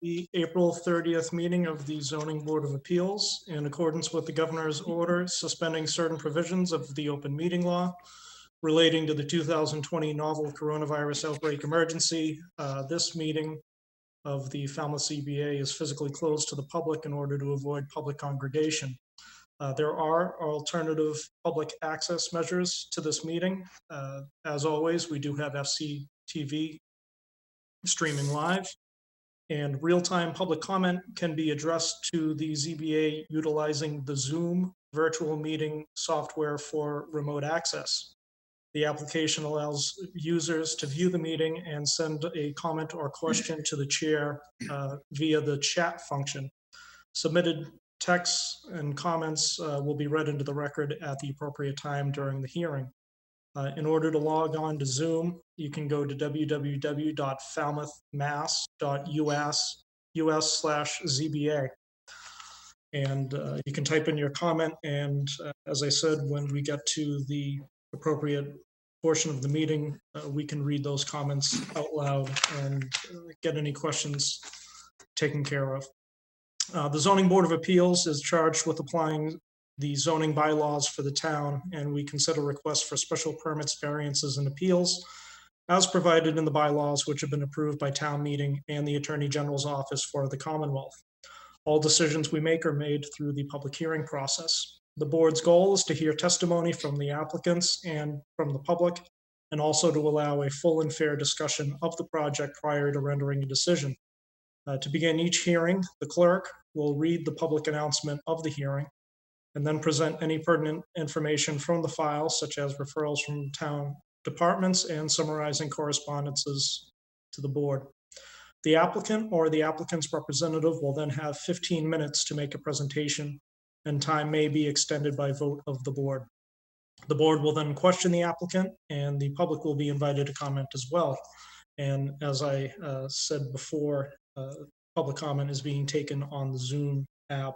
the April 30th meeting of the Zoning Board of Appeals in accordance with the governor's order suspending certain provisions of the open meeting law relating to the 2020 novel coronavirus outbreak emergency. This meeting of the Falmouth ZBA is physically closed to the public in order to avoid public congregation. There are alternative public access measures to this meeting. As always, we do have FCTV streaming live, and real-time public comment can be addressed to the ZBA utilizing the Zoom virtual meeting software for remote access. The application allows users to view the meeting and send a comment or question to the chair via the chat function. Submitted texts and comments will be read into the record at the appropriate time during the hearing. In order to log on to Zoom, you can go to www.falmouthmass.us/ZBA. And you can type in your comment. And as I said, when we get to the appropriate portion of the meeting, we can read those comments out loud and get any questions taken care of. The Zoning Board of Appeals is charged with applying the zoning bylaws for the town, and we consider requests for special permits, variances, and appeals as provided in the bylaws, which have been approved by town meeting and the Attorney General's office for the Commonwealth. All decisions we make are made through the public hearing process. The board's goal is to hear testimony from the applicants and from the public, and also to allow a full and fair discussion of the project prior to rendering a decision. To begin each hearing, the clerk will read the public announcement of the hearing and then present any pertinent information from the file, such as referrals from town departments and summarizing correspondences to the board. The applicant or the applicant's representative will then have 15 minutes to make a presentation, and time may be extended by vote of the board. The board will then question the applicant, and the public will be invited to comment as well. And as I said before, public comment is being taken on the Zoom app.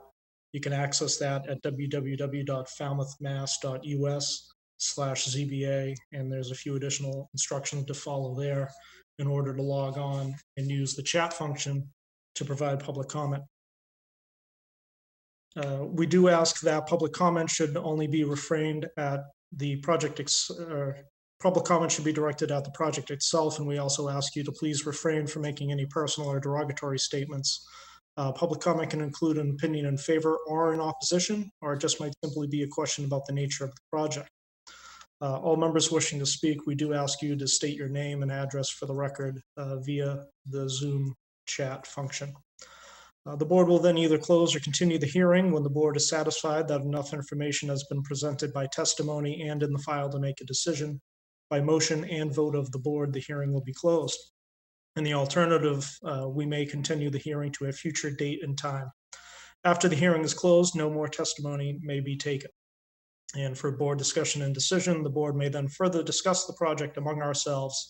You can access that at www.falmouthmass.us/ZBA, and there's a few additional instructions to follow there in order to log on and use the chat function to provide public comment. We do ask that public comment should only be refrained at the project, public comment should be directed at the project itself, and we also ask you to please refrain from making any personal or derogatory statements. Public comment can include an opinion in favor or in opposition, or it just might simply be a question about the nature of the project. All members wishing to speak, we do ask you to state your name and address for the record via the Zoom chat function. The board will then either close or continue the hearing when the board is satisfied that enough information has been presented by testimony and in the file to make a decision. By motion and vote of the board, the hearing will be closed. In the alternative, we may continue the hearing to a future date and time. After the hearing is closed, no more testimony may be taken. And for board discussion and decision, the board may then further discuss the project among ourselves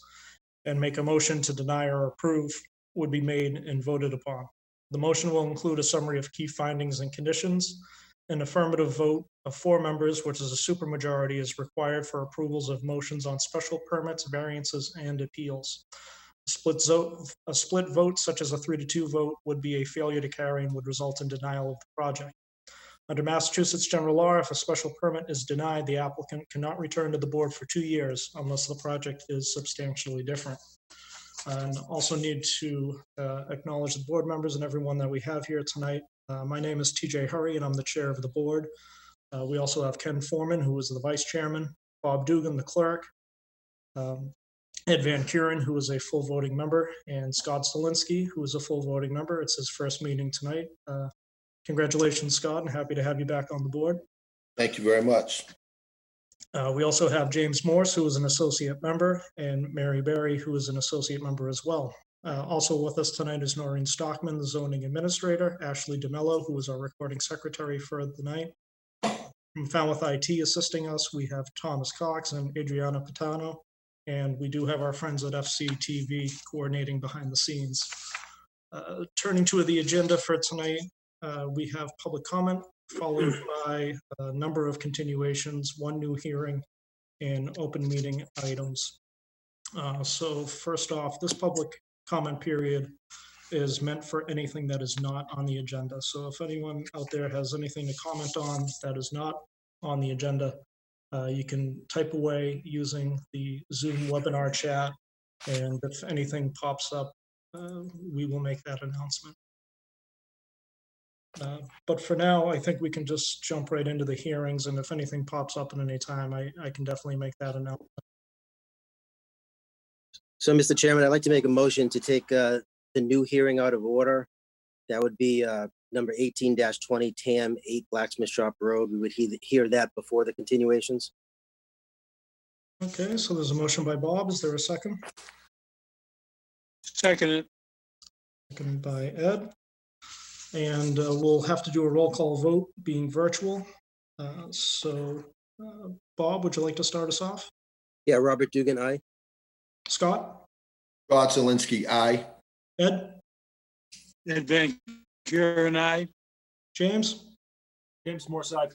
and make a motion to deny or approve would be made and voted upon. The motion will include a summary of key findings and conditions. An affirmative vote of 4 members, which is a supermajority, is required for approvals of motions on special permits, variances, and appeals. A split vote, such as a 3-2 vote, would be a failure to carry and would result in denial of the project. Under Massachusetts general law, if a special permit is denied, the applicant cannot return to the board for 2 years unless the project is substantially different. And also need to acknowledge the board members and everyone that we have here tonight. My name is TJ Hurry, and I'm the chair of the board. We also have Ken Foreman, who is the vice chairman, Bob Dugan, the clerk, Ed Van Kuren, who is a full voting member, and Scott Stalinsky, who is a full voting member. It's his first meeting tonight. Congratulations, Scott, and happy to have you back on the board. Thank you very much. We also have James Morse, who is an associate member, and Mary Berry, who is an associate member as well. Also with us tonight is Noreen Stockman, the zoning administrator, Ashley DeMello, who is our recording secretary for the night. From Falmouth IT assisting us, we have Thomas Cox and Adriana Patano, and we do have our friends at FCTV coordinating behind the scenes. Turning to the agenda for tonight, we have public comment, followed by a number of continuations, 1 new hearing, and open meeting items. So first off, this public comment period is meant for anything that is not on the agenda. So if anyone out there has anything to comment on that is not on the agenda, you can type away using the Zoom webinar chat. And if anything pops up, we will make that announcement. But for now, I think we can just jump right into the hearings. And if anything pops up at any time, I can definitely make that announcement. So, Mr. Chairman, I'd like to make a motion to take the new hearing out of order. That would be number 18-20 TAM 8 Blacksmith Shop Road. We would hear that before the continuations. Okay, so there's a motion by Bob. Is there a second? Seconded. Seconded by Ed. And we'll have to do a roll call vote being virtual. Bob, would you like to start us off? Yeah, Robert Dugan, aye. Scott? Scott Zelinski, aye. Ed? Ed Van Kuren, aye. James? James Morside.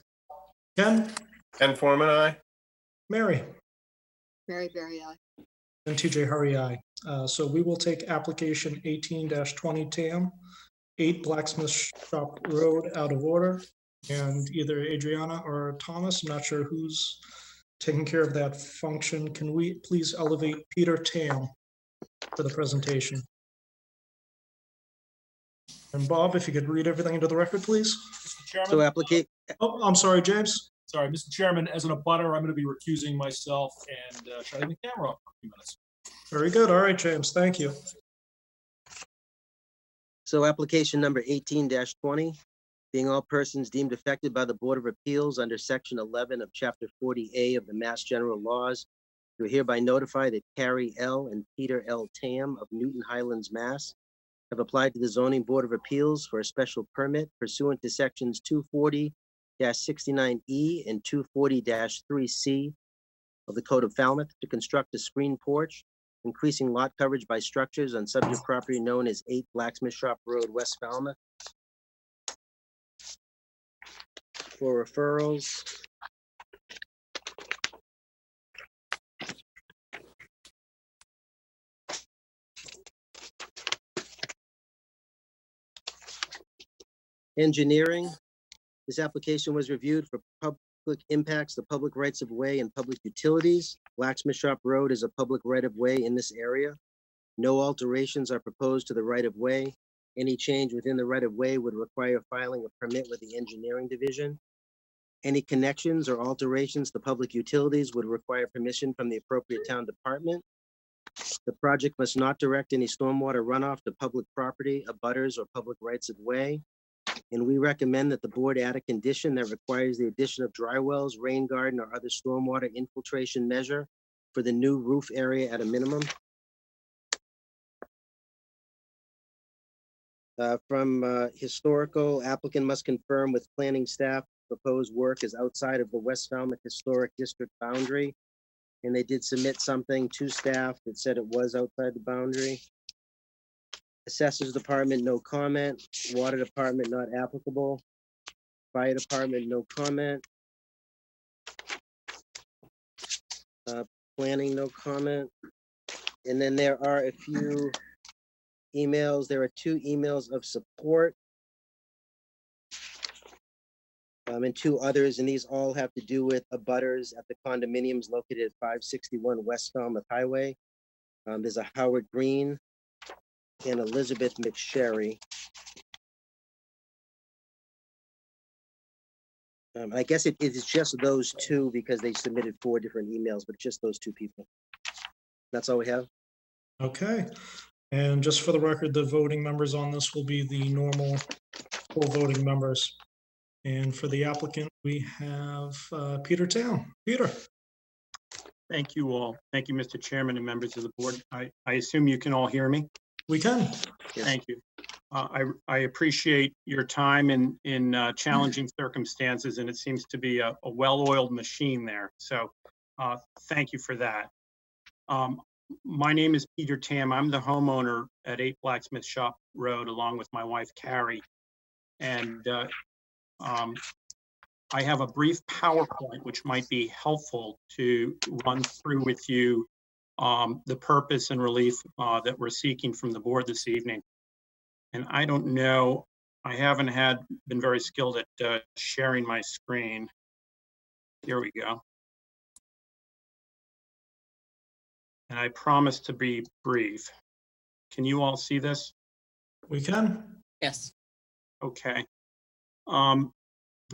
Ken? Ken Forman, aye. Mary? Mary Berry, aye. And TJ Hurry, aye. So we will take application 18-20 TAM 8 Blacksmith Shop Road out of order. And either Adriana or Thomas, I'm not sure who's taking care of that function. Can we please elevate Peter Tam for the presentation? And Bob, if you could read everything into the record, please. Mr. Chairman. So applicate. Oh, I'm sorry, James. Sorry, Mr. Chairman, as an abutter, I'm going to be recusing myself and shutting the camera off for a few minutes. Very good. All right, James. Thank you. So application number 18-20, being all persons deemed affected by the Board of Appeals under Section 11 of Chapter 40A of the Mass General Laws, you're hereby notified that Carrie L. and Peter L. Tam of Newton Highlands, Mass. have applied to the Zoning Board of Appeals for a special permit pursuant to Sections 240-69E and 240-3C of the Code of Falmouth to construct a screen porch, increasing lot coverage by structures on subject property known as 8 Blacksmith Shop Road, West Falmouth. For referrals, engineering, this application was reviewed for public impacts, the public rights of way and public utilities. Blacksmith Shop Road is a public right of way in this area. No alterations are proposed to the right of way. Any change within the right of way would require filing a permit with the engineering division. Any connections or alterations to public utilities would require permission from the appropriate town department. The project must not direct any stormwater runoff to public property, abutters, or public rights of way. And we recommend that the board add a condition that requires the addition of dry wells, rain garden, or other stormwater infiltration measure for the new roof area at a minimum. From historical, applicant must confirm with planning staff proposed work is outside of the West Falmouth Historic District boundary. And they did submit something to staff that said it was outside the boundary. Assessors Department, no comment. Water Department, not applicable. Fire Department, no comment. Planning, no comment. And then there are a few emails. There are 2 emails of support. And 2 others, and these all have to do with abutters at the condominiums located at 561 West Falmouth Highway. There's a Howard Green and Elizabeth McSherry. I guess it is just those 2 because they submitted 4 different emails, but just those 2 people. That's all we have. Okay. And just for the record, the voting members on this will be the normal full voting members. And for the applicant, we have Peter Town. Peter. Thank you all. Thank you, Mr. Chairman and members of the board. I assume you can all hear me. We can. Thank you. I appreciate your time in challenging circumstances, and it seems to be a well-oiled machine there. So thank you for that. My name is Peter Tam. I'm the homeowner at 8 Blacksmith Shop Road, along with my wife, Carrie. And I have a brief PowerPoint, which might be helpful to run through with you the purpose and relief that we're seeking from the board this evening. And I don't know, I haven't been very skilled at sharing my screen. Here we go. And I promise to be brief. Can you all see this? We can. Yes. Okay.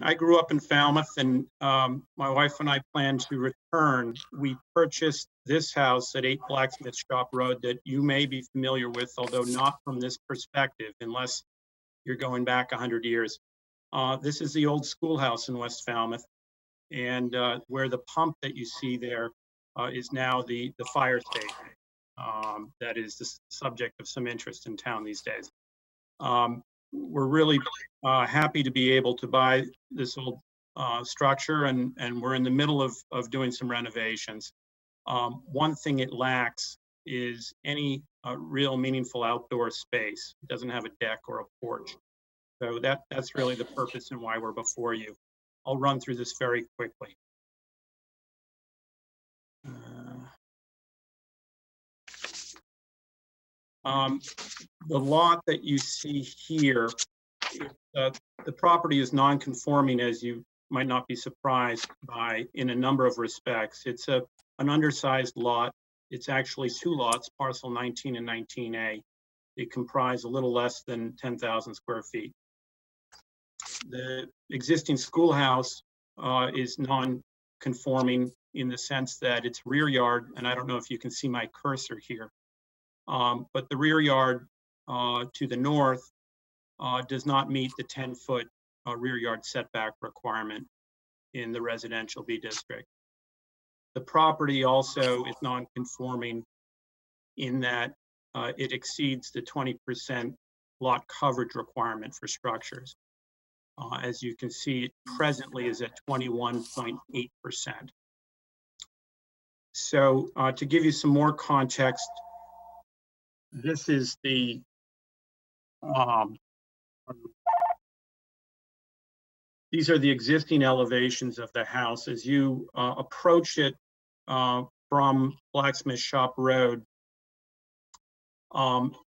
I grew up in Falmouth, and my wife and I plan to return. We purchased this house at 8 Blacksmith Shop Road that you may be familiar with, although not from this perspective, unless you're going back 100 years. This is the old schoolhouse in West Falmouth, and where the pump that you see there is now the fire station. That is the subject of some interest in town these days. We're really happy to be able to buy this old structure, and we're in the middle of doing some renovations. One thing it lacks is any real meaningful outdoor space. It doesn't have a deck or a porch. So that's really the purpose and why we're before you. I'll run through this very quickly. The lot that you see here, the property is non-conforming, as you might not be surprised by, in a number of respects. It's an undersized lot. It's actually 2 lots, parcel 19 and 19A. They comprise a little less than 10,000 square feet. The existing schoolhouse is non-conforming in the sense that its rear yard, and I don't know if you can see my cursor here, but the rear yard to the north does not meet the 10-foot rear yard setback requirement in the residential B district. The property also is non-conforming in that it exceeds the 20% lot coverage requirement for structures. As you can see, it presently is at 21.8%. So to give you some more context, this is the these are the existing elevations of the house. As you approach it from Blacksmith Shop Road,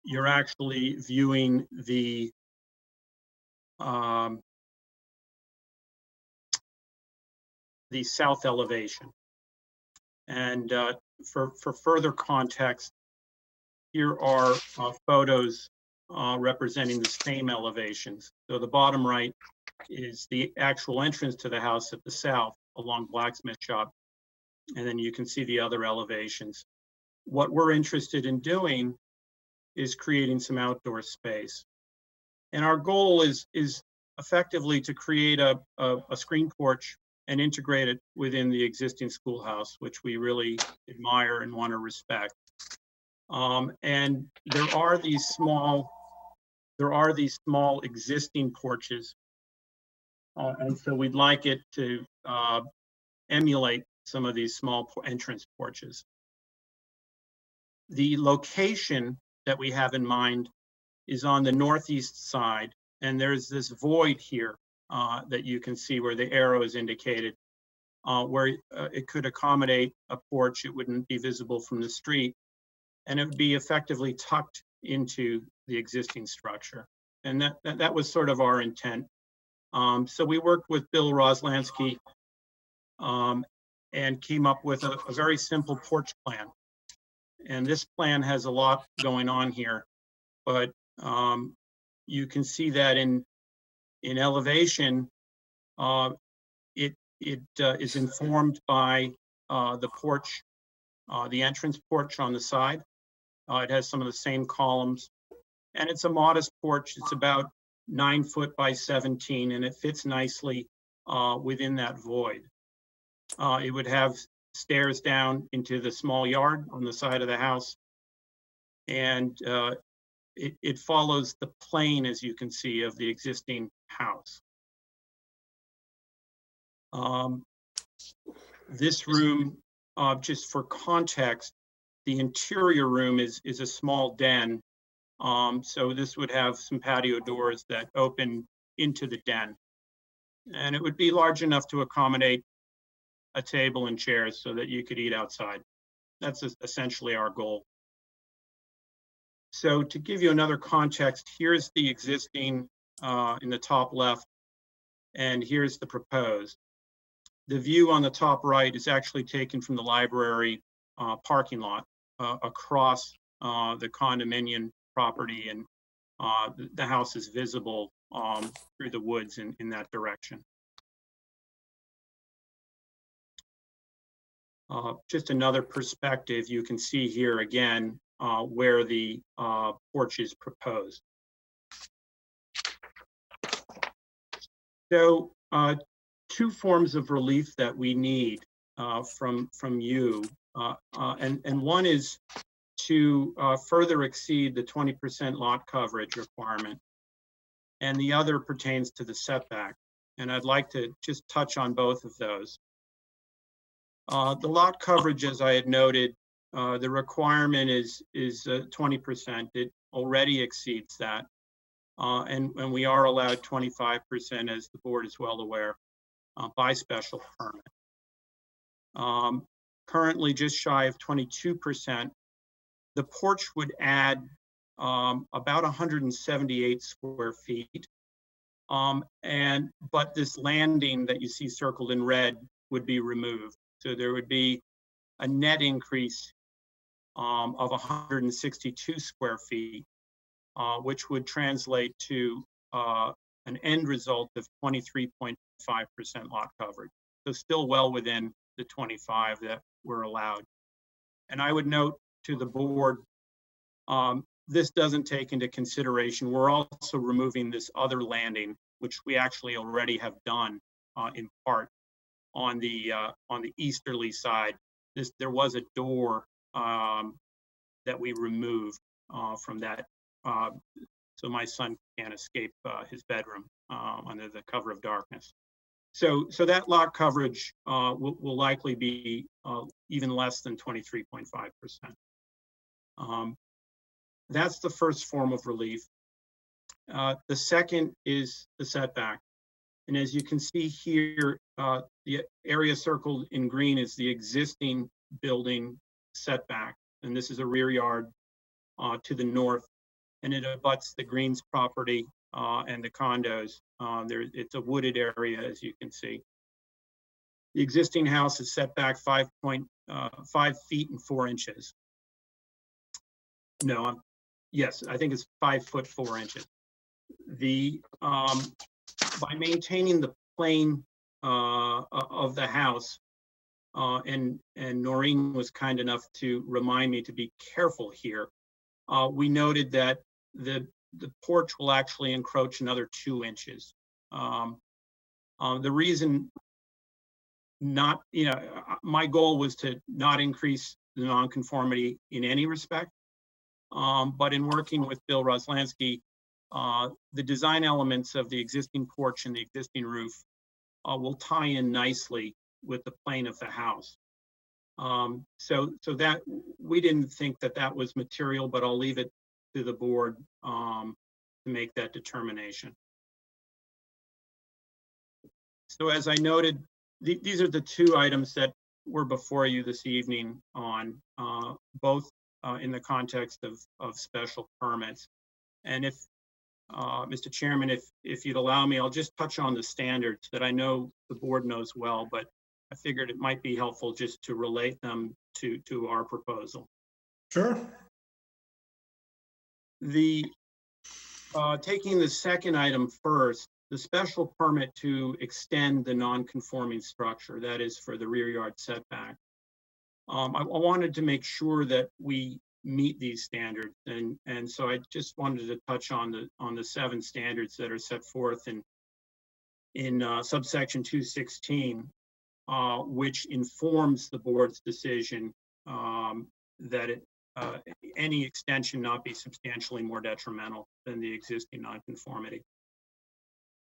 you're actually viewing the south elevation. And for further context, here are photos representing the same elevations. So the bottom right is the actual entrance to the house at the south along Blacksmith Shop. And then you can see the other elevations. What we're interested in doing is creating some outdoor space. And our goal is effectively to create a screen porch and integrate it within the existing schoolhouse, which we really admire and want to respect. And there are these small existing porches, and so we'd like it to emulate some of these small entrance porches. The location that we have in mind is on the northeast side, and there's this void here that you can see where the arrow is indicated, where it could accommodate a porch. It wouldn't be visible from the street, and it would be effectively tucked into the existing structure. And that was sort of our intent. So we worked with Bill Roslansky and came up with a very simple porch plan. And this plan has a lot going on here, but you can see that in elevation, it is informed by the porch, the entrance porch on the side. It has some of the same columns, and it's a modest porch. It's about 9 foot by 17, and it fits nicely within that void. It would have stairs down into the small yard on the side of the house, and it follows the plane, as you can see, of the existing house. This room, just for context, the interior room is a small den. So this would have some patio doors that open into the den. And it would be large enough to accommodate a table and chairs so that you could eat outside. That's essentially our goal. So to give you another context, here's the existing in the top left, and here's the proposed. The view on the top right is actually taken from the library parking lot across the condominium property, and the house is visible through the woods in that direction. Just another perspective, you can see here again where the porch is proposed. So two forms of relief that we need from you, and one is to further exceed the 20% lot coverage requirement, and the other pertains to the setback. And I'd like to just touch on both of those. The lot coverage, as I had noted, the requirement is 20%. It already exceeds that. And we are allowed 25%, as the board is well aware, by special permit. Currently just shy of 22%. The porch would add about 178 square feet. But this landing that you see circled in red would be removed. So there would be a net increase of 162 square feet, which would translate to an end result of 23.5% lot coverage. So still well within the 25 that were allowed. And I would note to the board, this doesn't take into consideration, we're also removing this other landing, which we actually already have done in part on the easterly side. There was a door that we removed from that, so my son can't escape his bedroom under the cover of darkness. So that lot coverage will likely be even less than 23.5%. That's the first form of relief. The second is the setback. And as you can see here, the area circled in green is the existing building setback. And this is a rear yard to the north, and it abuts the Greens property and the condos. It's a wooded area, as you can see. The existing house is set back 5.5 feet and 4 inches. No, yes, I think it's 5 foot 4 inches. By maintaining the plane of the house, and Noreen was kind enough to remind me to be careful here. We noted that the porch will actually encroach another 2 inches. The reason not, my goal was to not increase the nonconformity in any respect. But in working with Bill Roslansky, the design elements of the existing porch and the existing roof will tie in nicely with the plane of the house. So that we didn't think that was material, but I'll leave it to the board to make that determination. So as I noted, these are the two items that were before you this evening on both in the context of special permits. And if, Mr. Chairman, if you'd allow me, I'll just touch on the standards that I know the board knows well, but I figured it might be helpful just to relate them to our proposal. Sure. Taking the second item first, the special permit to extend the non-conforming structure, that is for the rear yard setback. I wanted to make sure that we meet these standards, and so I just wanted to touch on the 7 standards that are set forth in subsection 216, which informs the board's decision that any extension not be substantially more detrimental than the existing nonconformity.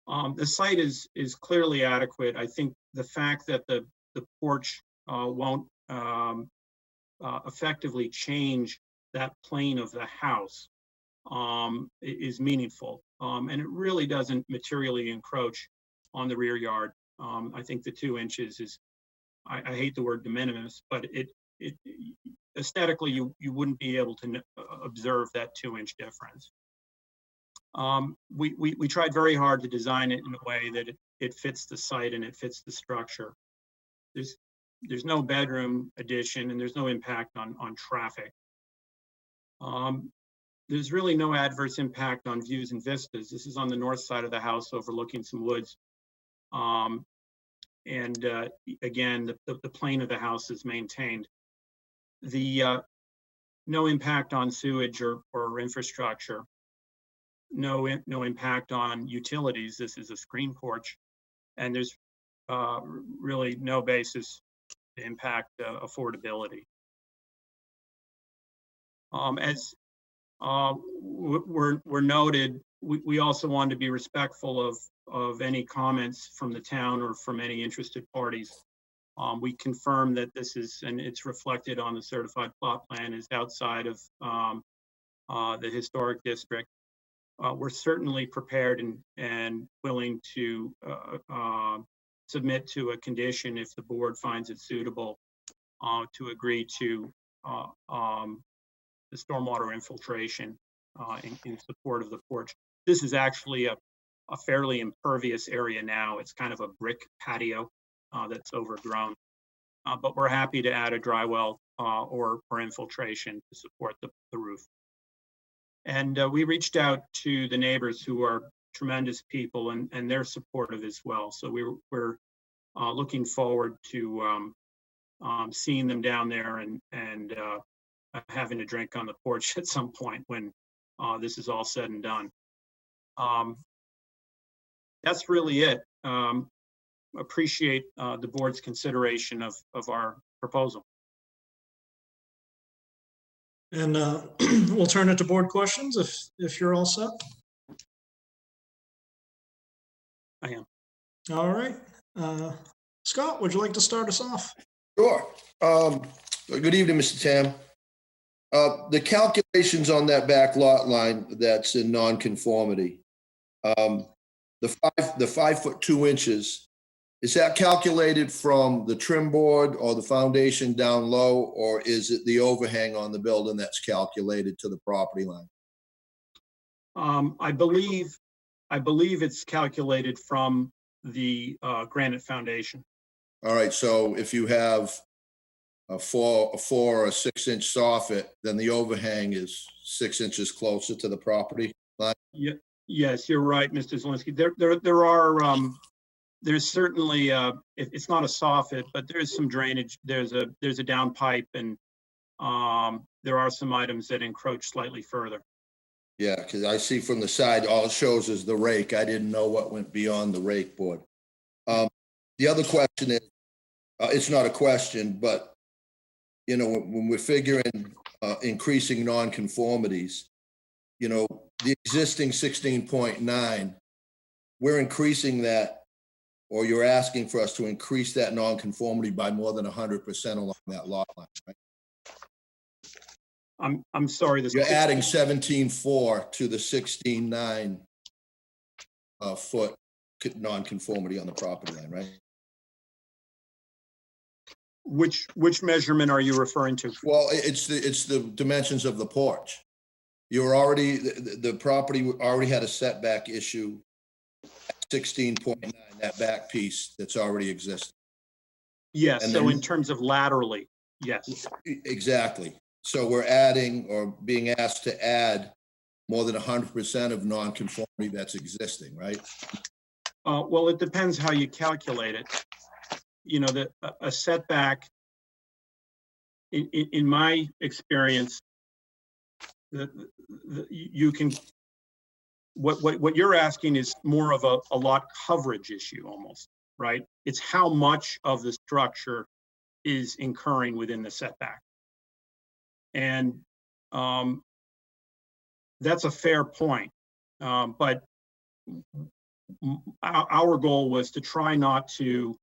The site is clearly adequate. I think the fact that the porch won't effectively change that plane of the house is meaningful, and it really doesn't materially encroach on the rear yard. I think the 2 inches is, I hate the word de minimis, but aesthetically, you wouldn't be able to observe that 2-inch difference. We tried very hard to design it in a way that it fits the site and it fits the structure. There's no bedroom addition and there's no impact on traffic. There's really no adverse impact on views and vistas. This is on the north side of the house overlooking some woods. And again, the plane of the house is maintained. No impact on sewage or infrastructure. No impact on utilities. This is a screen porch, and there's really no basis to impact affordability. As were noted, we also want to be respectful of any comments from the town or from any interested parties. We confirm that this is, and it's reflected on the certified plot plan, is outside of the historic district. We're certainly prepared and willing to submit to a condition if the board finds it suitable to agree to the stormwater infiltration in support of the porch. This is actually a fairly impervious area now. It's kind of a brick patio that's overgrown, but we're happy to add a dry well or infiltration to support the roof. And we reached out to the neighbors, who are tremendous people, and they're supportive as well. So we're looking forward to seeing them down there and having a drink on the porch at some point when this is all said and done. That's really it. Appreciate the board's consideration of our proposal. And we'll turn it to board questions if you're all set. I am. All right. Scott, would you like to start us off? Sure. Good evening, Mr. Tam. The calculations on that back lot line that's in non-conformity, the 5 foot 2 inches, is that calculated from the trim board or the foundation down low, or is it the overhang on the building that's calculated to the property line? I believe it's calculated from the granite foundation. All right, so if you have a 4 or a 6 inch soffit, then the overhang is 6 inches closer to the property line? Yeah, yes, you're right, Mr. Zelinski. There are, there's certainly, it's not a soffit, but there's some drainage. There's a downpipe, and there are some items that encroach slightly further. Yeah, because I see from the side, all it shows is the rake. I didn't know what went beyond the rake board. The other question is, it's not a question, but you know, when we're figuring increasing nonconformities, you know, the existing 16.9, we're increasing that, or you're asking for us to increase that nonconformity by more than 100% along that lot line, right? I'm sorry. You're adding 17.4 to the 16.9 foot nonconformity on the property line, right? Which measurement are you referring to? Well, it's the dimensions of the porch. You're already, the property already had a setback issue at 16.9, that back piece that's already existing. Yes, And so then- in terms of laterally, yes. Exactly. So we're adding, or being asked to add, more than 100% of nonconformity that's existing, right? Well, it depends how you calculate it. You know, a setback, in my experience, you can, what you're asking is more of a lot coverage issue almost, right? It's how much of the structure is incurring within the setback. And that's a fair point. But our goal was to try not to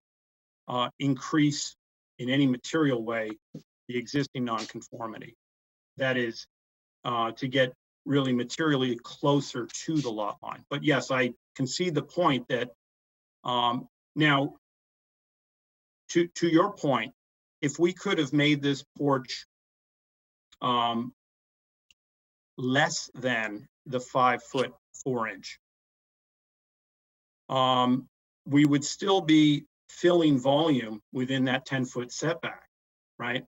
increase in any material way the existing nonconformity. That is, to get really materially closer to the lot line. But yes, I concede the point that now, to your point, if we could have made this porch less than the 5-foot 4-inch. We would still be filling volume within that 10-foot setback, right?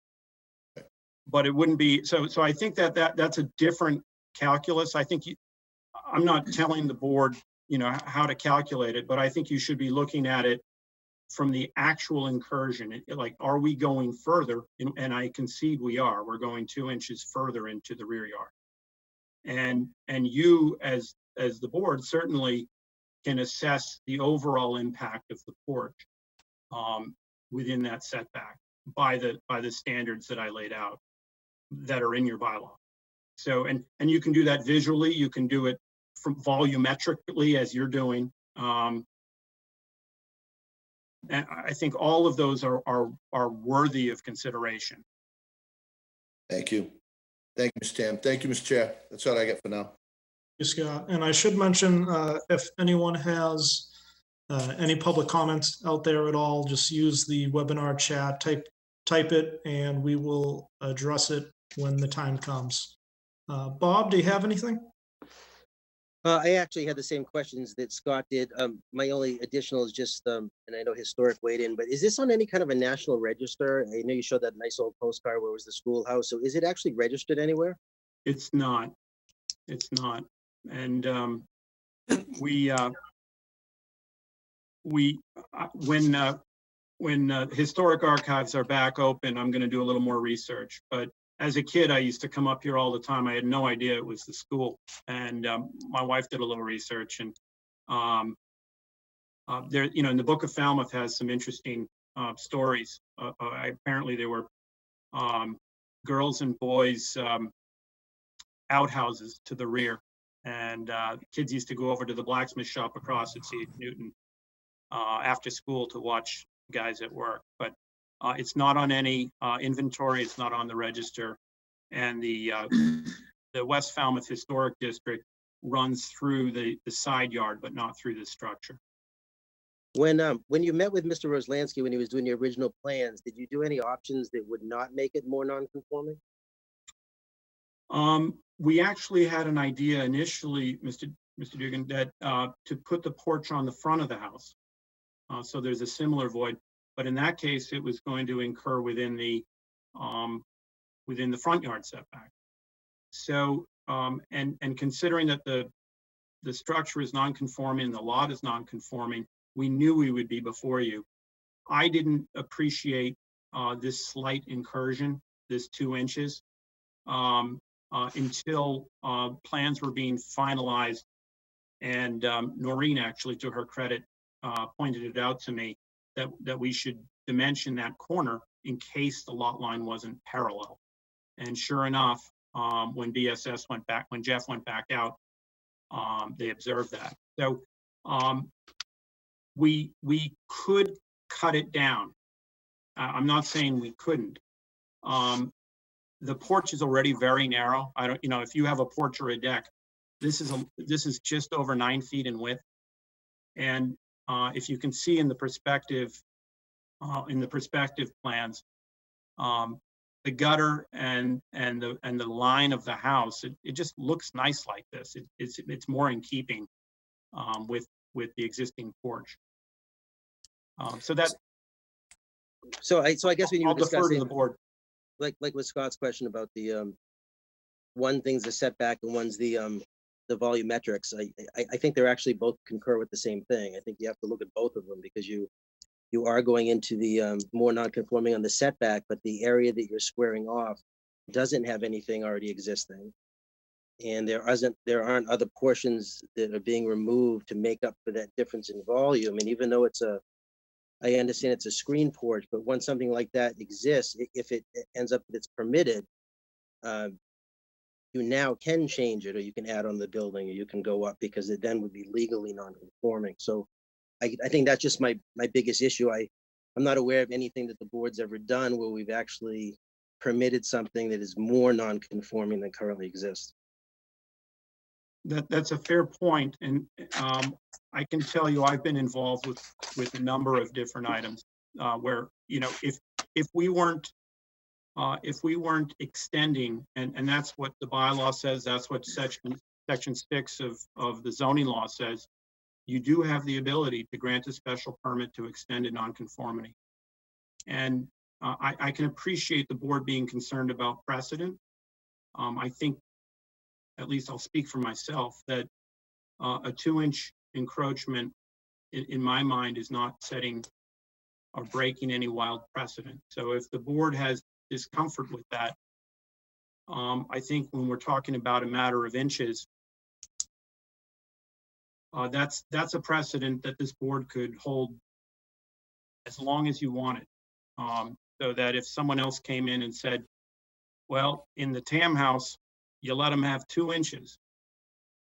But it wouldn't be, so I think that's a different calculus. I think I'm not telling the board, how to calculate it, but I think you should be looking at it from the actual incursion. Like, are we going further? And I concede we are. We're going 2 inches further into the rear yard. And you, as the board, certainly can assess the overall impact of the porch within that setback by the standards that I laid out that are in your bylaw. So, and you can do that visually. You can do it from volumetrically as you're doing. And I think all of those are worthy of consideration. Thank you. Thank you, Ms. Tam. Thank you, Mr. Chair. That's all I get for now. Scott. And I should mention, if anyone has any public comments out there at all, just use the webinar chat, type it, and we will address it when the time comes. Bob, do you have anything? I actually had the same questions that Scott did. My only additional is just, and I know Historic weighed in, but is this on any kind of a national register? I know you showed that nice old postcard where it was the schoolhouse. So is it actually registered anywhere? It's not. It's not. And when historic archives are back open, I'm going to do a little more research. But as a kid, I used to come up here all the time. I had no idea it was the school. And my wife did a little research, and there, in the Book of Falmouth has some interesting stories. Apparently there were girls and boys outhouses to the rear. And kids used to go over to the blacksmith shop across at C.H. Newton after school to watch guys at work. But it's not on any inventory. It's not on the register. And the West Falmouth Historic District runs through the side yard, but not through the structure. When you met with Mr. Roslansky when he was doing the original plans, did you do any options that would not make it more non-conforming? We actually had an idea initially, Mr. Dugan, that to put the porch on the front of the house. So there's a similar void, but in that case, it was going to incur within the front yard setback. So, and considering that the structure is non-conforming, the lot is non-conforming, we knew we would be before you. I didn't appreciate this slight incursion, this 2 inches. Until plans were being finalized, and Noreen, actually, to her credit, pointed it out to me that we should dimension that corner in case the lot line wasn't parallel. And sure enough, when BSS went back, when Jeff went back out, they observed that. So we could cut it down. I'm not saying we couldn't. The porch is already very narrow. I don't, if you have a porch or a deck, this is just over 9 feet in width. And if you can see in the perspective plans, the gutter and the line of the house, it just looks nice like this. It's more in keeping with the existing porch. So I guess when you were discussing the board, like with Scott's question about the one thing's the setback and one's the volumetrics, I think they're actually both concur with the same thing. I think you have to look at both of them because you are going into the more non-conforming on the setback, but the area that you're squaring off doesn't have anything already existing. And there aren't other portions that are being removed to make up for that difference in volume. And even though I understand it's a screen porch, but when something like that exists, if it ends up that it's permitted, you now can change it, or you can add on the building, or you can go up, because it then would be legally non-conforming. So I think that's just my biggest issue. I'm not aware of anything that the board's ever done where we've actually permitted something that is more non-conforming than currently exists. That's a fair point, and I can tell you I've been involved with a number of different items where if we weren't if we weren't extending, and that's what the bylaw says, that's what section 6 of the zoning law says, you do have the ability to grant a special permit to extend a nonconformity. And I can appreciate the board being concerned about precedent. I think, at least I'll speak for myself, that a 2-inch encroachment in my mind is not setting or breaking any wild precedent. So if the board has discomfort with that, I think when we're talking about a matter of inches, that's a precedent that this board could hold as long as you want it. So that if someone else came in and said, well, in the Tam house, you let them have 2 inches,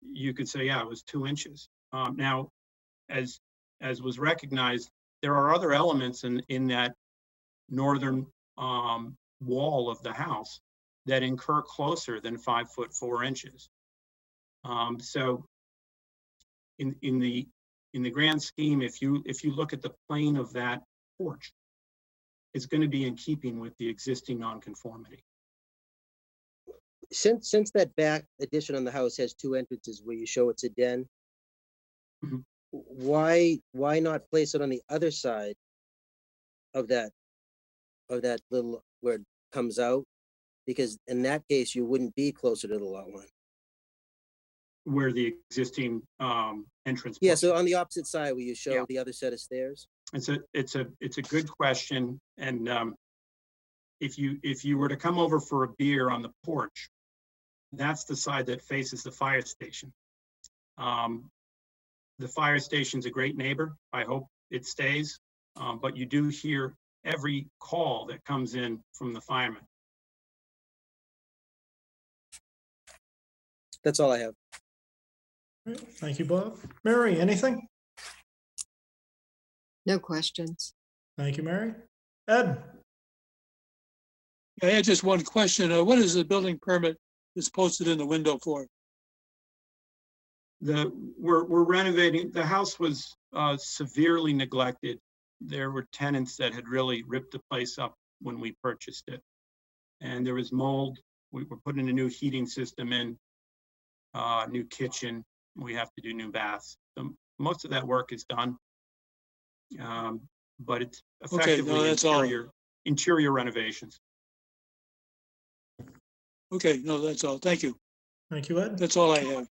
you could say, yeah, it was 2 inches. Now, as was recognized, there are other elements in that northern wall of the house that incur closer than 5 foot 4 inches. So in the grand scheme, if you look at the plane of that porch, it's going to be in keeping with the existing nonconformity. Since that back addition on the house has 2 entrances where you show it's a den, Mhm. why not place it on the other side of that little where it comes out? Because in that case, you wouldn't be closer to the lot line. Where the existing entrance. Yeah, porch so is. on the opposite side where you show Yeah. the other set of stairs. It's a good question, and if you were to come over for a beer on the porch, that's the side that faces the fire station. The fire station's a great neighbor. I hope it stays, but you do hear every call that comes in from the firemen. That's all I have. Thank you, Bob. Mary, anything? No questions. Thank you, Mary. Ed? I had just one question. What is the building permit that's posted in the window for? We're renovating. The house was severely neglected. There were tenants that had really ripped the place up when we purchased it. And there was mold. We were putting a new heating system in, new kitchen. We have to do new baths. So most of that work is done. But it's effectively that's all. interior renovations. Okay, no, that's all. Thank you. Thank you, Ed. That's all I have.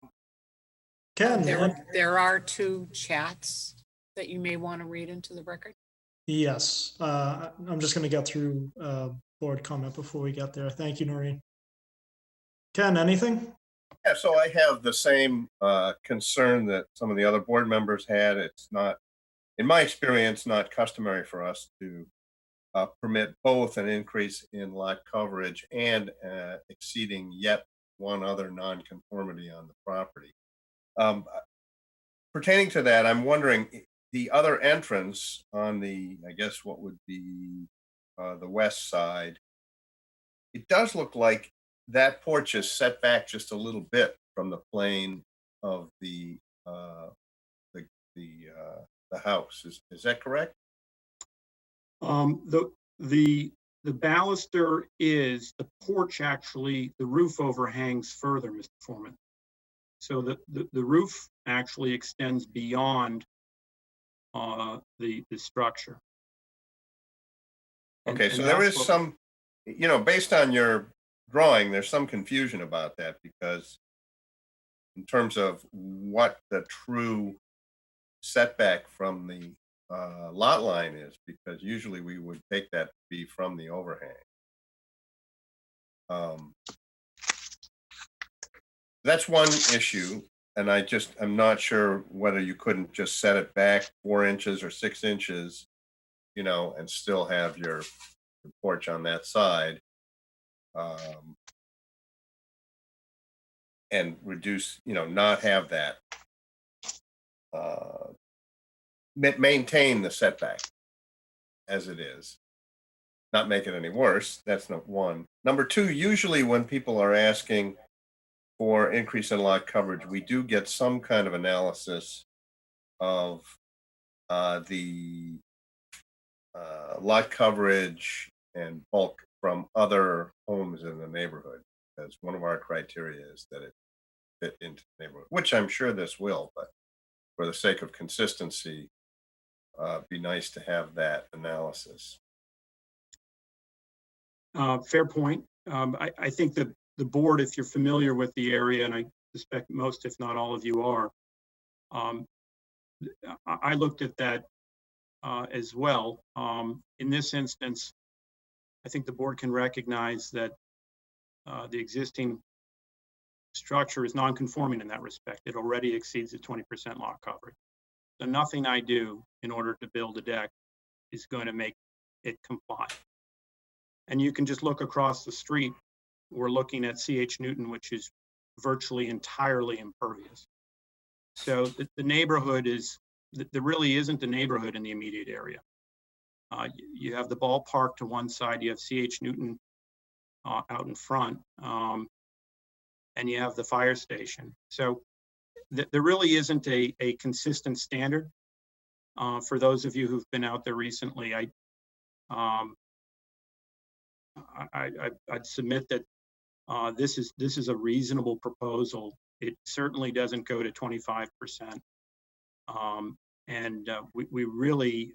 Ken? There are 2 chats that you may want to read into the record. Yes, I'm just going to get through board comment before we get there. Thank you, Noreen. Ken, anything? Yeah, so I have the same concern that some of the other board members had. It's not, in my experience, not customary for us to permit both an increase in lot coverage and exceeding yet one other nonconformity on the property. Pertaining to that, I'm wondering, the other entrance on the, I guess what would be the west side, it does look like that porch is set back just a little bit from the plane of the house. Is that correct? The baluster is, the porch actually, the roof overhangs further, Mr. Foreman. So the roof actually extends beyond the structure. Okay, And so there that's is what- some, based on your drawing, there's some confusion about that, because in terms of what the true setback from the lot line is, because usually we would take that to be from the overhang. That's one issue, and I'm not sure whether you couldn't just set it back 4 inches or 6 inches, and still have your porch on that side. And reduce, not have that, maintain the setback as it is, not make it any worse. That's not one. Number two, usually when people are asking for increase in lot coverage, we do get some kind of analysis of the lot coverage and bulk from other homes in the neighborhood. As one of our criteria is that it fit into the neighborhood, which I'm sure this will, but for the sake of consistency, be nice to have that analysis. Fair point. I think the board, if you're familiar with the area, and I suspect most, if not all of you are, I looked at that as well. In this instance, I think the board can recognize that the existing structure is non-conforming in that respect. It already exceeds the 20% lot coverage. So nothing I do in order to build a deck is going to make it comply. And you can just look across the street. We're looking at CH Newton, which is virtually entirely impervious. So the neighborhood is, there really isn't a neighborhood in the immediate area. You have the ballpark to one side, you have CH Newton out in front, and you have the fire station. So there really isn't a consistent standard. For those of you who've been out there recently, I'd submit that this is a reasonable proposal. It certainly doesn't go to 25%. We really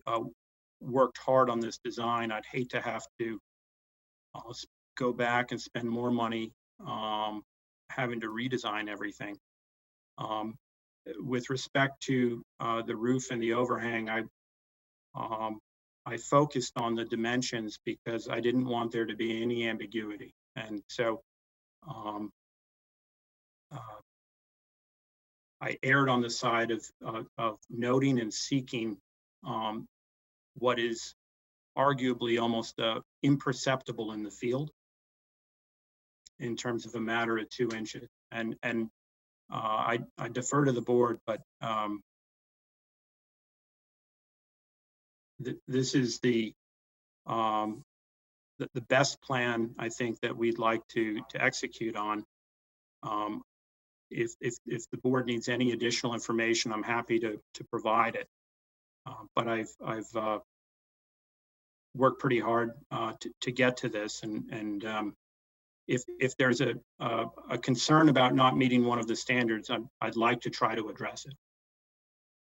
worked hard on this design. I'd hate to have to go back and spend more money having to redesign everything. With respect to the roof and the overhang, I focused on the dimensions because I didn't want there to be any ambiguity. And so I erred on the side of noting and seeking what is arguably almost imperceptible in the field in terms of a matter of 2 inches. And I defer to the board, but this is the best plan I think that we'd like to execute on. If the board needs any additional information, I'm happy to provide it. But I've worked pretty hard to get to this, and if there's a concern about not meeting one of the standards, I'd like to try to address it.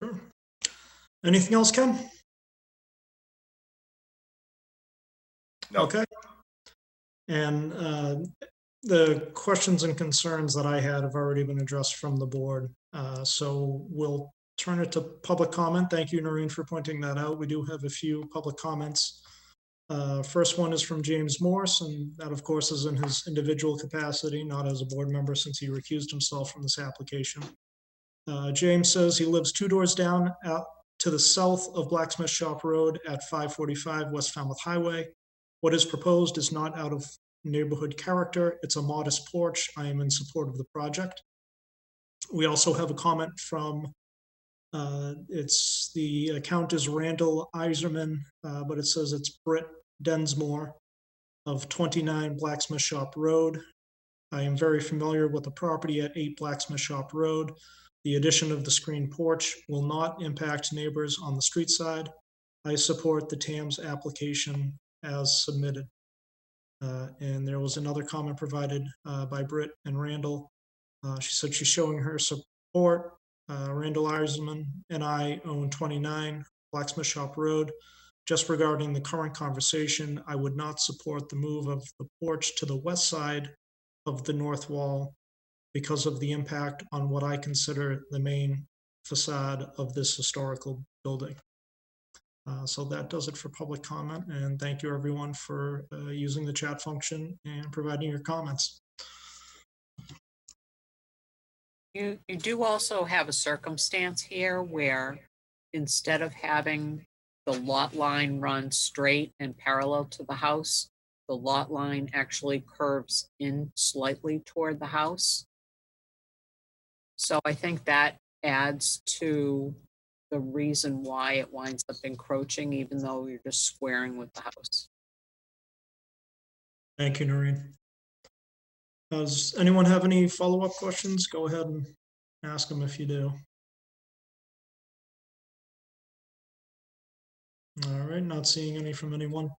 Sure. Anything else, Ken? No. Okay. And the questions and concerns that I had have already been addressed from the board. So we'll turn it to public comment. Thank you, Noreen, for pointing that out. We do have a few public comments. First one is from James Morse, and that of course is in his individual capacity, not as a board member, since he recused himself from this application. James says he lives 2 doors down out to the south of Blacksmith Shop Road at 545 West Falmouth Highway. What is proposed is not out of neighborhood character. It's a modest porch. I am in support of the project. We also have a comment from, the account is Randall Iserman, but it says it's Britt Densmore of 29 Blacksmith Shop Road. I am very familiar with the property at 8 Blacksmith Shop Road. The addition of the screen porch will not impact neighbors on the street side. I support the TAM's application as submitted. And there was another comment provided by Britt and Randall. She said she's showing her support. Randall Iserman and I own 29 Blacksmith Shop Road. Just regarding the current conversation, I would not support the move of the porch to the west side of the north wall because of the impact on what I consider the main facade of this historical building. So that does it for public comment, and thank you everyone for using the chat function and providing your comments. You do also have a circumstance here where instead of having the lot line run straight and parallel to the house, the lot line actually curves in slightly toward the house. So I think that adds to the reason why it winds up encroaching, even though you're just squaring with the house. Thank you, Noreen. Does anyone have any follow-up questions? Go ahead and ask them if you do. All right, not seeing any from anyone.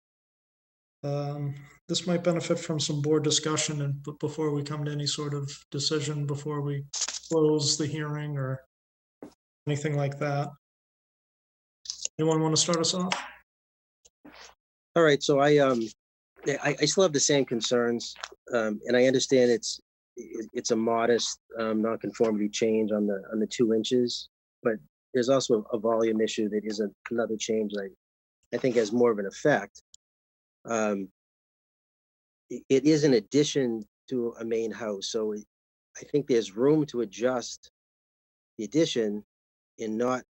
This might benefit from some board discussion and before we come to any sort of decision, before we close the hearing or anything like that. Anyone want to start us off? All right, so I still have the same concerns, and I understand it's a modest nonconformity change on the 2 inches, but there's also a volume issue that is another change that I think has more of an effect. It is an addition to a main house, so I think there's room to adjust the addition and not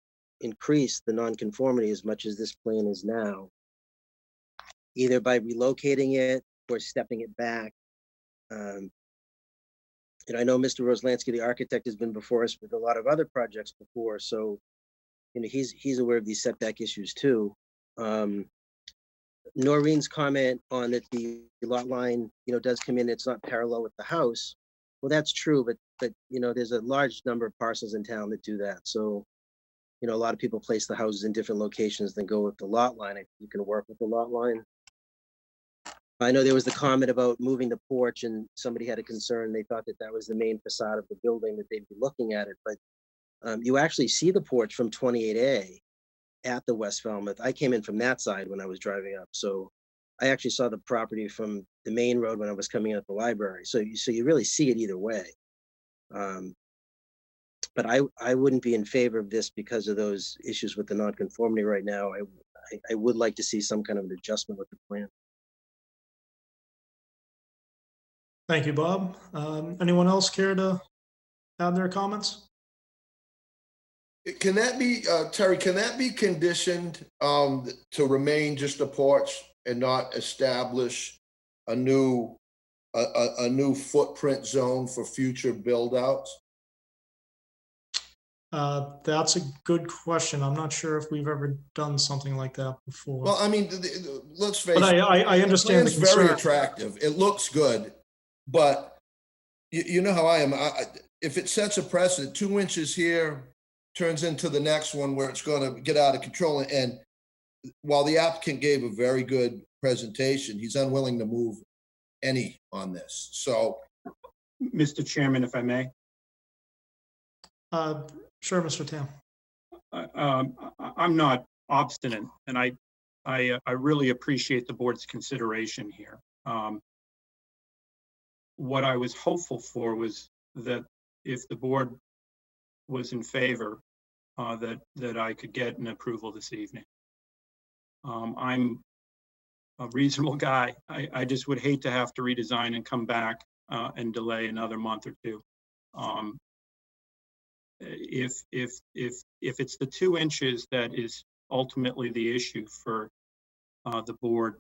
increase the nonconformity as much as this plan is now, either by relocating it or stepping it back. And I know Mr. Roslansky, the architect, has been before us with a lot of other projects before, so he's aware of these setback issues too. Noreen's comment on that the lot line, does come in, it's not parallel with the house. Well, that's true, but there's a large number of parcels in town that do that. So, a lot of people place the houses in different locations than go with the lot line. You can work with the lot line. I know there was the comment about moving the porch, and somebody had a concern. They thought that was the main facade of the building, that they'd be looking at it. But you actually see the porch from 28A at the West Falmouth. I came in from that side when I was driving up. So I actually saw the property from the main road when I was coming out the library. So you really see it either way. But I wouldn't be in favor of this because of those issues with the nonconformity right now. I would like to see some kind of an adjustment with the plan. Thank you, Bob. Anyone else care to add their comments? Can that be, Terry, can that be conditioned to remain just a porch and not establish a new footprint zone for future build outs? That's a good question. I'm not sure if we've ever done something like that before. Well, I mean, let's face it. But I understand the It's very concern. attractive. It looks good, but you know how I am. If it sets a precedent, 2 inches here turns into the next one where it's going to get out of control. And while the applicant gave a very good presentation, he's unwilling to move any on this. So, Mr. Chairman, if I may. Sure, Mr. Tam. I'm not obstinate, and I really appreciate the board's consideration here. What I was hopeful for was that if the board was in favor, that I could get an approval this evening. I'm a reasonable guy. I just would hate to have to redesign and come back and delay another month or two. If it's the 2 inches that is ultimately the issue for the board,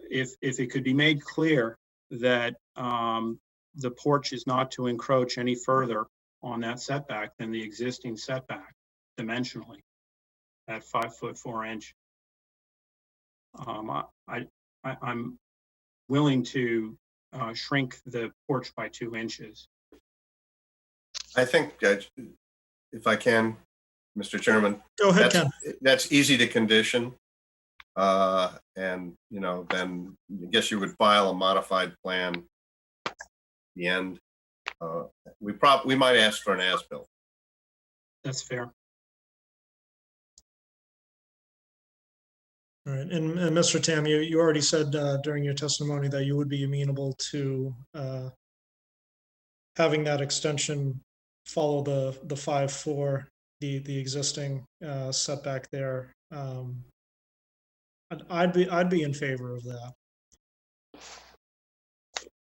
if it could be made clear that the porch is not to encroach any further on that setback than the existing setback dimensionally at 5'4" I'm willing to shrink the porch by 2 inches. I think that if I can, Mr. Chairman, Go ahead, Ken. that's easy to condition. And, then I guess you would file a modified plan at the end. We might ask for an as-built. That's fair. All right, and Mr. Tam, you already said during your testimony that you would be amenable to having that extension follow the 5'4", the existing setback there. I'd be in favor of that.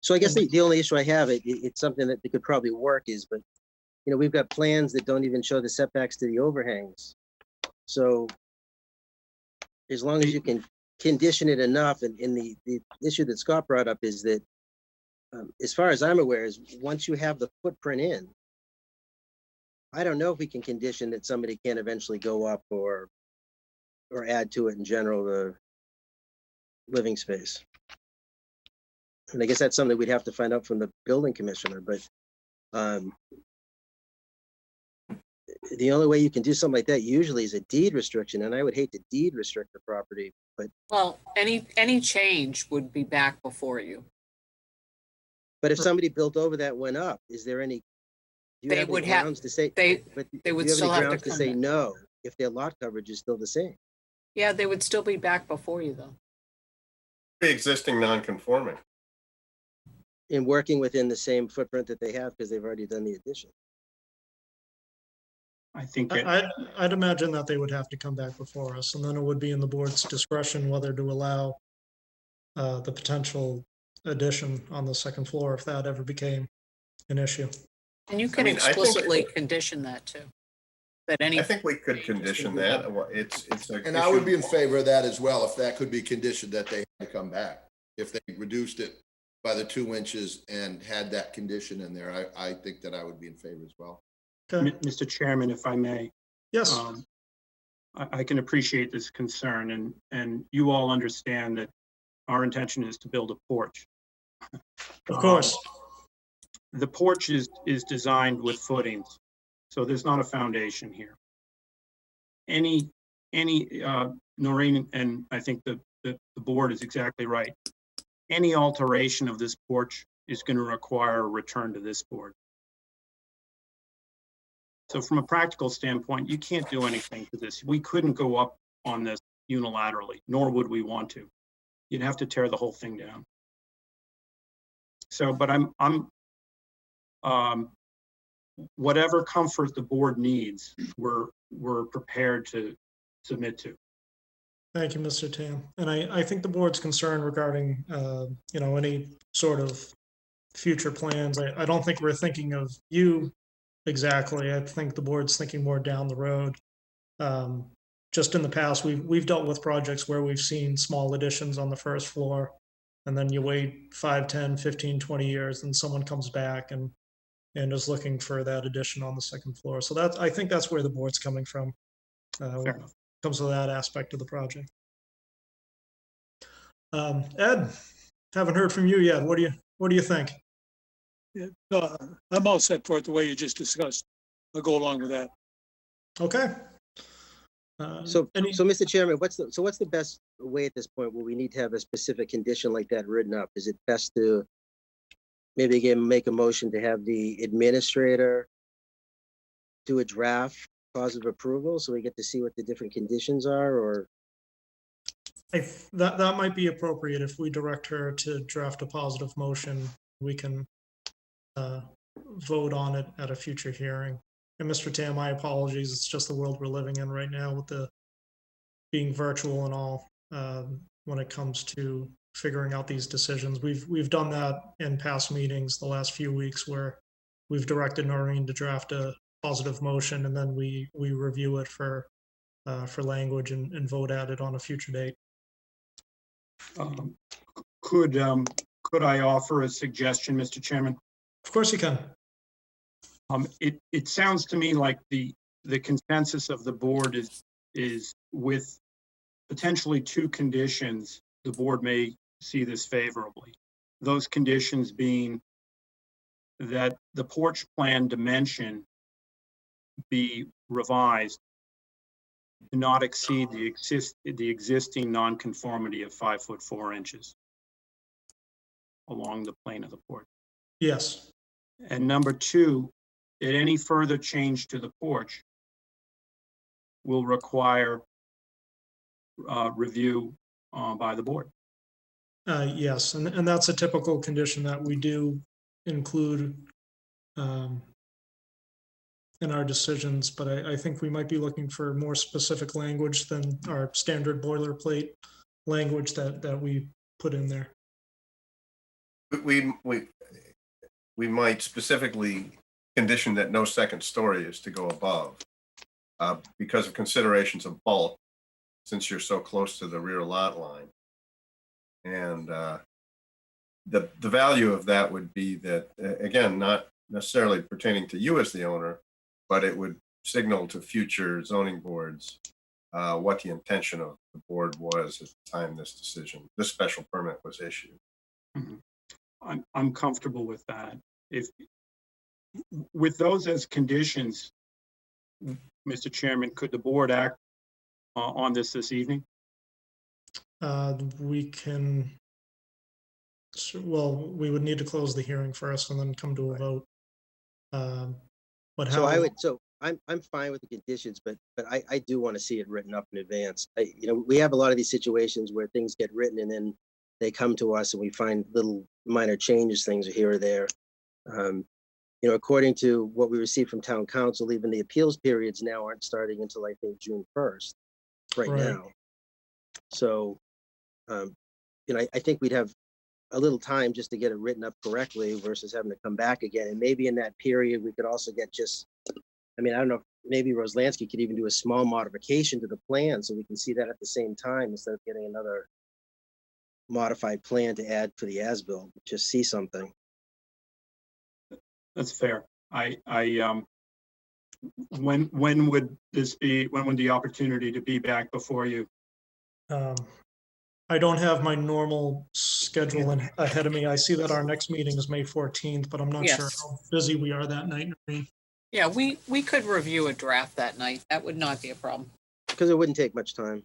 So I guess the only issue I have, it's something that could probably work is, but we've got plans that don't even show the setbacks to the overhangs. So as long as you can condition it enough, and the issue that Scott brought up is that, as far as I'm aware, is once you have the footprint in, I don't know if we can condition that somebody can eventually go up or add to it in general, the living space. And I guess that's something we'd have to find out from the building commissioner, but the only way you can do something like that usually is a deed restriction, and I would hate to deed restrict the property, but Well, any change would be back before you. if somebody built over that went up, is there any? Do you They have any would have- grounds to say? they- but they would do you have still any have to grounds to come say back. no if their lot coverage is still the same? Yeah, they would still be back before you though. Pre-existing non-conforming. In working within the same footprint that they have because they've already done the addition. I think, I'd imagine that they would have to come back before us, and then it would be in the board's discretion whether to allow the potential addition on the second floor if that ever became an issue. And you can mean, I think- explicitly condition that too. That any, I think we could condition that. It's a. And I would be in issue- favor of that as well, if that could be conditioned that they had to come back. If they reduced it by the 2 inches and had that condition in there, I think that I would be in favor as well. Okay, Mr. Chairman, if I may, yes, I can appreciate this concern and you all understand that our intention is to build a porch. of course. The porch is designed with footings, so there's not a foundation here. Any, Noreen, and I think the board is exactly right. Any alteration of this porch is going to require a return to this board. So from a practical standpoint, you can't do anything to this. We couldn't go up on this unilaterally, nor would we want to. You'd have to tear the whole thing down. So, but whatever comfort the board needs, we're prepared to submit to. Thank you, Mr. Tam. And I think the board's concern regarding, any sort of future plans, I don't think we're thinking of you exactly. I think the board's thinking more down the road. Just in the past, we've dealt with projects where we've seen small additions on the first floor, and then you wait 5, 10, 15, 20 years, and someone comes back and is looking for that addition on the second floor. So I think that's where the board's coming from. When it comes to that aspect of the project. Ed, haven't heard from you yet. What do you think? Yeah, I'm all set for it the way you just discussed. I'll go along with that. Okay. So, Mr. Chairman, what's the best way at this point where we need to have a specific condition like that written up? Is it best to maybe again make a motion to have the administrator do a draft positive approval so we get to see what the different conditions are, or? That might be appropriate if we direct her to draft a positive motion. We can vote on it at a future hearing. And Mr. Tam, my apologies. It's just the world we're living in right now with the being virtual and all when it comes to figuring out these decisions. We've done that in past meetings the last few weeks where we've directed Noreen to draft a positive motion and then we review it for language and vote at it on a future date. Could I offer a suggestion, Mr. Chairman? Of course you can. It sounds to me like the consensus of the board is with potentially 2 conditions, the board may see this favorably. Those conditions being that the porch plan dimension be revised to not exceed the existing nonconformity of 5 foot 4 inches along the plane of the porch. Yes. And number 2, that any further change to the porch will require review by the board. Yes, and that's a typical condition that we do include in our decisions, but I think we might be looking for more specific language than our standard boilerplate language that we put in there. We might specifically condition that no second story is to go above because of considerations of bulk, since you're so close to the rear lot line. And the value of that would be that, again, not necessarily pertaining to you as the owner, but it would signal to future zoning boards what the intention of the board was at the time this special permit was issued. Mm-hmm. I'm comfortable with that. If with those as conditions, Mr. Chairman, could the board act on this evening? We can, well, we would need to close the hearing first and then come to a vote. But So how, I'm fine with the conditions, but I do want to see it written up in advance. We have a lot of these situations where things get written and then they come to us and we find little minor changes, things here or there. According to what we received from town council, even the appeals periods now aren't starting until I think June 1st right Right. now. So, I think we'd have a little time just to get it written up correctly versus having to come back again. And maybe in that period, we could also get I don't know, maybe Roslansky could even do a small modification to the plan so we can see that at the same time instead of getting another modified plan to add for the as-built, just see something. That's fair. When would this be, when would the opportunity to be back before you? I don't have my normal schedule ahead of me. I see that our next meeting is May 14th, but I'm not sure Yes. how busy we are that night. Yeah, we could review a draft that night. That would not be a problem. Because it wouldn't take much time.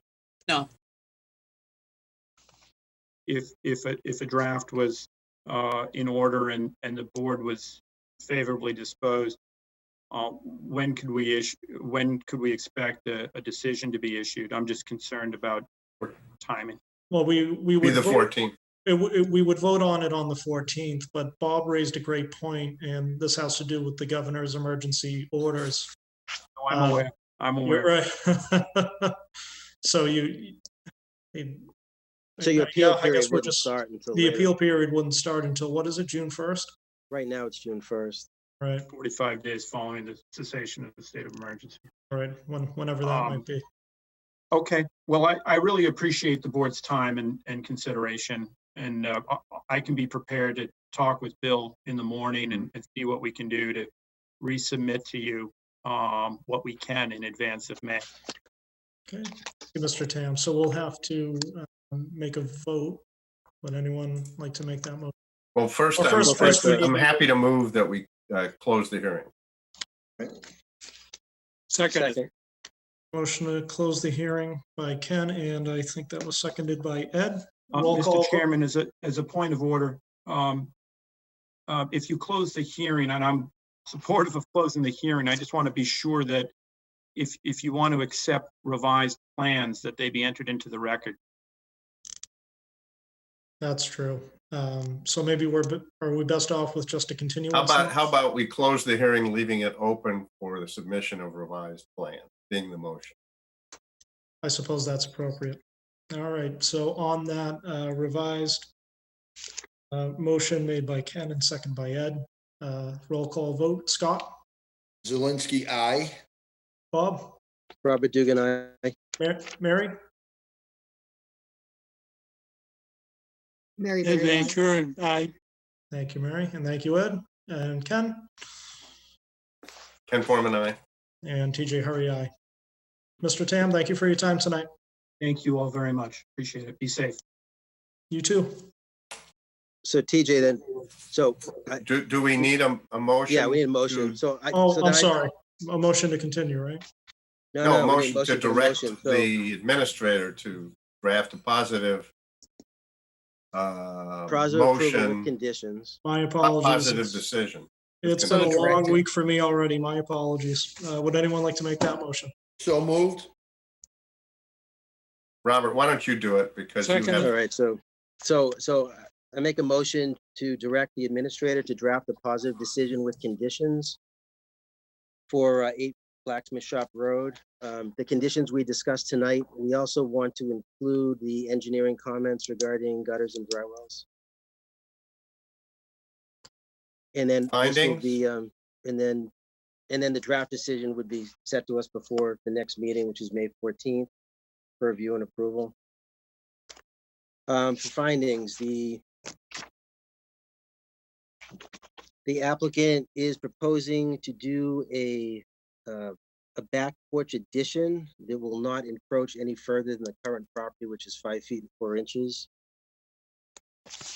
No, If a draft was in order and the board was favorably disposed, when could we expect a decision to be issued? I'm just concerned about timing. Well, we Be would the vote, 14th. we would vote on it on the 14th, but Bob raised a great point, and this has to do with the governor's emergency orders. Oh, I'm aware. I'm You're aware. right. So So your appeal yeah, I period guess we're wouldn't just, start until the later. appeal period wouldn't start until, what is it, June 1st? Right now, it's June 1st. Right, 45 days following the cessation of the state of emergency. right, whenever that might be. Okay, well, I really appreciate the board's time and consideration. And I can be prepared to talk with Bill in the morning and see what we can do to resubmit to you what we can in advance of May. Okay, thank you, Mr. Tam. So we'll have to make a vote. Would anyone like to make that motion? Well, first, Well, first we I'm need- happy to move that we close the hearing. Second, Motion to close the hearing by Ken, and I think that was seconded by Ed. Roll call. Mr. Chairman, as a point of order, if you close the hearing, and I'm supportive of closing the hearing, I just want to be sure that if you want to accept revised plans, that they be entered into the record. That's true. So maybe are we best off with just a continuance? How about we close the hearing, leaving it open for the submission of revised plan, being the motion? I suppose that's appropriate. All right, so on that revised motion made by Ken and second by Ed, roll call vote. Scott? Zelinski, aye. Bob? Robert Dugan, aye. Mary? Mary Ed Berry Van aye. Kuren, aye. Thank you, Mary, and thank you, Ed. And Ken? Ken Forman, aye. And TJ Hurry, aye. Mr. Tam, thank you for your time tonight. Thank you all very much. Appreciate it. Be safe. You too. So TJ then, so, Do we need a motion? yeah, we need a motion. to- So Oh, so I'm then sorry. A motion to continue, right? No, we need motion to for direct motion. So the administrator to draft a positive positive approval with motion, conditions. My a apologies. positive decision. It's been a So long directed. week for me already. My apologies. Would anyone like to make that motion? So moved. Robert, why don't you do it? Because you Second. All have, right, so I make a motion to direct the administrator to draft a positive decision with conditions for 8 Blacksmith Shop Road. The conditions we discussed tonight, we also want to include the engineering comments regarding gutters and dry wells. And then also Findings? the, and then the draft decision would be set to us before the next meeting, which is May 14th, for review and approval. For findings, the applicant is proposing to do a back porch addition that will not encroach any further than the current property, which is 5 feet and 4 inches.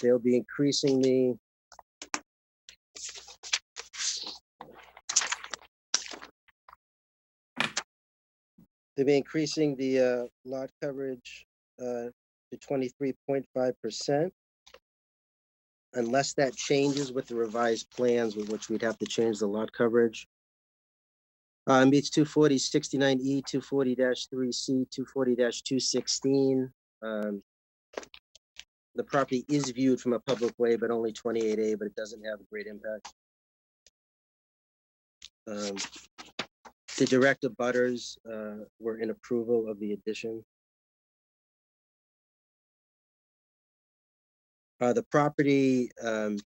They'll be increasing They'll be increasing the lot coverage to 23.5%. Unless that changes with the revised plans, with which we'd have to change the lot coverage. Meets 240-69E, 240-3C, 240-216. The property is viewed from a public way, but only 28A, but it doesn't have a great impact. The direct abutters were in approval of the addition. The property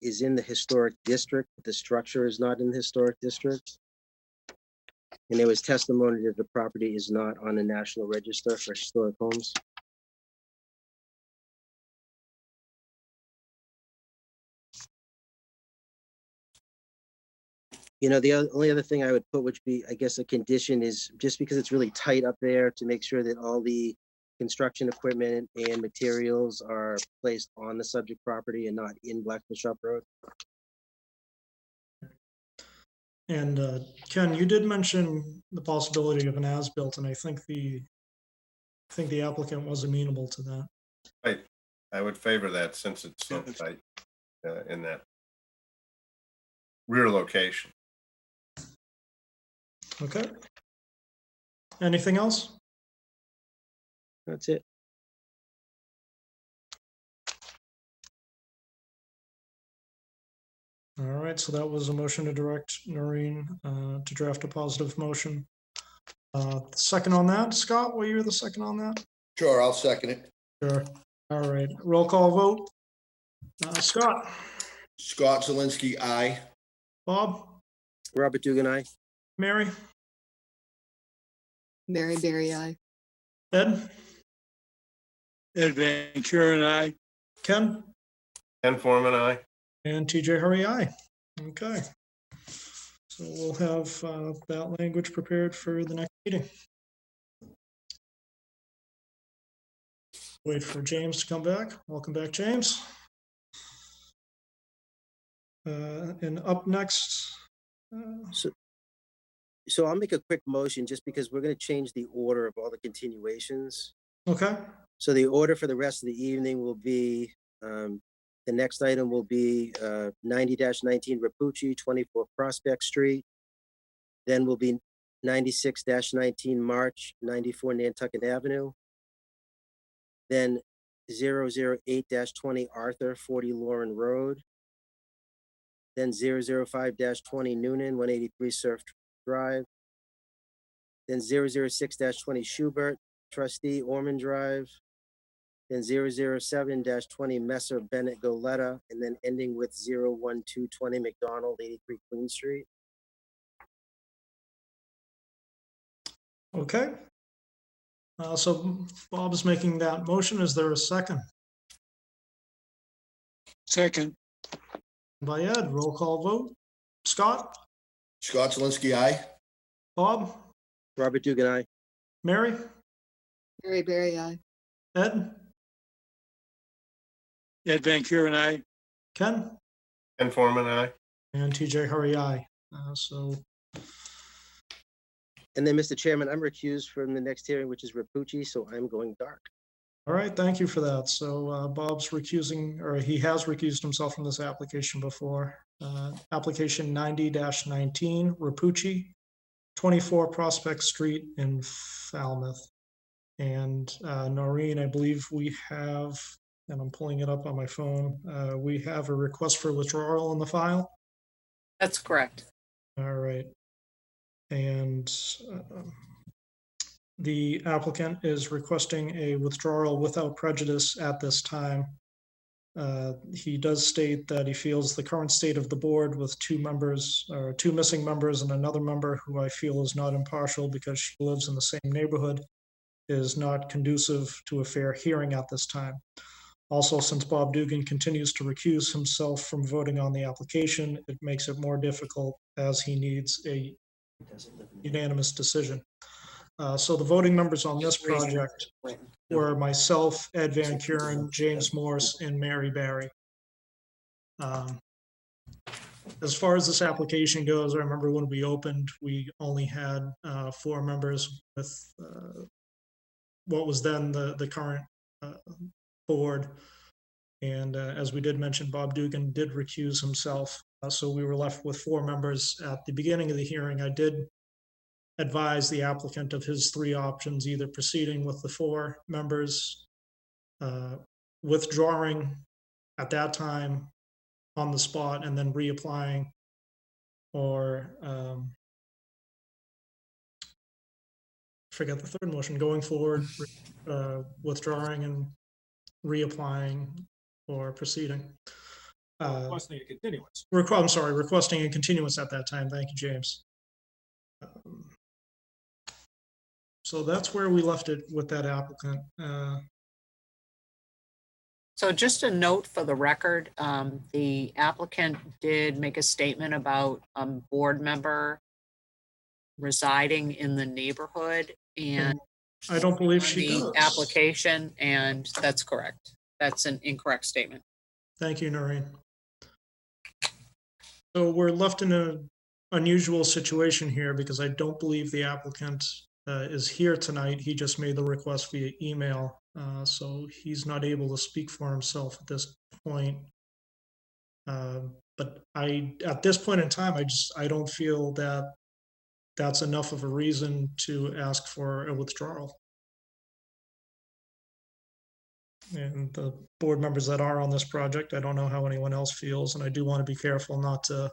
is in the historic district, but the structure is not in the historic district. And there was testimony that the property is not on the National Register for Historic Homes. You know, the only other thing I would put, which be, I guess, a condition is just because it's really tight up there, to make sure that all the construction equipment and materials are placed on the subject property and not in Blacksmith Shop Road. And Ken, you did mention the possibility of an as-built, and I think the applicant was amenable to that. Right. I would favor that since it's so tight in that rear location. Okay. Anything else? That's it. All right, so that was a motion to direct Noreen to draft a positive motion. Second on that, Scott, were you the second on that? Sure, I'll second it. Sure. All right, roll call vote. Scott, Scott Zelinski, aye. Bob, Robert Dugan, aye. Mary, Mary Berry I. Ed, Ed Van Kuren, aye. Ken, Ken Forman, aye. and TJ Hurry, aye. Okay. So we'll have that language prepared for the next meeting. Wait for James to come back. Welcome back, James. And up next, So I'll make a quick motion just because we're going to change the order of all the continuations. okay, So the order for the rest of the evening will be, the next item will be 90-19 Rapucci, 24 Prospect Street. Then will be 96-19 March, 94 Nantucket Avenue. Then 008-20 Arthur, 40 Lauren Road. Then 005-20 Noonan, 183 Surf Drive. Then 006-20 Schubert, Trustee Ormond Drive. Then 007-20 Messer Bennett Goleta, and then ending with 01220 McDonald, 83 Queen Street. okay. So Bob is making that motion. Is there a second? Second, By Ed, roll call vote. Scott, Scott Zelinski, aye. Bob, Robert Dugan, aye. Mary, Mary Berry I. Ed, Ed Van Kuren, aye. Ken, Ken Forman, aye. and TJ Hurry, aye. So, And then, Mr. Chairman, I'm recused from the next hearing, which is Rapucci, so I'm going dark. all right, thank you for that. So Bob's recusing, or he has recused himself from this application before. Application 90-19 Rapucci, 24 Prospect Street in Falmouth. And Noreen, I believe we have, and I'm pulling it up on my phone, we have a request for withdrawal in the file. That's correct. All right. And the applicant is requesting a withdrawal without prejudice at this time. He does state that he feels the current state of the board with two members, or two missing members and another member who I feel is not impartial because she lives in the same neighborhood, is not conducive to a fair hearing at this time. Also, since Bob Dugan continues to recuse himself from voting on the application, it makes it more difficult as he needs a unanimous decision. So the voting members on this project were myself, Ed Van Kuren, James Morse, and Mary Berry. as far as this application goes, I remember when we opened, we only had 4 members with what was then the current board. And as we did mention, Bob Dugan did recuse himself. So we were left with 4 members. At the beginning of the hearing, I did advise the applicant of his 3 options, either proceeding with the 4 members, withdrawing at that time on the spot and then reapplying, or forget the third motion, going forward, withdrawing and reapplying or proceeding. Requesting a continuance. I'm sorry, requesting a continuance at that time. Thank you, James. So that's where we left it with that applicant. So just a note for the record, the applicant did make a statement about a board member residing in the neighborhood, and I don't believe she the does. application, and that's correct. That's an incorrect statement. Thank you, Noreen. So we're left in an unusual situation here because I don't believe the applicant is here tonight. He just made the request via email, so he's not able to speak for himself at this point. But at this point in time, I don't feel that that's enough of a reason to ask for a withdrawal. And the board members that are on this project, I don't know how anyone else feels, and I do want to be careful not to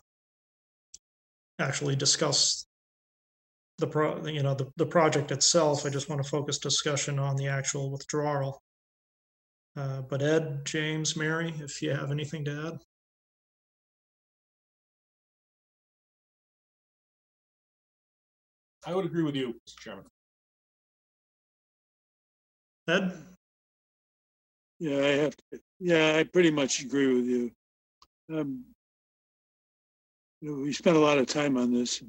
actually discuss the project itself. I just want to focus discussion on the actual withdrawal. But Ed, James, Mary, if you have anything to add. I would agree with you, Mr. Chairman. Ed? Yeah, I pretty much agree with you. We spent a lot of time on this.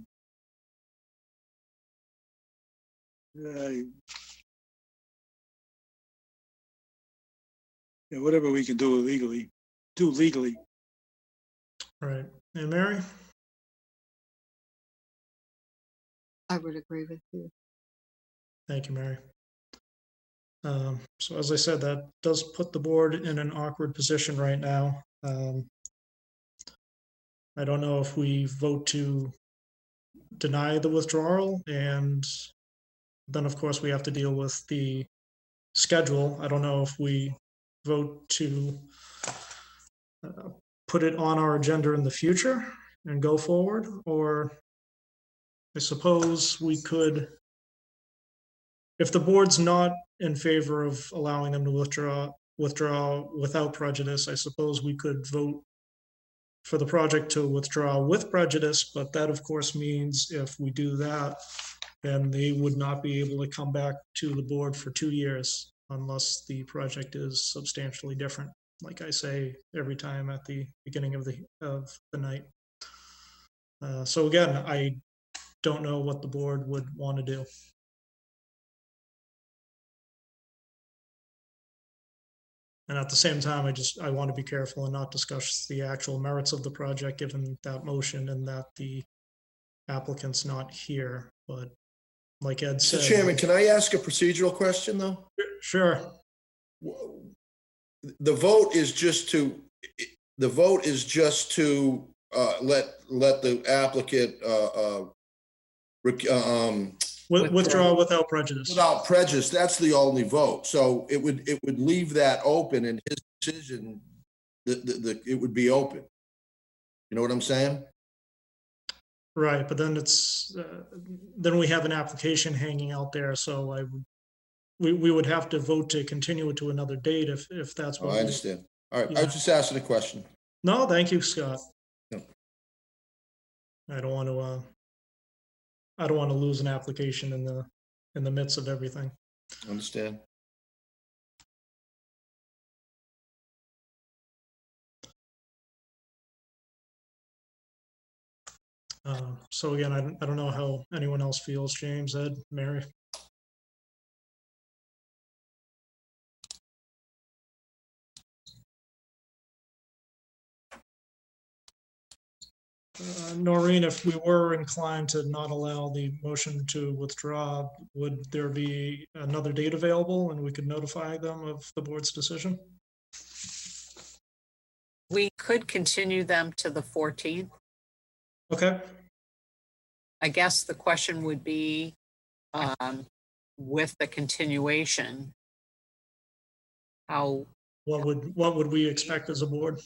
Whatever we can do legally, do legally. Right. And Mary? I would agree with you. Thank you, Mary. So as I said, that does put the board in an awkward position right now. I don't know if we vote to deny the withdrawal, and then of course we have to deal with the schedule. I don't know if we vote to put it on our agenda in the future and go forward, or I suppose we could, if the board's not in favor of allowing them to withdraw without prejudice, I suppose we could vote for the project to withdraw with prejudice, but that of course means if we do that, then they would not be able to come back to the board for 2 years unless the project is substantially different, like I say every time at the beginning of the night. So again, I don't know what the board would want to do. And at the same time, I want to be careful and not discuss the actual merits of the project, given that motion and that the applicant's not here. But like Ed said. Mr. Chairman, can I ask a procedural question, though? Sure. The vote is just to let the applicant Withdraw without prejudice. without prejudice. That's the only vote. So it would leave that open, and his decision, it would be open. You know what I'm saying? Right, but then then we have an application hanging out there, so we would have to vote to continue it to another date if that's what. I understand. All right, Yeah. I was just asking a question. No, thank you, Scott. No. I don't want to lose an application in the midst of everything. Understand. So again, I don't know how anyone else feels. James, Ed, Mary. Noreen, if we were inclined to not allow the motion to withdraw, would there be another date available and we could notify them of the board's decision? We could continue them to the 14th. Okay, I guess the question would be, with the continuation, how, what would we expect as a board?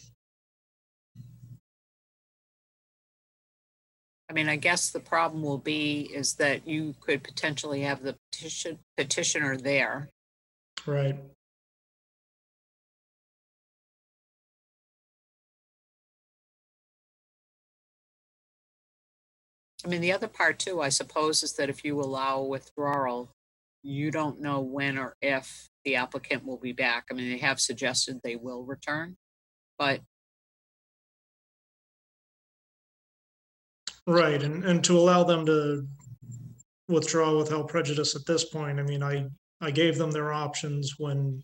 I mean, I guess the problem will be is that you could potentially have the petitioner there. Right. I mean, the other part too, I suppose, is that if you allow withdrawal, you don't know when or if the applicant will be back. I mean, they have suggested they will return, but Right, and to allow them to withdraw without prejudice at this point, I mean, I gave them their options when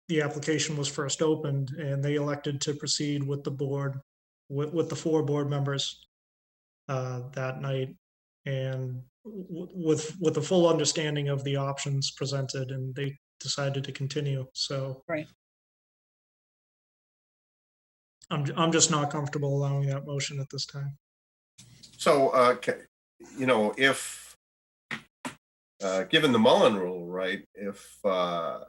the application was first opened, and they elected to proceed with the board, with the 4 board members that night, and with the full understanding of the options presented, and they decided to continue, so. Right. I'm just not comfortable allowing that motion at this time. So, if, given the Mullen rule, right, if one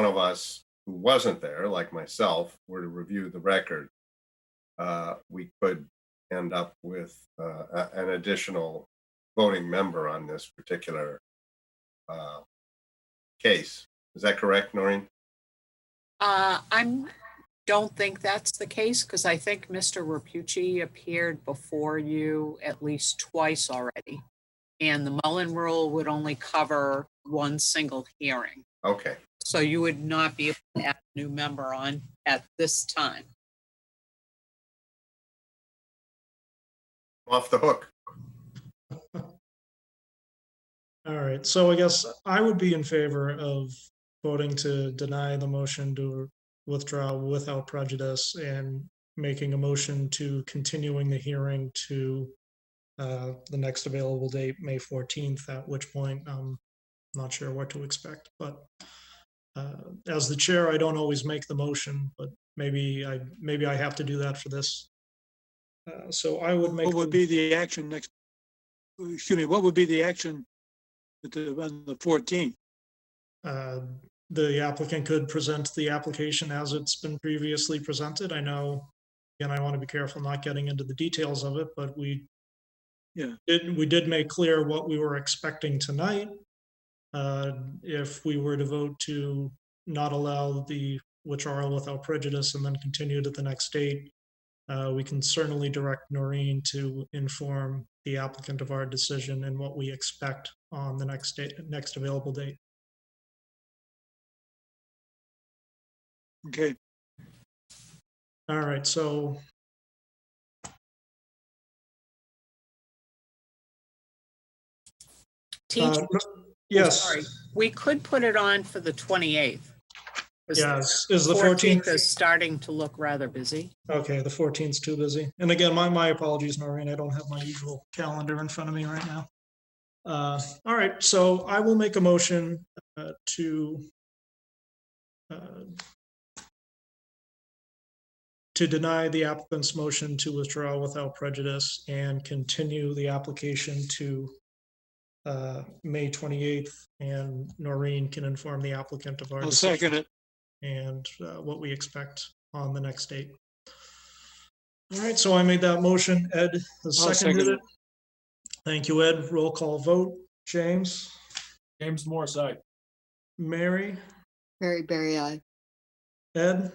of us who wasn't there, like myself, were to review the record, we could end up with an additional voting member on this particular case. Is that correct, Noreen? I don't think that's the case, because I think Mr. Rapucci appeared before you at least twice already. And the Mullen rule would only cover one single hearing. Okay. So you would not be able to add a new member on at this time. Off the hook. All right, so I guess I would be in favor of voting to deny the motion to withdraw without prejudice and making a motion to continuing the hearing to the next available date, May 14th, at which point I'm not sure what to expect. But as the chair, I don't always make the motion, but maybe I have to do that for this. So I would make. What would be the action next? Excuse me. What would be the action on the 14th? The applicant could present the application as it's been previously presented. I know, again, I want to be careful not getting into the details of it, but we did make clear what we were expecting tonight. If we were to vote to not allow the withdrawal without prejudice and then continue to the next date, we can certainly direct Noreen to inform the applicant of our decision and what we expect on the next available date. Okay. All right, so. Teacher, Yes. sorry, we could put it on for the 28th. Yes, is the 14th. Is starting to look rather busy. Okay, the 14th is too busy. And again, my apologies, Noreen, I don't have my usual calendar in front of me right now. All right, so I will make a motion to deny the applicant's motion to withdraw without prejudice and continue the application to May 28th, and Noreen can inform the applicant of our I'll decision second it. and what we expect on the next date. All right, so I made that motion. Ed has I'll seconded second it. Thank you, Ed. Roll call vote. James, James Morse, aye. Mary, Barry, aye. Ed,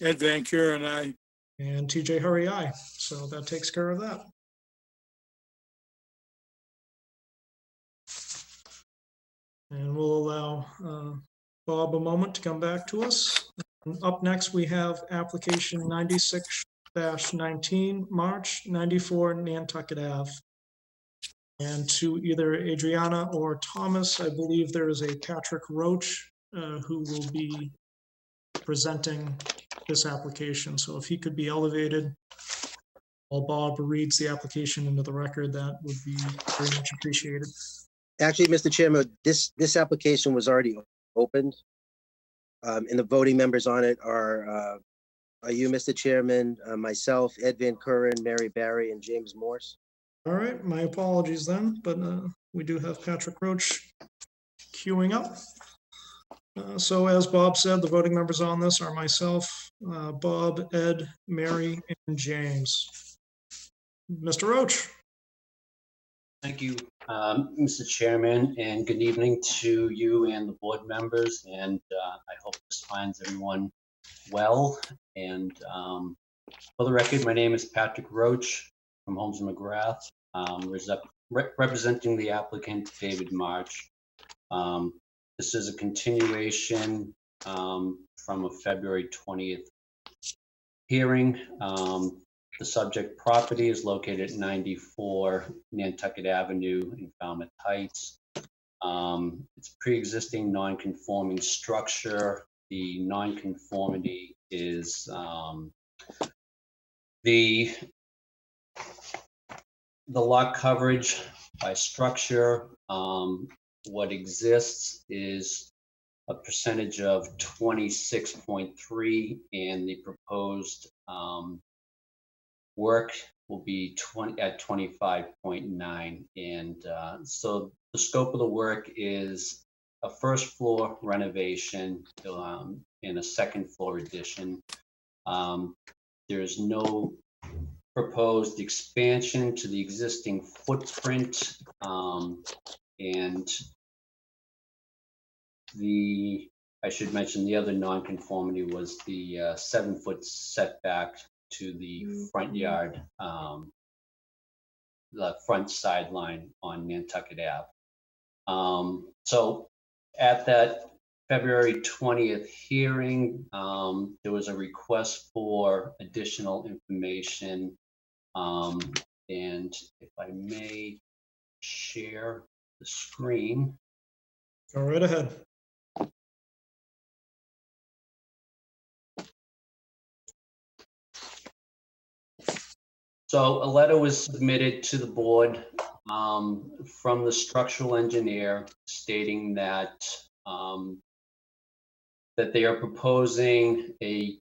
Ed Van Kuren and I. and TJ Hurry, aye. So that takes care of that. And we'll allow Bob a moment to come back to us. Up next, we have application 96-19, March 94 Nantucket Ave. And to either Adriana or Thomas, I believe there is a Patrick Roach who will be presenting this application. So if he could be elevated while Bob reads the application into the record, that would be very much appreciated. Actually, Mr. Chairman, this application was already opened. And the voting members on it are you, Mr. Chairman, myself, Ed Van Kuren, Mary Barry, and James Morse. All right, my apologies then, but we do have Patrick Roach queuing up. So as Bob said, the voting members on this are myself, Bob, Ed, Mary, and James. Mr. Roach. Thank you, Mr. Chairman, and good evening to you and the board members. And I hope this finds everyone well. And for the record, my name is Patrick Roach from Holmes and McGrath, representing the applicant, David March. This is a continuation from a February 20th hearing. The subject property is located at 94 Nantucket Avenue in Falmouth Heights. It's pre-existing non-conforming structure. The non-conformity is the lot coverage by structure. What exists is a percentage of 26.3, and the proposed work will be at 25.9. And so the scope of the work is a first floor renovation and a second floor addition. There's no proposed expansion to the existing footprint, and I should mention the other nonconformity was the 7-foot setback to the front yard, the front sideline on Nantucket Ave. So at that February 20th hearing, there was a request for additional information. And if I may share the screen. Go right ahead. So a letter was submitted to the board from the structural engineer stating that that they are proposing a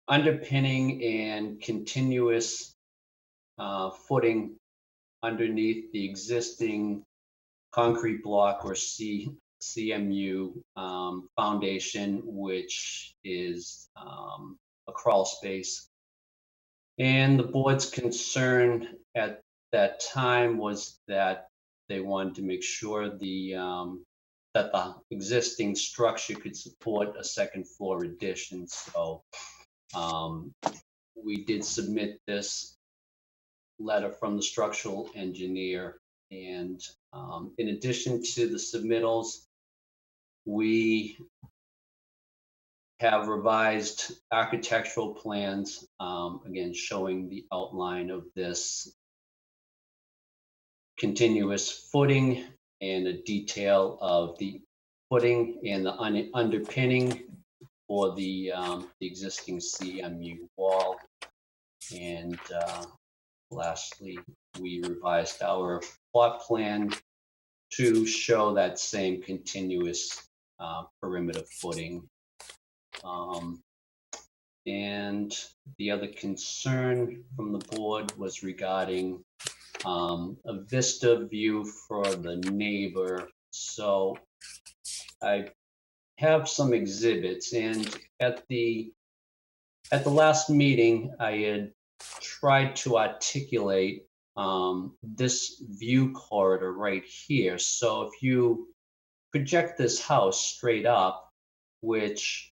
underpinning and continuous footing underneath the existing concrete block or CMU foundation, which is a crawl space. And the board's concern at that time was that they wanted to make sure that the existing structure could support a second floor addition. So we did submit this letter from the structural engineer. And in addition to the submittals, we have revised architectural plans, again, showing the outline of this continuous footing and a detail of the footing and the underpinning for the existing CMU wall. And lastly, we revised our plot plan to show that same continuous perimeter footing. And the other concern from the board was regarding a vista view for the neighbor. So I have some exhibits, and at the last meeting, I had tried to articulate this view corridor right here. So if you project this house straight up, which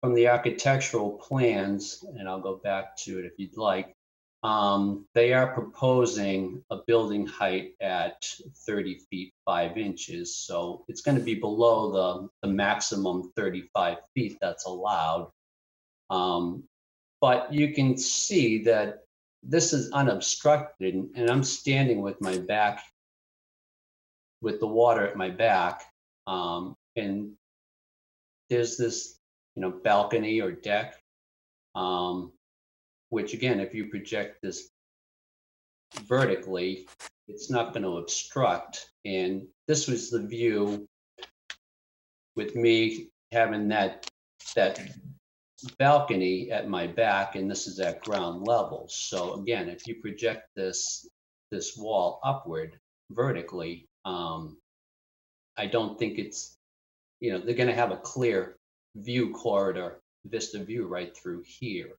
from the architectural plans, and I'll go back to it if you'd like, they are proposing a building height at 30 feet 5 inches. So it's going to be below the maximum 35 feet that's allowed. But you can see that this is unobstructed, and I'm standing with my back, with the water at my back, and there's this balcony or deck which again, if you project this vertically, it's not going to obstruct. And this was the view with me having that balcony at my back, and this is at ground level. So again, if you project this wall upward vertically, I don't think it's, they're going to have a clear view corridor, vista view right through here.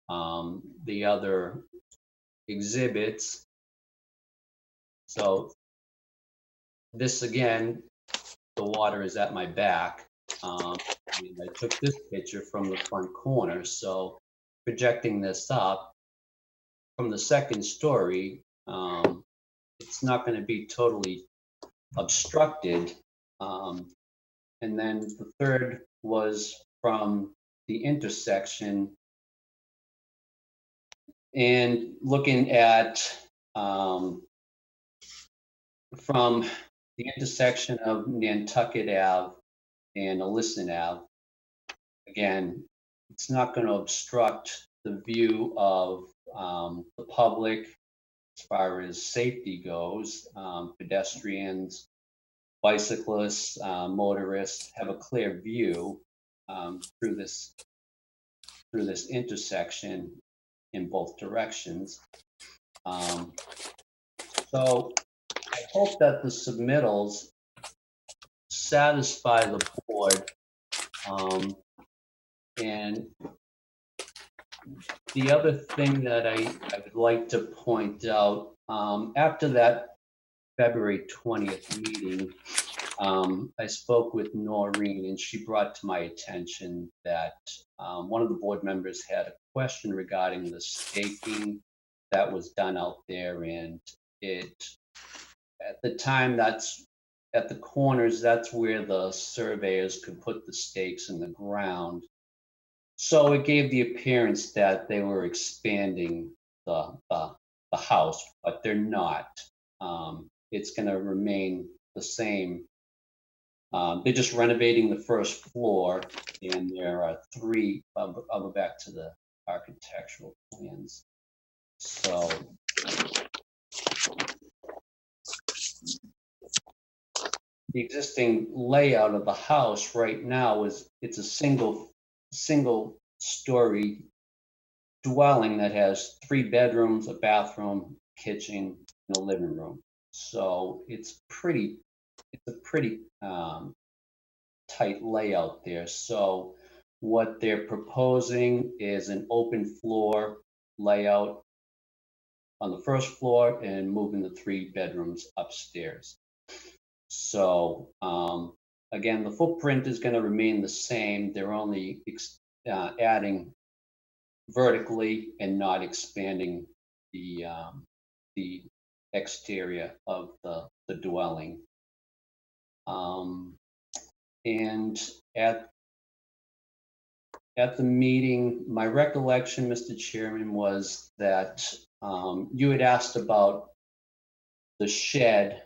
The other exhibits, so this again, the water is at my back. And I took this picture from the front corner, so projecting this up from the second story, it's not going to be totally obstructed. And then the third was from the intersection, and looking at from the intersection of Nantucket Ave and Ellison Ave. Again, it's not going to obstruct the view of the public as far as safety goes. Pedestrians, bicyclists, motorists have a clear view through this intersection in both directions. So I hope that the submittals satisfy the board. And the other thing that I would like to point out, after that February 20th meeting, I spoke with Noreen, and she brought to my attention that one of the board members had a question regarding the staking that was done out there, and at the time, that's at the corners, that's where the surveyors could put the stakes in the ground. So it gave the appearance that they were expanding the house, but they're not. It's going to remain the same. They're just renovating the first floor, and there are three. I'll go back to the architectural plans. So the existing layout of the house right now it's a single story dwelling that has 3 bedrooms, a bathroom, kitchen, and a living room. So it's a pretty tight layout there. So what they're proposing is an open floor layout on the first floor and moving the 3 bedrooms upstairs. So again, the footprint is going to remain the same. They're only adding vertically and not expanding the exterior of the dwelling. And at the meeting, my recollection, Mr. Chairman, was that you had asked about the shed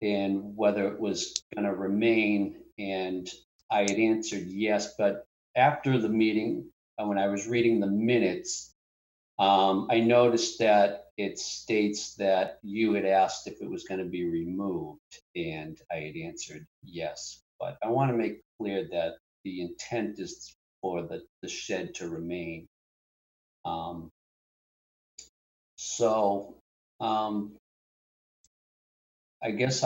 and whether it was going to remain, and I had answered yes. But after the meeting, when I was reading the minutes, I noticed that it states that you had asked if it was going to be removed, and I had answered yes. But I want to make clear that the intent is for the shed to remain. I guess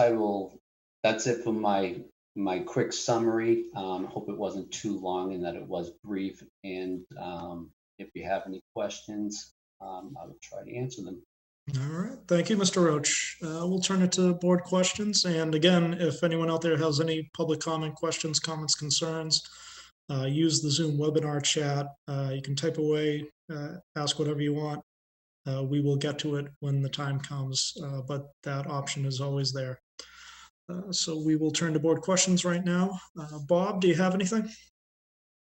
that's it for my quick summary. Hope it wasn't too long and that it was brief. And if you have any questions, I will try to answer them. All right. Thank you, Mr. Roach. We'll turn it to board questions. And again, if anyone out there has any public comment, questions, comments, concerns, use the Zoom webinar chat. You can type away, ask whatever you want. We will get to it when the time comes, but that option is always there. So we will turn to board questions right now. Bob, do you have anything?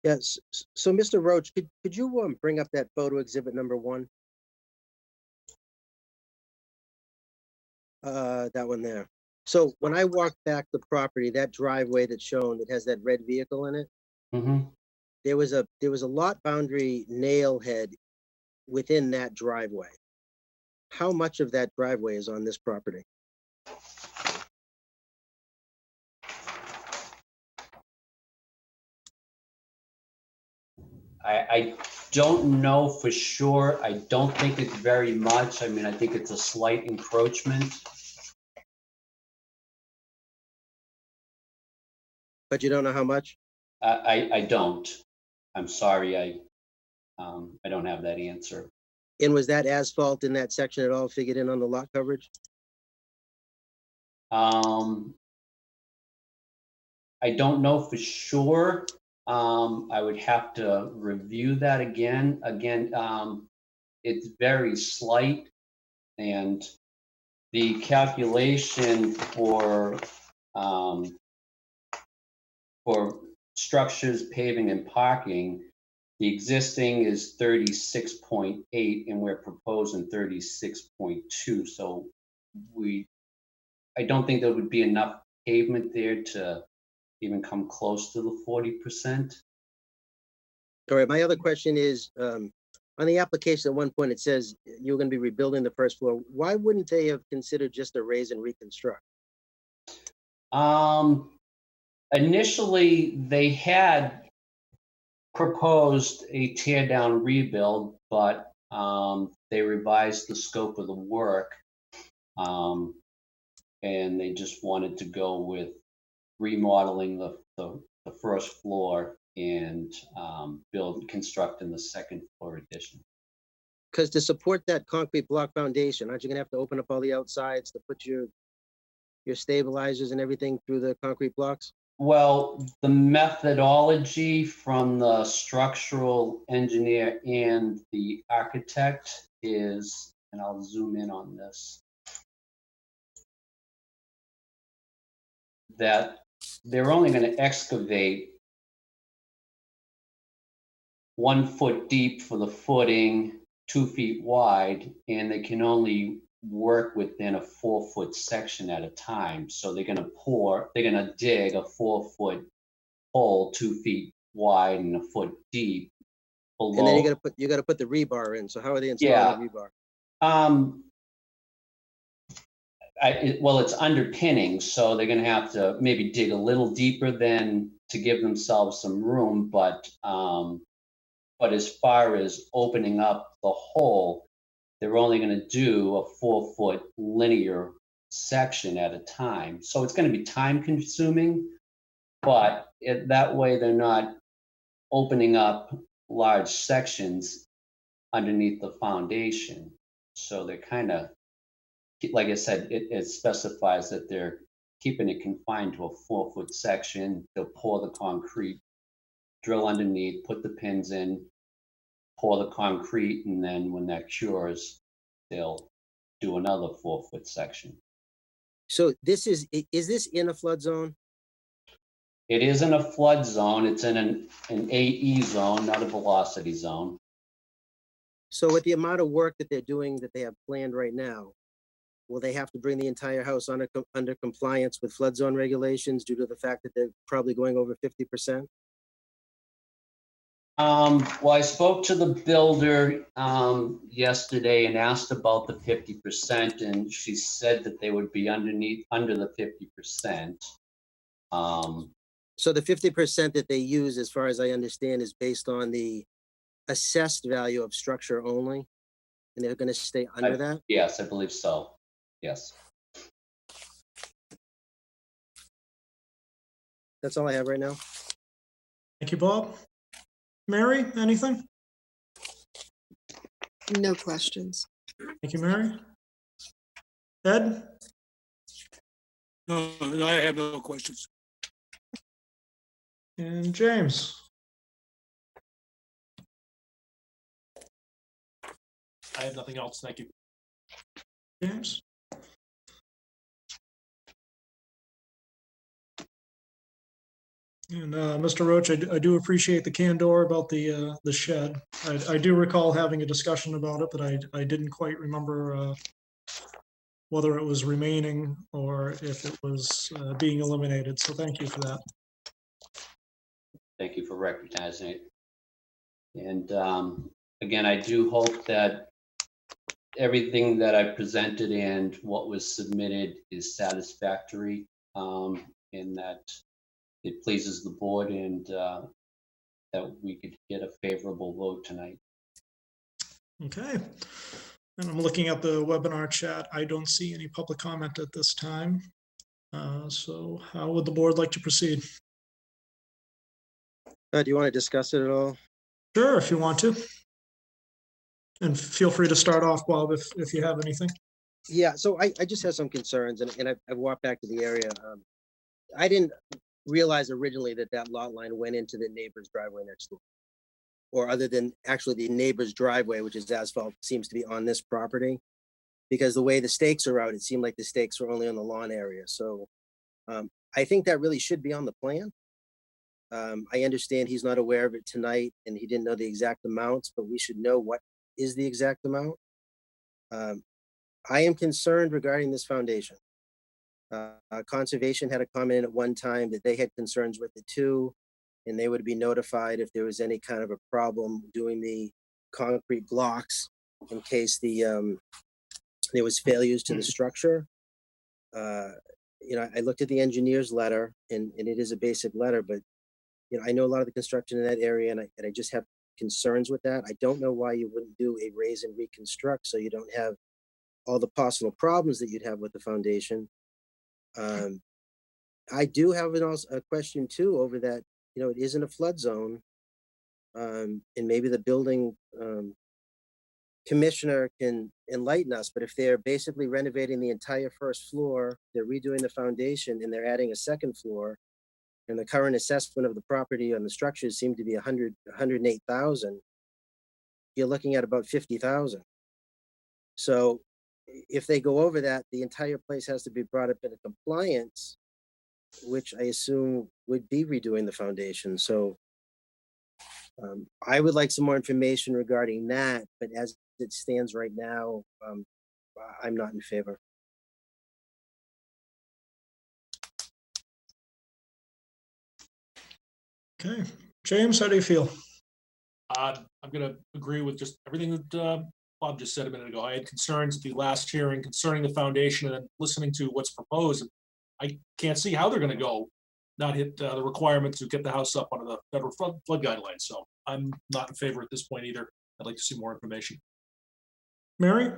Yes. So Mr. Roach, could you bring up that photo exhibit number 1? That one there. So when I walk back the property, that driveway that's shown, it has that red vehicle in it. Mm-hmm. there was a lot boundary nail head within that driveway. How much of that driveway is on this property? I don't know for sure. I don't think it's very much. I mean, I think it's a slight encroachment. But you don't know how much? I don't. I'm sorry, I don't have that answer. And was that asphalt in that section at all figured in on the lot coverage? I don't know for sure. I would have to review that again. It's very slight, and the calculation for structures, paving, and parking, the existing is 36.8, and we're proposing 36.2. So I don't think there would be enough pavement there to even come close to the 40%. All right, my other question is, on the application, at one point, it says you're gonna be rebuilding the first floor. Why wouldn't they have considered just a raise and reconstruct? Initially, they had proposed a tear down rebuild, but they revised the scope of the work. And they just wanted to go with remodeling the first floor and constructing the second floor addition. Because to support that concrete block foundation, aren't you gonna have to open up all the outsides to put your stabilizers and everything through the concrete blocks? Well, the methodology from the structural engineer and the architect is, and I'll zoom in on this, that they're only going to excavate 1 foot deep for the footing, 2 feet wide, and they can only work within a 4-foot section at a time. So they're going to dig a 4-foot hole 2 feet wide and a foot deep below. And then you gotta put the rebar in. So how are they installing the rebar? Well, it's underpinning, so they're going to have to maybe dig a little deeper than to give themselves some room. But as far as opening up the hole, they're only going to do a 4-foot linear section at a time. So it's going to be time consuming, but that way they're not opening up large sections underneath the foundation. So they're kind of, like I said, it specifies that they're keeping it confined to a 4-foot section. They'll pour the concrete, drill underneath, put the pins in, pour the concrete, and then when that cures, they'll do another 4-foot section. So is this in a flood zone? It is in a flood zone. It's in an AE zone, not a velocity zone. So with the amount of work that they're doing, that they have planned right now, will they have to bring the entire house under compliance with flood zone regulations due to the fact that they're probably going over 50%? Well, I spoke to the builder yesterday and asked about the 50%, and she said that they would be under the 50%. So the 50% that they use, as far as I understand, is based on the assessed value of structure only, and they're going to stay under that? Yes, I believe so. Yes. That's all I have right now. Thank you, Bob. Mary, anything? No questions. Thank you, Mary. Ed? No, I have no questions. And James? I have nothing else. Thank you. James? And Mr. Roach, I do appreciate the candor about the shed. I do recall having a discussion about it, but I didn't quite remember whether it was remaining or if it was being eliminated. So thank you for that. Thank you for recognizing it. And again, I do hope that everything that I presented and what was submitted is satisfactory, and that it pleases the board, and that we could get a favorable vote tonight. Okay. And I'm looking at the webinar chat. I don't see any public comment at this time. So how would the board like to proceed? Do you want to discuss it at all? Sure, if you want to. And feel free to start off, Bob, if you have anything. Yeah, so I just have some concerns, and I've walked back to the area. I didn't realize originally that that lot line went into the neighbor's driveway next door. Or other than actually the neighbor's driveway, which is asphalt, seems to be on this property. Because the way the stakes are out, it seemed like the stakes were only on the lawn area. So I think that really should be on the plan. I understand he's not aware of it tonight and he didn't know the exact amounts, but we should know what is the exact amount. I am concerned regarding this foundation. Conservation had a comment at one time that they had concerns with it too, and they would be notified if there was any kind of a problem doing the concrete blocks in case there was failures to the structure. You know, I looked at the engineer's letter, and it is a basic letter, but you know, I know a lot of the construction in that area, and I just have concerns with that. I don't know why you wouldn't do a raise and reconstruct so you don't have all the possible problems that you'd have with the foundation. I do have a question too over that, you know, it isn't a flood zone. And maybe the building commissioner can enlighten us, but if they're basically renovating the entire first floor, they're redoing the foundation and they're adding a second floor, and the current assessment of the property on the structures seem to be 108,000, you're looking at about 50,000. So if they go over that, the entire place has to be brought up into compliance, which I assume would be redoing the foundation. So I would like some more information regarding that, but as it stands right now, I'm not in favor. Okay, James, how do you feel? I'm going to agree with just everything that Bob just said a minute ago. I had concerns at the last hearing concerning the foundation, and then listening to what's proposed. I can't see how they're going to go not hit the requirement to get the house up under the federal flood guidelines. So I'm not in favor at this point either. I'd like to see more information. Mary?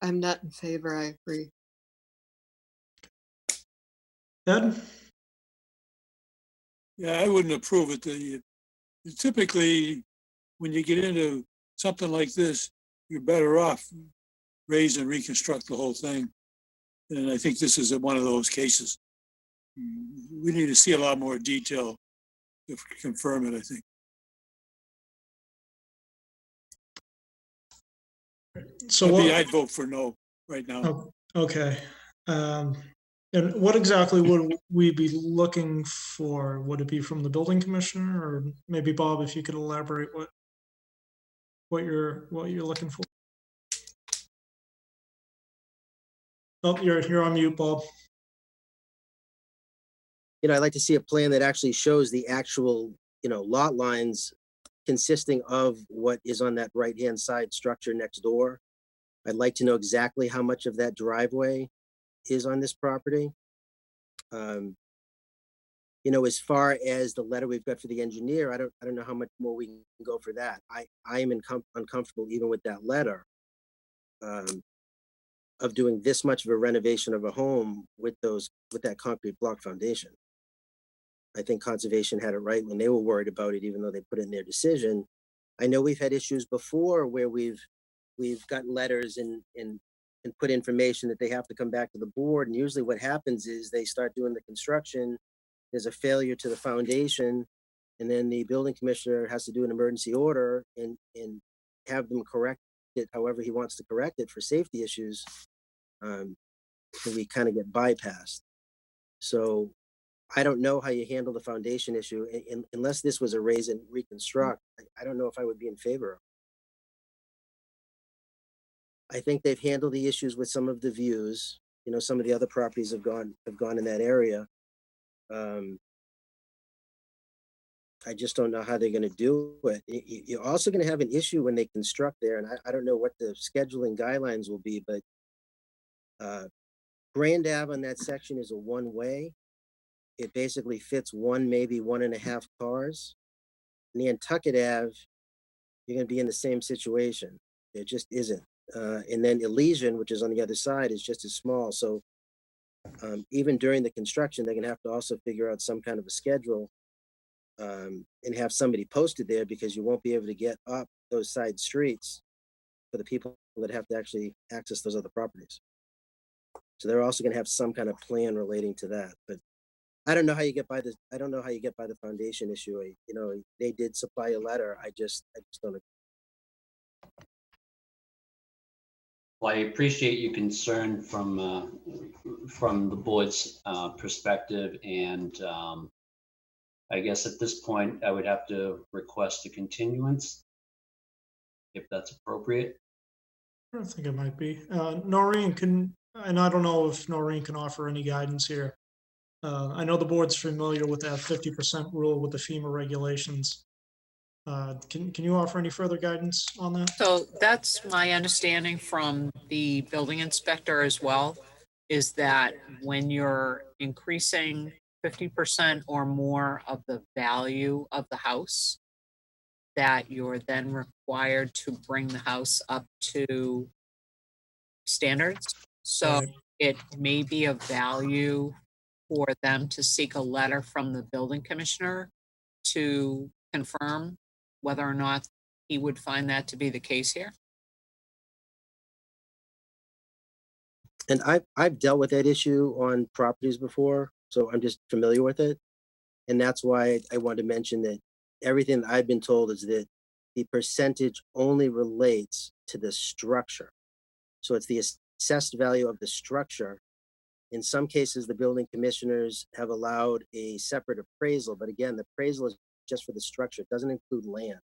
I'm not in favor. I agree. Ed? Yeah, I wouldn't approve it. Typically, when you get into something like this, you're better off raise and reconstruct the whole thing. And I think this is one of those cases. We need to see a lot more detail to confirm it, I think. So I'd vote for no right now. Oh, okay. And what exactly would we be looking for? Would it be from the building commissioner, or maybe Bob, if you could elaborate what you're looking for? Oh, you're on mute, Bob. You know, I'd like to see a plan that actually shows the actual, you know, lot lines consisting of what is on that right-hand side structure next door. I'd like to know exactly how much of that driveway is on this property. You know, as far as the letter we've got for the engineer, I don't know how much more we can go for that. I am uncomfortable even with that letter of doing this much of a renovation of a home with that concrete block foundation. I think conservation had it right when they were worried about it, even though they put it in their decision. I know we've had issues before where we've gotten letters and put information that they have to come back to the board. And usually what happens is they start doing the construction, there's a failure to the foundation, and then the building commissioner has to do an emergency order and have them correct it however he wants to correct it for safety issues. And we kind of get bypassed. So I don't know how you handle the foundation issue unless this was a raise and reconstruct. I don't know if I would be in favor of it. I think they've handled the issues with some of the views. You know, some of the other properties have gone in that area. I just don't know how they're gonna do it. You're also gonna have an issue when they construct there, and I don't know what the scheduling guidelines will be, but Grand Ave on that section is a one-way. It basically fits one, maybe 1.5 cars. Nantucket Ave, you're gonna be in the same situation. It just isn't. And then Elysian, which is on the other side, is just as small. So even during the construction, they're gonna have to also figure out some kind of a schedule and have somebody posted there, because you won't be able to get up those side streets for the people that have to actually access those other properties. So they're also gonna have some kind of plan relating to that, but I don't know how you get by this. I don't know how you get by the foundation issue. You know, they did supply a letter. I just don't. Well, I appreciate your concern from the board's perspective, and I guess at this point, I would have to request a continuance, if that's appropriate. I think it might be. Noreen and I don't know if Noreen can offer any guidance here. I know the board's familiar with that 50% rule with the FEMA regulations. Can you offer any further guidance on that? So that's my understanding from the building inspector as well, is that when you're increasing 50% or more of the value of the house, that you're then required to bring the house up to standards. So Right. it may be of value for them to seek a letter from the building commissioner to confirm whether or not he would find that to be the case here. And I've dealt with that issue on properties before, so I'm just familiar with it. And that's why I wanted to mention that everything that I've been told is that the percentage only relates to the structure. So it's the assessed value of the structure. In some cases, the building commissioners have allowed a separate appraisal, but again, the appraisal is just for the structure. It doesn't include land.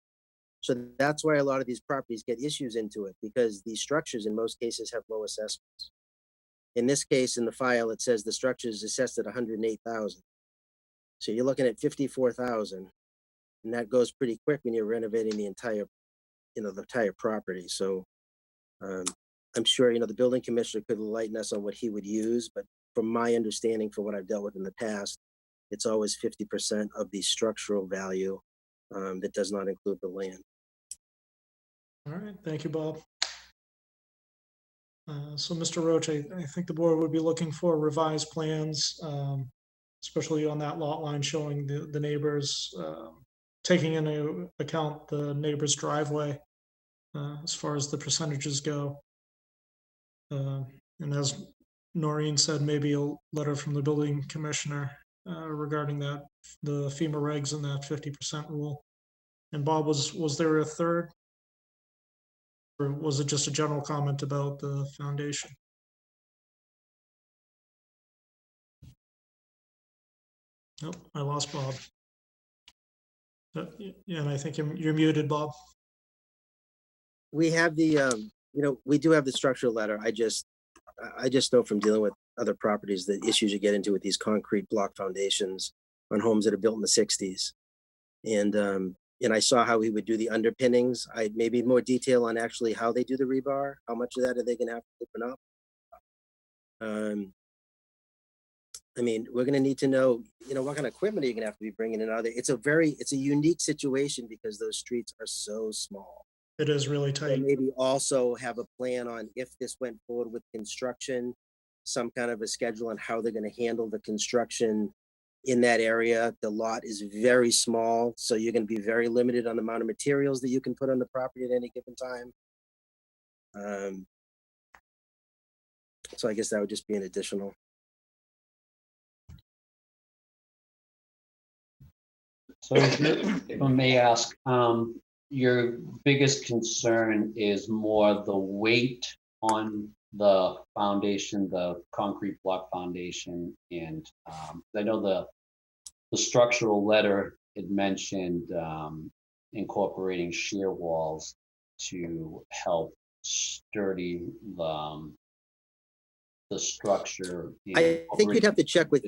So that's why a lot of these properties get issues into it, because these structures in most cases have low assessments. In this case, in the file, it says the structure is assessed at 108,000. So you're looking at 54,000, and that goes pretty quick when you're renovating the entire, the entire property. So I'm sure, the building commissioner could enlighten us on what he would use, but from my understanding, from what I've dealt with in the past, it's always 50% of the structural value that does not include the land. All right, thank you, Bob. So, Mr. Roach, I think the board would be looking for revised plans, especially on that lot line showing the neighbors, taking into account the neighbor's driveway as far as the percentages go. And as Noreen said, maybe a letter from the building commissioner regarding that, the FEMA regs and that 50% rule. And Bob, was there a third? Or was it just a general comment about the foundation? Nope, I lost Bob. Yeah, and I think you're muted, Bob. We have the, we do have the structural letter. I just know from dealing with other properties, the issues you get into with these concrete block foundations on homes that are built in the 60s. And I saw how he would do the underpinnings. I maybe more detail on actually how they do the rebar. How much of that are they going to have to open up? I mean, we're going to need to know, what kind of equipment are you going to have to be bringing in? It's a unique situation because those streets are so small. It is really So tight. maybe also have a plan on, if this went forward with construction, some kind of a schedule on how they're going to handle the construction in that area. The lot is very small, so you're going to be very limited on the amount of materials that you can put on the property at any given time. So I guess that would just be an additional. So if I may ask, your biggest concern is more the weight on the foundation, the concrete block foundation, and I know the structural letter had mentioned incorporating shear walls to help sturdy the structure. I think you'd have to check with,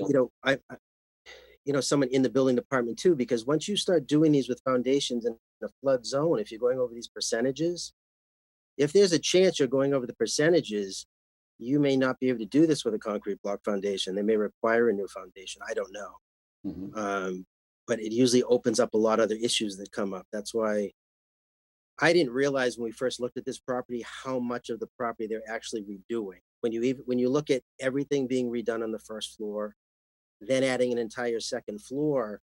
someone in the building department too, because once you start doing these with foundations in a flood zone, if you're going over these percentages, if there's a chance you're going over the percentages, you may not be able to do this with a concrete block foundation. They may require a new foundation. I don't know. Mhm. But it usually opens up a lot of other issues that come up. That's why I didn't realize when we first looked at this property, how much of the property they're actually redoing. When you look at everything being redone on the first floor, then adding an entire second floor,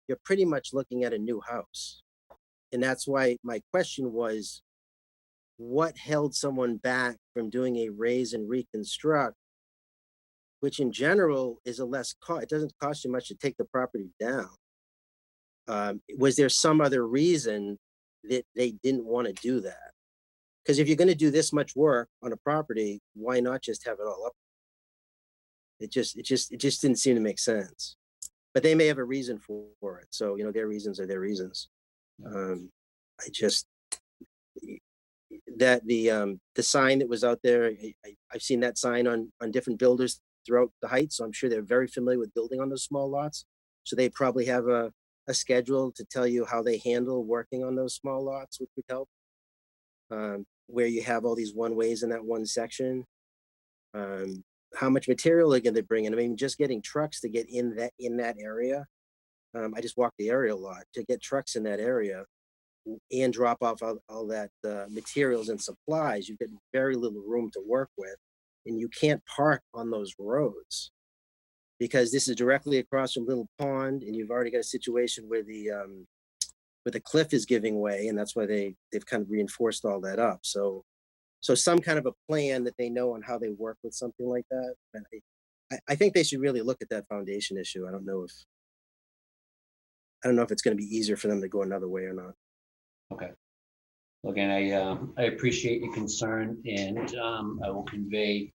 you're pretty much looking at a new house. And that's why my question was, what held someone back from doing a raise and reconstruct, which in general is a less cost, it doesn't cost you much to take the property down. Was there some other reason that they didn't want to do that? Because if you're going to do this much work on a property, why not just have it all up? It just didn't seem to make sense. But they may have a reason for it. So, their reasons are their reasons. The sign that was out there, I've seen that sign on different builders throughout the Heights. So I'm sure they're very familiar with building on those small lots. So they probably have a schedule to tell you how they handle working on those small lots, which would help. Where you have all these one ways in that one section. How much material are they going to bring in? I mean, just getting trucks to get in that area. I just walk the area a lot. To get trucks in that area and drop off all that materials and supplies, you get very little room to work with, and you can't park on those roads because this is directly across from Little Pond, and you've already got a situation where the cliff is giving way, and that's why they've kind of reinforced all that up. So some kind of a plan that they know on how they work with something like that. And I think they should really look at that foundation issue. I don't know if it's going to be easier for them to go another way or not. Okay. Again, I appreciate your concern, and I will convey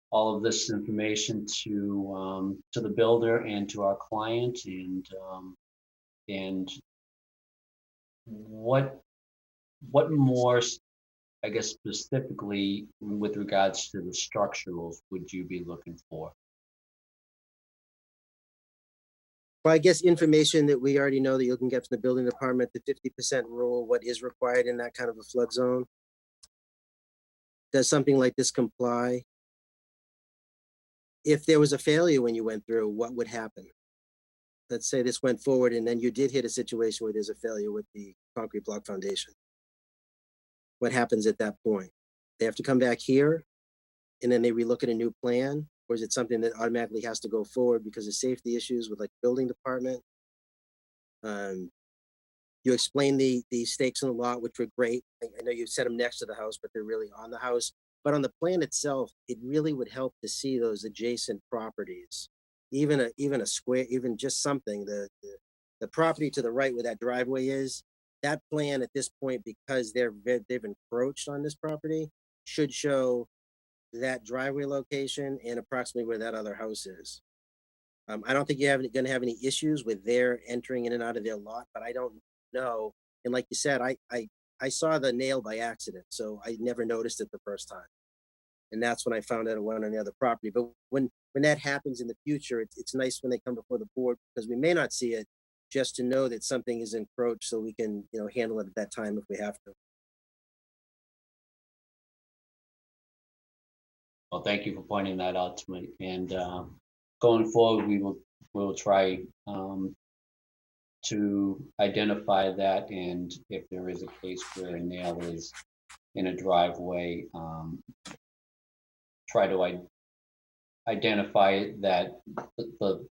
all of this information to the builder and to our client, and what more, I guess, specifically with regards to the structurals would you be looking for? Well, I guess information that we already know that you can get from the building department, the 50% rule, what is required in that kind of a flood zone. Does something like this comply? If there was a failure when you went through, what would happen? Let's say this went forward and then you did hit a situation where there's a failure with the concrete block foundation. What happens at that point? They have to come back here and then they relook at a new plan? Or is it something that automatically has to go forward because of safety issues with like building department? You explained the stakes in the lot, which were great. I know you set them next to the house, but they're really on the house. But on the plan itself, it really would help to see those adjacent properties, even a square, even just something. The property to the right where that driveway is, that plan at this point, because they've encroached on this property, should show that driveway location and approximately where that other house is. I don't think you're going to have any issues with their entering in and out of their lot, but I don't know. And like you said, I saw the nail by accident, so I never noticed it the first time. And that's when I found out it went on the other property. But when that happens in the future, it's nice when they come before the board because we may not see it, just to know that something is encroached so we can, handle it at that time if we have to. Well, thank you for pointing that out to me. And going forward, we will try to identify that. And if there is a case where a nail is in a driveway, try to identify that the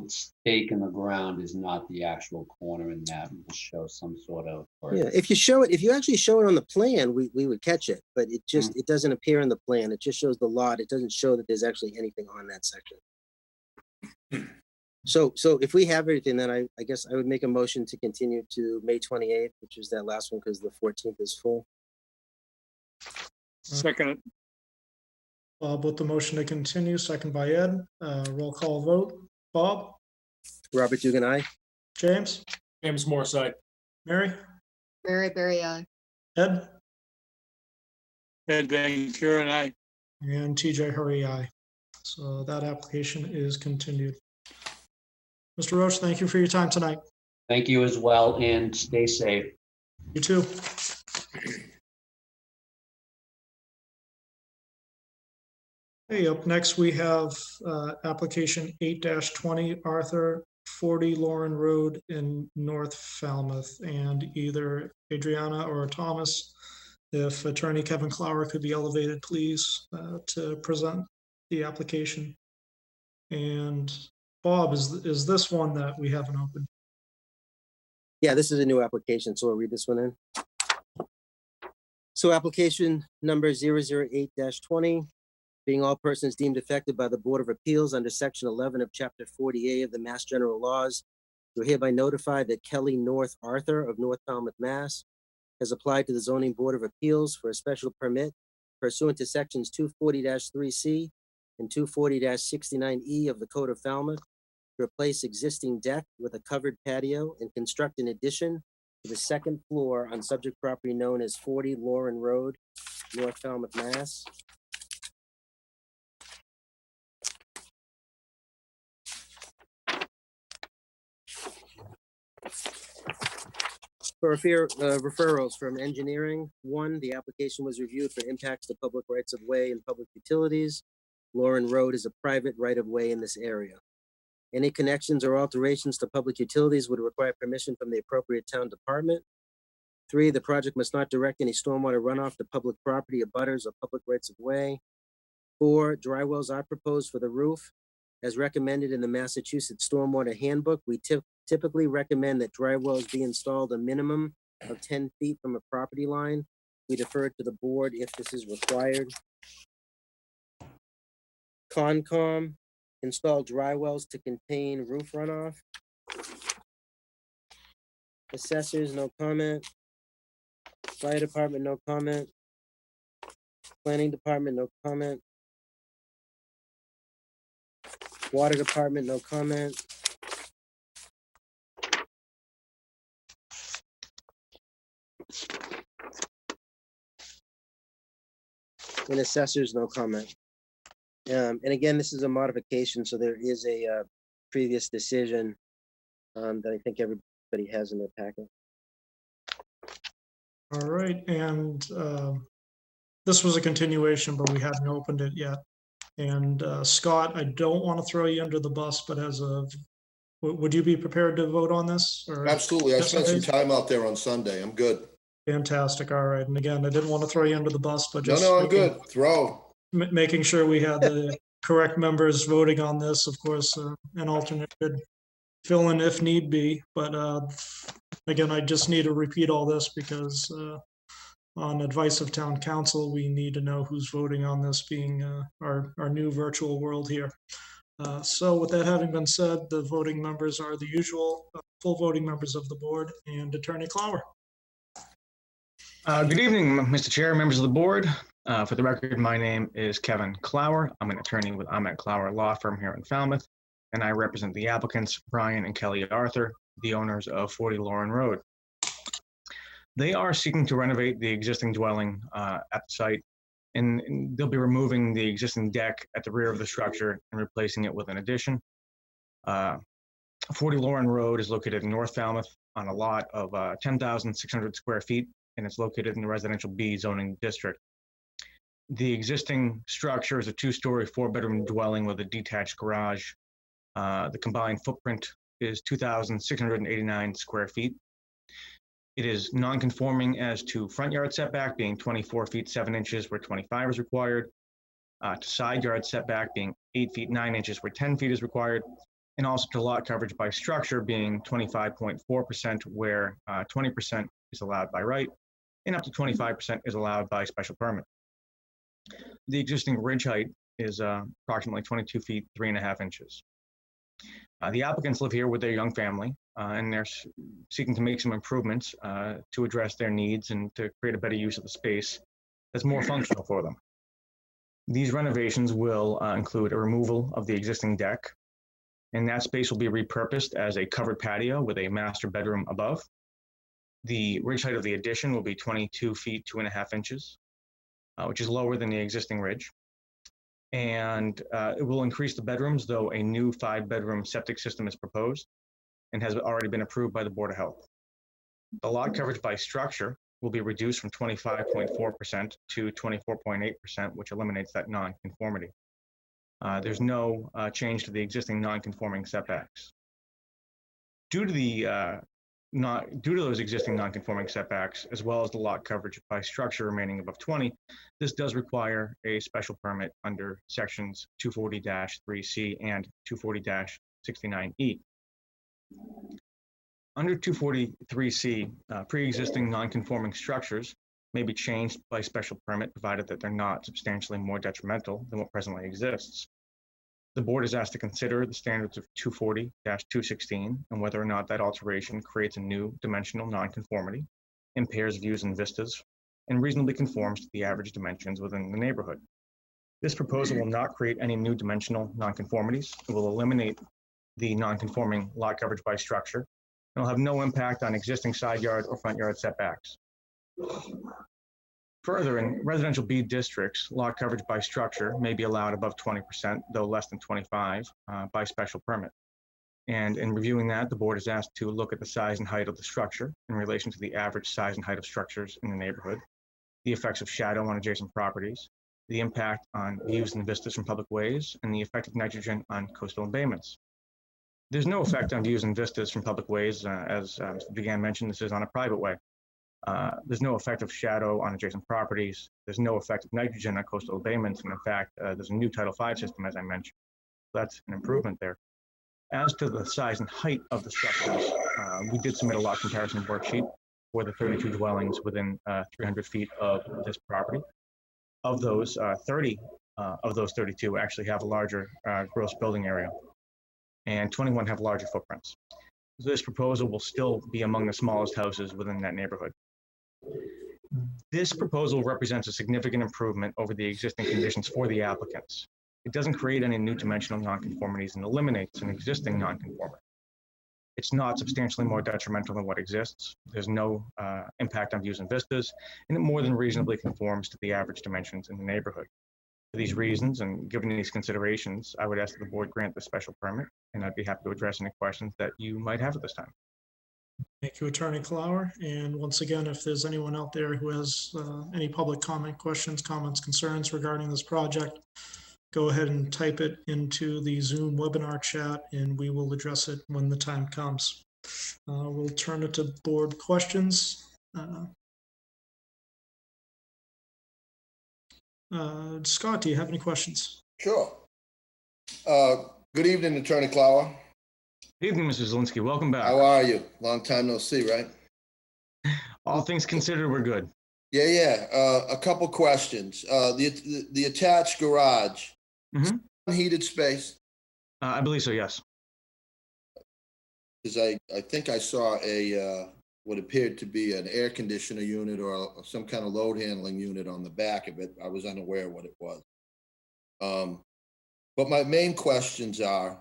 stake in the ground is not the actual corner, and that will show some sort of. Yeah, if you actually show it on the plan, we would catch it, but it just it doesn't appear in the plan. It just shows the lot. It doesn't show that there's actually anything on that section. So if we have everything, then I guess I would make a motion to continue to May 28th, which is that last one because the 14th is full. Second, Bob with the motion to continue, second by Ed. Roll call vote. Bob, Robert Dugan, aye. James, James Morse, aye. Mary, Mary Berry I. Ed, Ed Van Kuren, aye. and TJ Hurry, aye. So that application is continued. Mr. Roach, thank you for your time tonight. Thank you as well, and stay safe. You too. Okay, up next, we have application 8-20, Arthur, 40 Lauren Road in North Falmouth. And either Adriana or Thomas, if Attorney Kevin Clower could be elevated, please, to present the application. And Bob, is this one that we haven't opened? Yeah, this is a new application, so I'll read this one in. So application number 008-20, being all persons deemed affected by the Board of Appeals under Section 11 of Chapter 40A of the Mass General Laws, you're hereby notified that Kelly North Arthur of North Falmouth, Mass. has applied to the Zoning Board of Appeals for a special permit pursuant to Sections 240-3C and 240-69E of the Code of Falmouth to replace existing deck with a covered patio and construct an addition to the second floor on subject property known as 40 Lauren Road, North Falmouth, Mass. For referrals from engineering, 1, the application was reviewed for impacts to public rights of way and public utilities. Lauren Road is a private right of way in this area. Any connections or alterations to public utilities would require permission from the appropriate town department. 3, the project must not direct any stormwater runoff to public property, abutters, or public rights of way. 4, dry wells are proposed for the roof. As recommended in the Massachusetts Stormwater Handbook, we typically recommend that dry wells be installed a minimum of 10 feet from a property line. We defer to the board if this is required. Concom, install dry wells to contain roof runoff. Assessors, no comment. Fire department, no comment. Planning department, no comment. Water department, no comment. And assessors, no comment. And again, this is a modification, so there is a previous decision that I think everybody has in their packet. All right, and this was a continuation, but we hadn't opened it yet. And Scott, I don't want to throw you under the bus, but would you be prepared to vote on this? Or Absolutely. I spent some time out there on Sunday. I'm good. Fantastic. All right. And again, I didn't want to throw you under the bus, but just No, I'm good. making sure we had the correct members voting on this. Of course, an alternate could fill in if need be. But again, I just need to repeat all this because on advice of town council, we need to know who's voting on this, being our new virtual world here. So with that having been said, the voting members are the usual full voting members of the board and Attorney Clower. Good evening, Mr. Chair, members of the board. For the record, my name is Kevin Clower. I'm an attorney with Ahmet Clower Law Firm here in Falmouth, and I represent the applicants, Brian and Kelly Arthur, the owners of 40 Lauren Road. They are seeking to renovate the existing dwelling at the site, and they'll be removing the existing deck at the rear of the structure and replacing it with an addition. 40 Lauren Road is located in North Falmouth on a lot of 10,600 square feet, and it's located in the residential B zoning district. The existing structure is a 2-story, 4-bedroom dwelling with a detached garage. The combined footprint is 2,689 square feet. It is non-conforming as to front yard setback being 24 feet 7 inches where 25 is required, to side yard setback being 8 feet 9 inches where 10 feet is required, and also to lot coverage by structure being 25.4% where 20% is allowed by right, and up to 25% is allowed by special permit. The existing ridge height is approximately 22 feet 3.5 inches. The applicants live here with their young family, and they're seeking to make some improvements to address their needs and to create a better use of the space that's more functional for them. These renovations will include a removal of the existing deck, and that space will be repurposed as a covered patio with a master bedroom above. The ridge height of the addition will be 22 feet 2.5 inches, which is lower than the existing ridge. And it will increase the bedrooms, though a new 5-bedroom septic system is proposed and has already been approved by the Board of Health. The lot coverage by structure will be reduced from 25.4% to 24.8%, which eliminates that non-conformity. There's no change to the existing non-conforming setbacks. Due to those existing non-conforming setbacks, as well as the lot coverage by structure remaining above 20, this does require a special permit under sections 240-3C and 240-69E. Under 243C, pre-existing non-conforming structures may be changed by special permit, provided that they're not substantially more detrimental than what presently exists. The board is asked to consider the standards of 240-216 and whether or not that alteration creates a new dimensional nonconformity, impairs views and vistas, and reasonably conforms to the average dimensions within the neighborhood. This proposal will not create any new dimensional nonconformities. It will eliminate the nonconforming lot coverage by structure and will have no impact on existing side yard or front yard setbacks. Further, in residential B districts, lot coverage by structure may be allowed above 20%, though less than 25%, by special permit. And in reviewing that, the board is asked to look at the size and height of the structure in relation to the average size and height of structures in the neighborhood, the effects of shadow on adjacent properties, the impact on views and vistas from public ways, and the effect of nitrogen on coastal embayments. There's no effect on views and vistas from public ways. As Mr. Dugan mentioned, this is on a private way. There's no effect of shadow on adjacent properties. There's no effect of nitrogen on coastal abatements. And in fact, there's a new Title V system, as I mentioned. That's an improvement there. As to the size and height of the structures, we did submit a lot comparison worksheet for the 32 dwellings within 300 feet of this property. Of those, 30 of those 32 actually have a larger gross building area, and 21 have larger footprints. So this proposal will still be among the smallest houses within that neighborhood. This proposal represents a significant improvement over the existing conditions for the applicants. It doesn't create any new dimensional nonconformities and eliminates an existing nonconformity. It's not substantially more detrimental than what exists. There's no impact on views and vistas, and it more than reasonably conforms to the average dimensions in the neighborhood. For these reasons, and given these considerations, I would ask that the board grant the special permit, and I'd be happy to address any questions that you might have at this time. Thank you, Attorney Clower. And once again, if there's anyone out there who has any public comment, questions, comments, concerns regarding this project, go ahead and type it into the Zoom webinar chat, and we will address it when the time comes. We'll turn it to board questions. Scott, do you have any questions? Sure. Good evening, Attorney Clower. Good evening, Mr. Zielinski. Welcome back. How are you? Long time no see, right? All things considered, we're good. Yeah. A couple questions. The attached garage, heated space? I believe so, yes. Because I think I saw a what appeared to be an air conditioner unit or some kind of load handling unit on the back of it. I was unaware what it was. But my main questions are,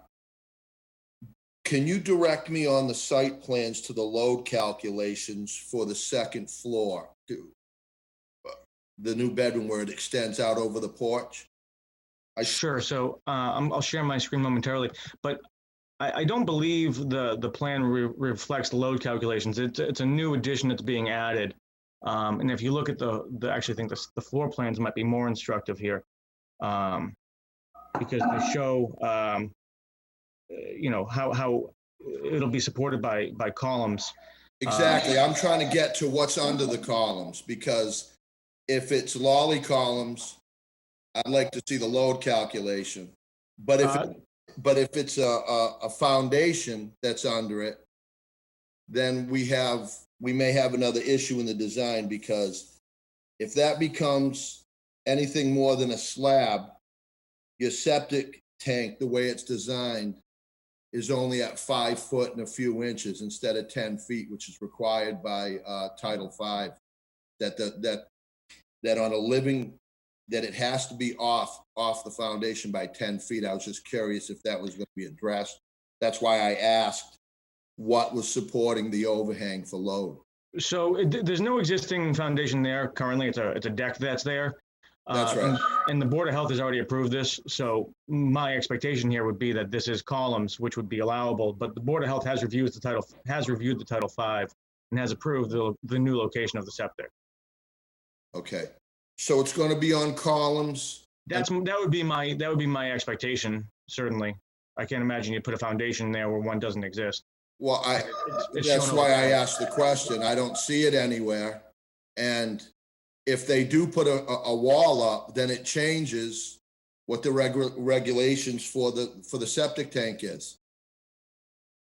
can you direct me on the site plans to the load calculations for the second floor, to the new bedroom where it extends out over the porch? Sure. So I'll share my screen momentarily, but I don't believe the plan reflects the load calculations. It's a new addition that's being added. And if you look at I actually think the floor plans might be more instructive here, because they show, how it'll be supported by columns. Exactly. I'm trying to get to what's under the columns, because if it's lolly columns, I'd like to see the load calculation. But if it's a foundation that's under it, then we may have another issue in the design, because if that becomes anything more than a slab, your septic tank, the way it's designed, is only at 5 foot and a few inches instead of 10 feet, which is required by Title V. That on a living, that it has to be off the foundation by 10 feet. I was just curious if that was going to be addressed. That's why I asked what was supporting the overhang for load. So there's no existing foundation there currently. It's a deck that's there. That's right. And the Board of Health has already approved this, so my expectation here would be that this is columns, which would be allowable, but the Board of Health has reviewed the Title V and has approved the new location of the septic. Okay. So it's going to be on columns. That would be my expectation, certainly. I can't imagine you put a foundation there where one doesn't exist. Well, It's that's shown why over I there. asked the question. I don't see it anywhere. And if they do put a wall up, then it changes what the regulations for the septic tank is.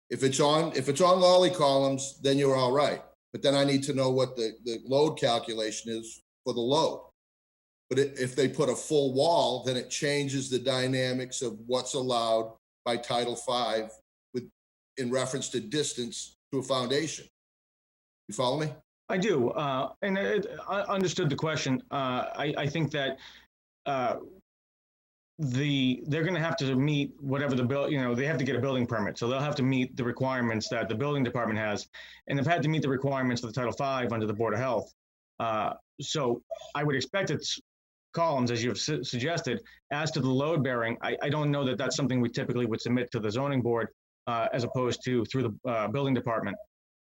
If it's on lolly columns, then you're all right. But then I need to know what the load calculation is for the load. But if they put a full wall, then it changes the dynamics of what's allowed by Title V in reference to distance to a foundation. You follow me? I do, and I understood the question. I think that they're going to have to meet whatever they have to get a building permit, so they'll have to meet the requirements that the building department has, and they've had to meet the requirements of the Title V under the Board of Health. So I would expect it's columns, as you've suggested. As to the load bearing, I don't know that that's something we typically would submit to the zoning board as opposed to through the building department.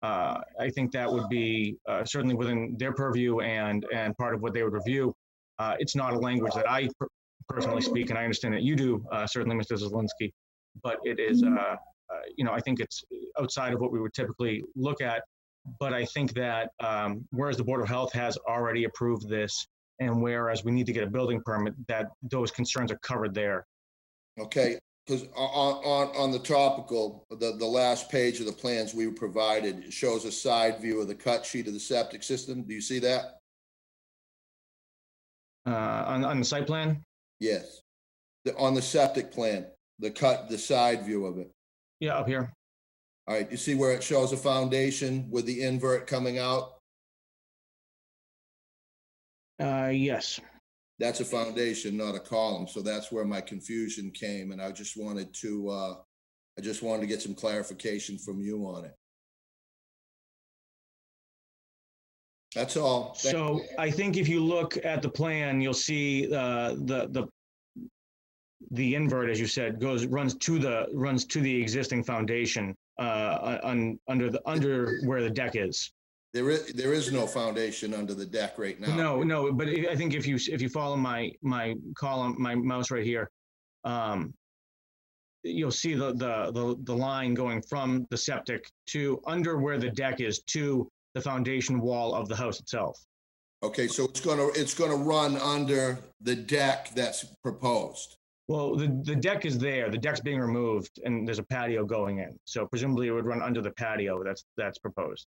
I think that would be certainly within their purview and part of what they would review. It's not a language that I personally speak, and I understand that you do, certainly, Mr. Zelinski, but it is, I think it's outside of what we would typically look at. But I think that whereas the Board of Health has already approved this, and whereas we need to get a building permit, that those concerns are covered there. Okay, because on the topical, the last page of the plans we were provided, it shows a side view of the cut sheet of the septic system. Do you see that? On the site plan? Yes. On the septic plan, the side view of it. Yeah, up here. All right, you see where it shows a foundation with the invert coming out? Yes. That's a foundation, not a column. So that's where my confusion came, and I just wanted to get some clarification from you on it. That's all. So I think if you look at the plan, you'll see the invert, as you said, runs to the existing foundation under where the deck is. There is no foundation under the deck right now. No, but I think if you follow my mouse right here, you'll see the line going from the septic to under where the deck is to the foundation wall of the house itself. Okay, so it's gonna run under the deck that's proposed. Well, the deck is there. The deck's being removed, and there's a patio going in. So presumably, it would run under the patio that's proposed.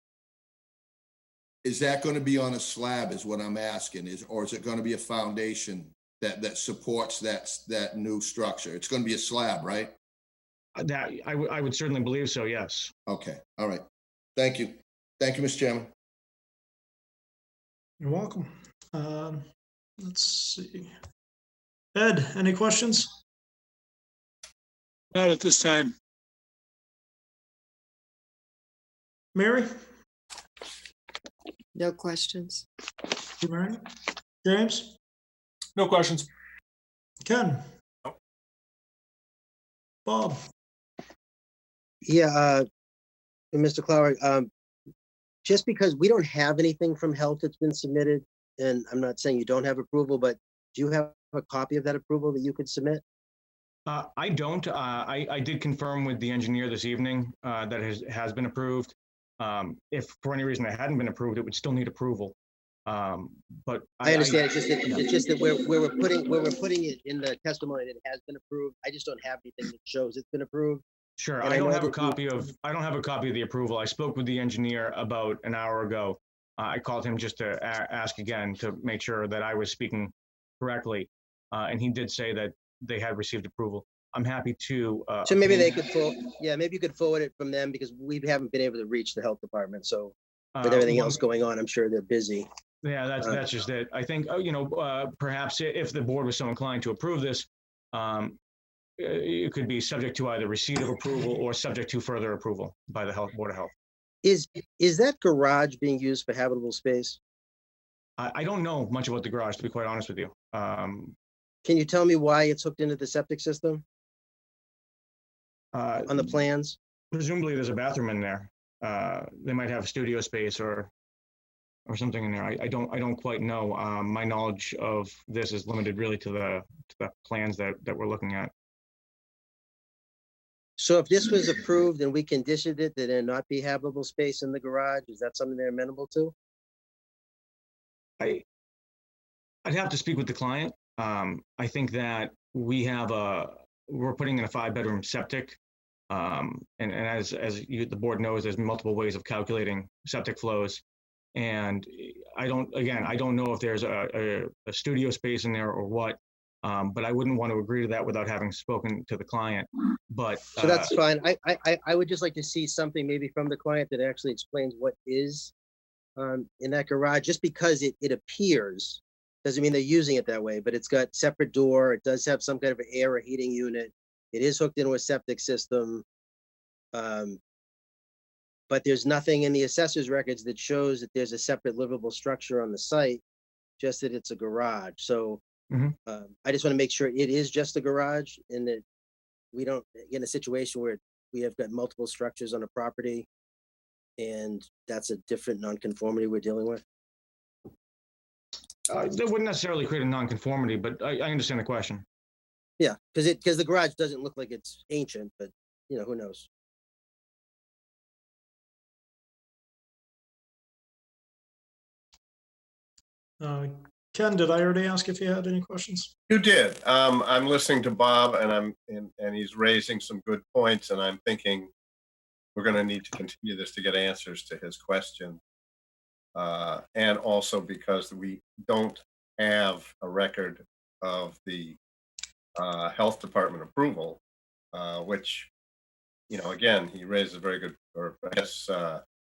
Is that going to be on a slab is what I'm asking, or is it going to be a foundation that supports that new structure? It's going to be a slab, right? That I would certainly believe so, yes. Okay, all right. Thank you. Thank you, Mr. Chairman. You're welcome. Let's see. Ed, any questions? Not at this time. Mary? No questions. Mary? James? No questions. Ken? Bob? Yeah, Mr. Clower, just because we don't have anything from health that's been submitted, and I'm not saying you don't have approval, but do you have a copy of that approval that you could submit? I don't. I did confirm with the engineer this evening that it has been approved. If for any reason it hadn't been approved, it would still need approval. But I understand. It's just that where we're putting it in the testimony that it has been approved. I just don't have anything that shows it's been approved. Sure. And I don't know have a that copy of the approval. I spoke with the engineer about an hour ago. I called him just to ask again to make sure that I was speaking correctly. And he did say that they had received approval. I'm happy to. So maybe they could maybe you could forward it from them, because we haven't been able to reach the health department. So with everything else going on, I'm sure they're busy. Yeah, that's just it. I think, perhaps if the board was so inclined to approve this, it could be subject to either receipt of approval or subject to further approval by the Board of Health. Is that garage being used for habitable space? I don't know much about the garage, to be quite honest with you. Can you tell me why it's hooked into the septic system on the plans? Presumably there's a bathroom in there. They might have studio space or something in there. I don't quite know. My knowledge of this is limited really to the plans that we're looking at. So if this was approved and we conditioned it that there not be habitable space in the garage, is that something they're amenable to? I'd have to speak with the client. I think that we're putting in a 5-bedroom septic. And as the board knows, there's multiple ways of calculating septic flows. And I don't know if there's a studio space in there or what, but I wouldn't want to agree to that without having spoken to the client. But So that's fine. I would just like to see something maybe from the client that actually explains what is in that garage, just because it appears, doesn't mean they're using it that way, but it's got separate door. It does have some kind of an air or heating unit. It is hooked into a septic system. But there's nothing in the assessor's records that shows that there's a separate livable structure on the site, just that it's a garage. So I just want to make sure it is just a garage and that we don't get in a situation where we have got multiple structures on a property and that's a different nonconformity we're dealing with. that wouldn't necessarily create a nonconformity, but I understand the question. Yeah, because the garage doesn't look like it's ancient, but who knows? Ken, did I already ask if you had any questions? You did. I'm listening to Bob and he's raising some good points and I'm thinking we're going to need to continue this to get answers to his question. And also because we don't have a record of the health department approval, which, again, he raised a very good, or I guess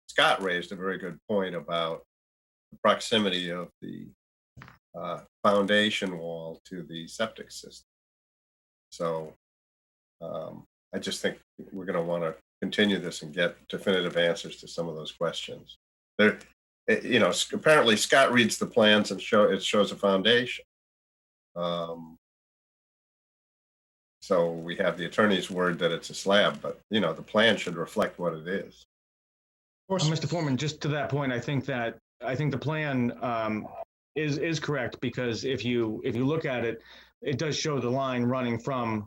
Scott raised a very good point about the proximity of the foundation wall to the septic system. So I just think we're going to want to continue this and get definitive answers to some of those questions. There, apparently Scott reads the plans and it shows a foundation. So we have the attorney's word that it's a slab, but the plan should reflect what it is. Mr. Foreman, just to that point, I think the plan is correct, because if you look at it, it does show the line running from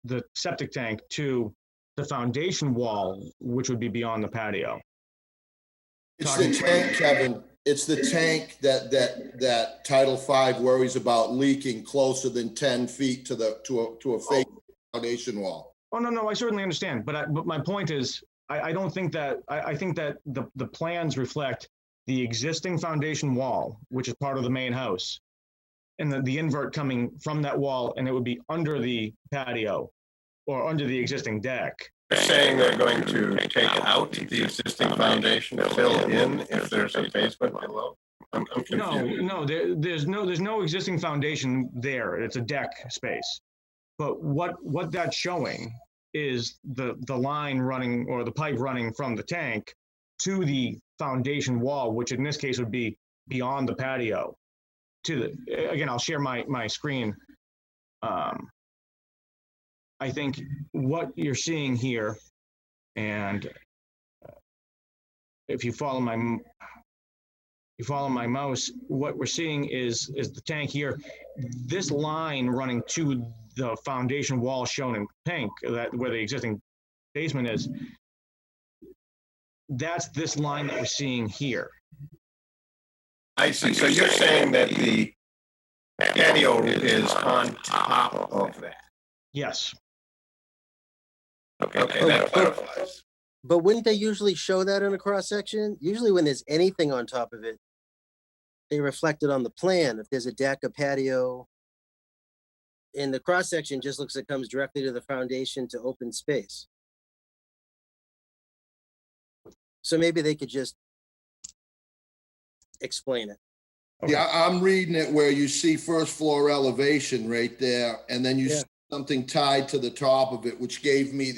the septic tank to the foundation wall, which would be beyond the patio. It's the tank, Kevin. It's the tank that Title V worries about leaking closer than 10 feet to a fake foundation wall. Oh, no, I certainly understand. But my point is, I don't think that, I think that the plans reflect the existing foundation wall, which is part of the main house, and the invert coming from that wall, and it would be under the patio or under the existing deck. They're saying they're going to take out the existing foundation, fill in if there's a basement below. I'm confused. No, there's no existing foundation there. It's a deck space. But what that's showing is the line running, or the pipe running from the tank to the foundation wall, which in this case would be beyond the patio. Again, I'll share my screen. I think what you're seeing here, and if you follow my mouse, what we're seeing is the tank here. This line running to the foundation wall shown in pink, that where the existing basement is, that's this line that we're seeing here. I see. So you're saying that the patio is on top of that? Yes. Okay, that clarifies. But wouldn't they usually show that in a cross section? Usually when there's anything on top of it, they reflect it on the plan. If there's a deck, a patio, in the cross section just looks like it comes directly to the foundation to open space. So maybe they could just explain it. Okay. Yeah, I'm reading it where you see first floor elevation right there, and then you see something tied to the top of it, which gave me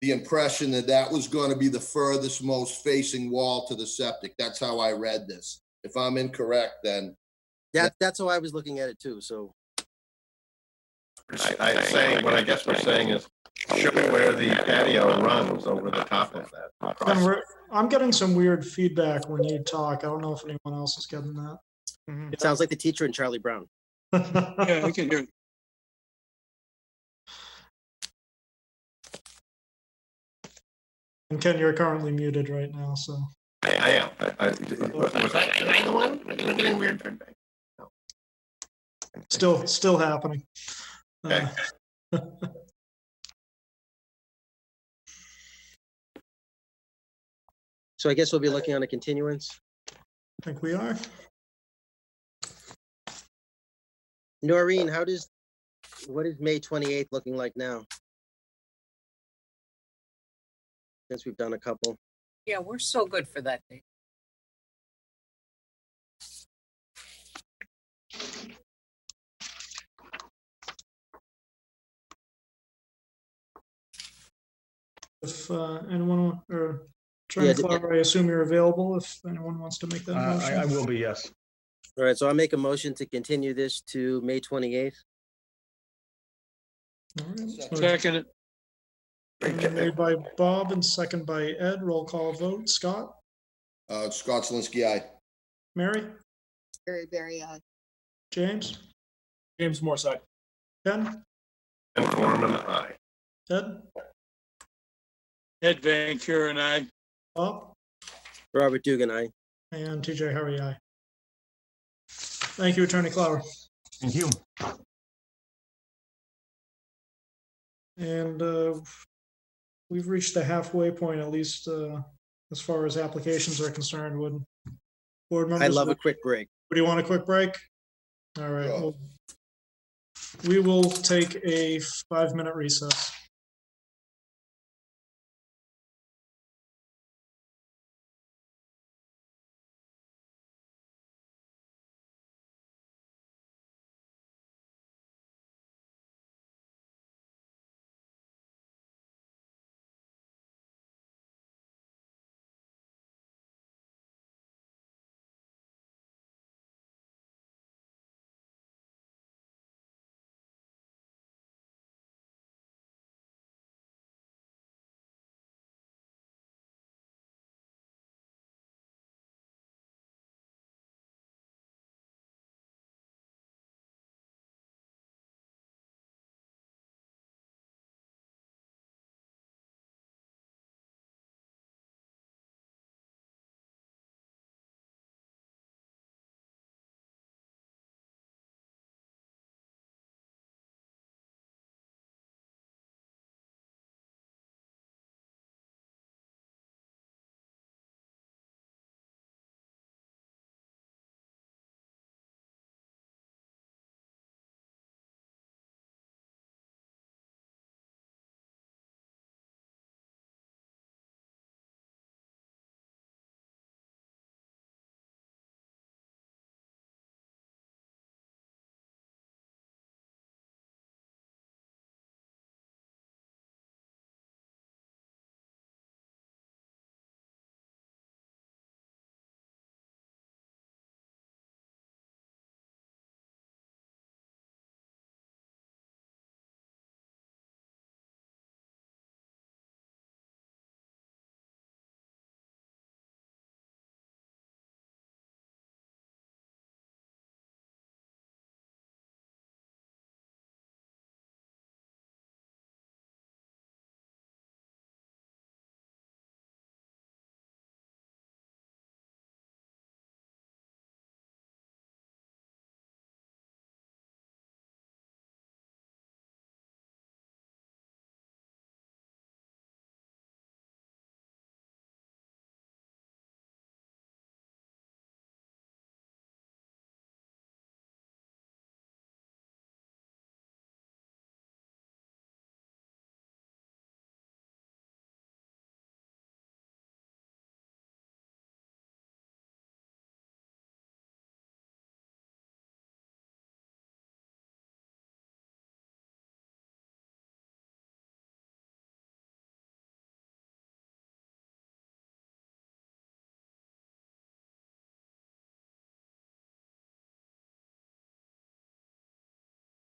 the impression that was going to be the furthest most facing wall to the septic. That's how I read this. If I'm incorrect, then That's how I was looking at it too, so. I saying, what I guess we're saying is show where the patio runs over the top of that. And I'm getting some weird feedback when you talk. I don't know if anyone else is getting that. It sounds like the teacher in Charlie Brown. Yeah, I can hear it. And Ken, you're currently muted right now, so. I am. Was I the one getting weird feedback? Still happening. Okay. So I guess we'll be looking on a continuance. I think we are. Noreen, what is May 28th looking like now? Since we've done a couple. Yeah, we're so good for that date. If anyone or Attorney Clower, I assume you're available if anyone wants to make that motion. I will be, yes. All right, so I'll make a motion to continue this to May 28th. All right. Second, Made by Bob and second by Ed. Roll call vote. Scott? Scott Zelinski, aye. Mary? Berry, aye. James? James Morse, aye. Ken? And Foreman, aye. Ed? Ed Van Kuren, aye. Bob? Robert Dugan, aye. And TJ Hurry, aye. Thank you, Attorney Clower. Thank you. And we've reached the halfway point, at least as far as applications are concerned. Would board members? I'd love a quick break. Would you want a quick break? All right. Sure. Well, we will take a 5-minute recess.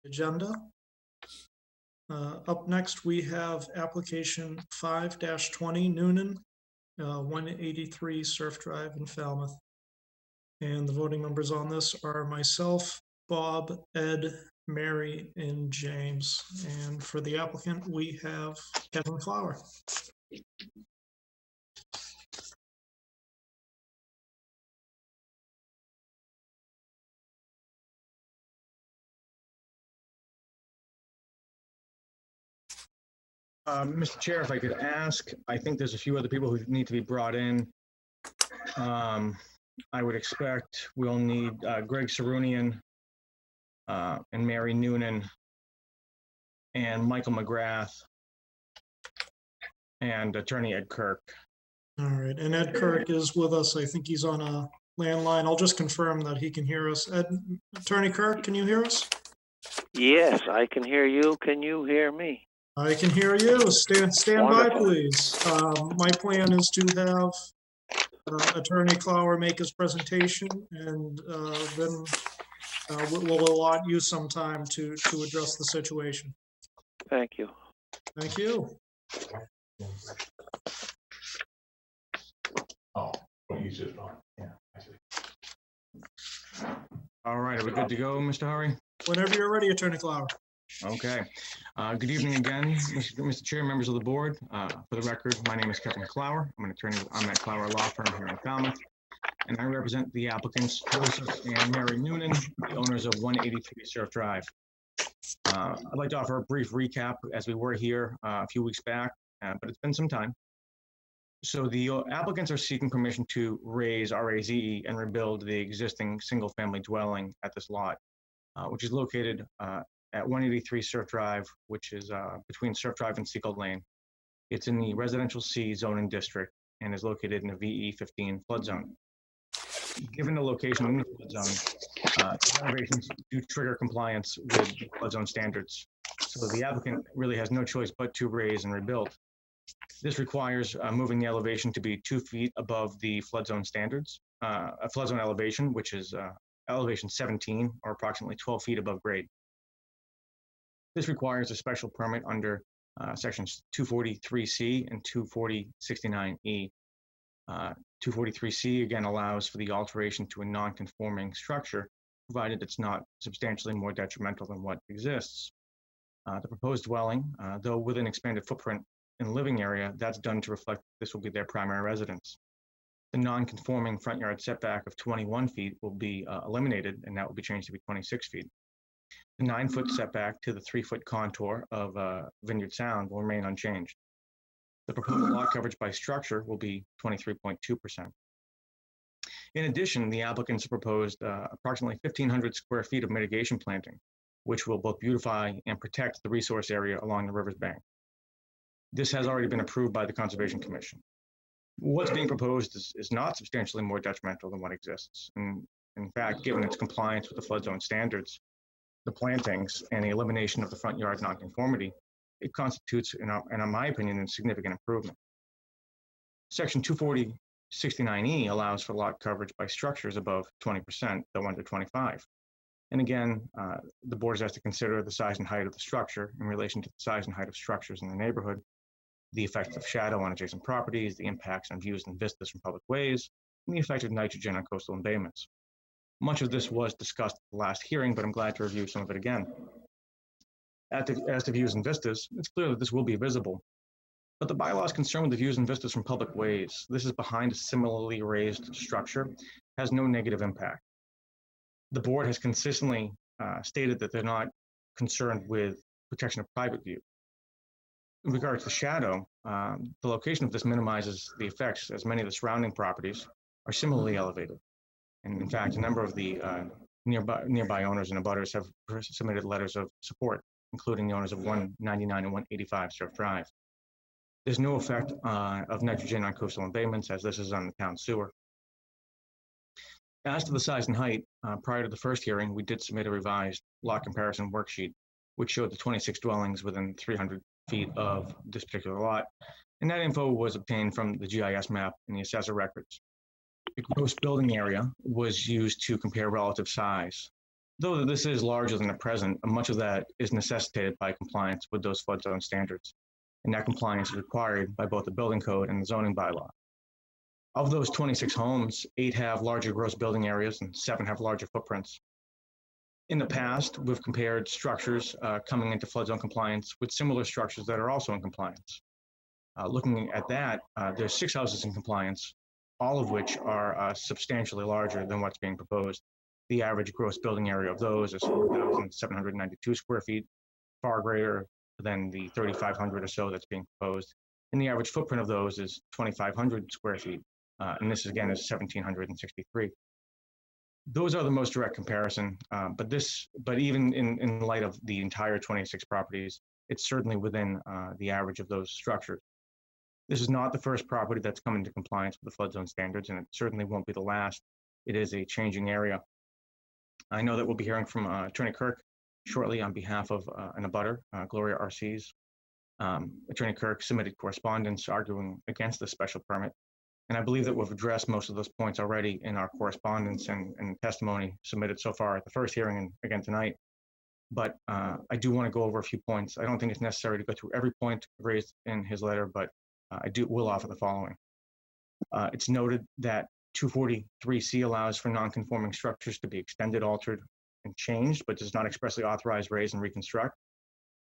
agenda. Up next, we have application 5-20 Noonan, 183 Surf Drive in Falmouth. And the voting members on this are myself, Bob, Ed, Mary, and James. And for the applicant, we have Kevin Flower. Mr. Chair, if I could ask, I think there's a few other people who need to be brought in. I would expect we'll need Greg Sarunian and Mary Noonan and Michael McGrath and Attorney Ed Kirk. All right, and Ed Kirk is with us. I think he's on a landline. I'll just confirm that he can hear us. Attorney Kirk, can you hear us? Yes, I can hear you. Can you hear me? I can hear you. Stand by, Wonderful. please. My plan is to have Attorney Clower make his presentation, and then we'll allot you some time to address the situation. Thank you. Thank you. Oh, he's just on. Yeah, I see. All right, are we good to go, Mr. Hurry? Whenever you're ready, Attorney Clower. Okay. Good evening again, Mr. Chair, members of the board. For the record, my name is Kevin Clower. I'm an attorney. I'm at Clower Law Firm here in Falmouth, and I represent the applicants, Joseph and Mary Noonan, the owners of 183 Surf Drive. I'd like to offer a brief recap as we were here a few weeks back, but it's been some time. So the applicants are seeking permission to raise RAZE and rebuild the existing single-family dwelling at this lot, which is located at 183 Surf Drive, which is between Surf Drive and Seacold Lane. It's in the Residential C zoning district and is located in a VE15 flood zone. Given the location in the flood zone, renovations do trigger compliance with the flood zone standards. So the applicant really has no choice but to raise and rebuild. This requires moving the elevation to be 2 feet above the flood zone standards, a flood zone elevation, which is elevation 17 or approximately 12 feet above grade. This requires a special permit under sections 243C and 24069E. 243C again allows for the alteration to a non-conforming structure, provided it's not substantially more detrimental than what exists. The proposed dwelling, though with an expanded footprint in living area, that's done to reflect this will be their primary residence. The non-conforming front yard setback of 21 feet will be eliminated, and that will be changed to be 26 feet. The 9-foot setback to the 3-foot contour of Vineyard Sound will remain unchanged. The proposed lot coverage by structure will be 23.2%. In addition, the applicants proposed approximately 1,500 square feet of mitigation planting, which will both beautify and protect the resource area along the river's bank. This has already been approved by the Conservation Commission. What's being proposed is not substantially more detrimental than what exists. And in fact, given its compliance with the flood zone standards, the plantings and the elimination of the front yard nonconformity, it constitutes, in my opinion, a significant improvement. Section 24069E allows for lot coverage by structures above 20%, though under 25. And again, the board has to consider the size and height of the structure in relation to the size and height of structures in the neighborhood, the effects of shadow on adjacent properties, the impacts on views and vistas from public ways, and the effect of nitrogen on coastal embayments. Much of this was discussed at the last hearing, but I'm glad to review some of it again. As to views and vistas, it's clear that this will be visible, but the bylaw is concerned with the views and vistas from public ways. This is behind a similarly raised structure, has no negative impact. The board has consistently stated that they're not concerned with protection of private view. In regards to shadow, the location of this minimizes the effects, as many of the surrounding properties are similarly elevated. And in fact, a number of the nearby owners and abutters have submitted letters of support, including the owners of 199 and 185 Surf Drive. There's no effect of nitrogen on coastal embayments, as this is on the town sewer. As to the size and height, prior to the first hearing, we did submit a revised lot comparison worksheet, which showed the 26 dwellings within 300 feet of this particular lot. And that info was obtained from the GIS map and the assessor records. The gross building area was used to compare relative size. Though this is larger than the present, much of that is necessitated by compliance with those flood zone standards, and that compliance is required by both the building code and the zoning bylaw. Of those 26 homes, 8 have larger gross building areas and 7 have larger footprints. In the past, we've compared structures coming into flood zone compliance with similar structures that are also in compliance. Looking at that, there's 6 houses in compliance, all of which are substantially larger than what's being proposed. The average gross building area of those is 4,792 square feet, far greater than the 3,500 or so that's being proposed. And the average footprint of those is 2,500 square feet. And this again is 1,763. Those are the most direct comparison, but even in light of the entire 26 properties, it's certainly within the average of those structures. This is not the first property that's come into compliance with the flood zone standards, and it certainly won't be the last. It is a changing area. I know that we'll be hearing from Attorney Kirk shortly on behalf of an abutter, Gloria RCs. Attorney Kirk submitted correspondence arguing against the special permit. And I believe that we've addressed most of those points already in our correspondence and testimony submitted so far at the first hearing and again tonight. But I do want to go over a few points. I don't think it's necessary to go through every point raised in his letter, but I will offer the following. It's noted that 243C allows for non-conforming structures to be extended, altered, and changed, but does not expressly authorize raise and reconstruct.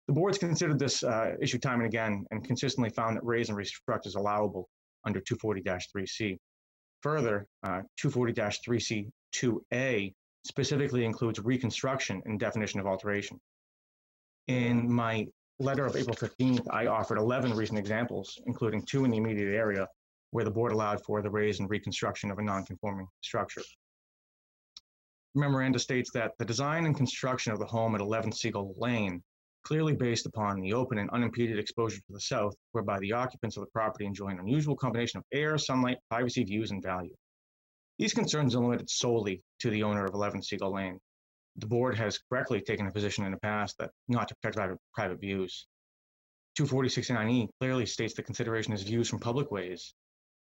The board's considered this issue time and again and consistently found that raise and reconstruct is allowable under 240-3C. Further, 240-3C2A specifically includes reconstruction and definition of alteration. In my letter of April 15th, I offered 11 recent examples, including 2 in the immediate area, where the board allowed for the raise and reconstruction of a non-conforming structure. Memoranda states that the design and construction of the home at 11 Seagull Lane clearly based upon the open and unimpeded exposure to the south, whereby the occupants of the property enjoy an unusual combination of air, sunlight, privacy, views, and value. These concerns are limited solely to the owner of 11 Seagull Lane. The board has correctly taken a position in the past that not to protect private views. 240-69E clearly states the consideration is views from public ways.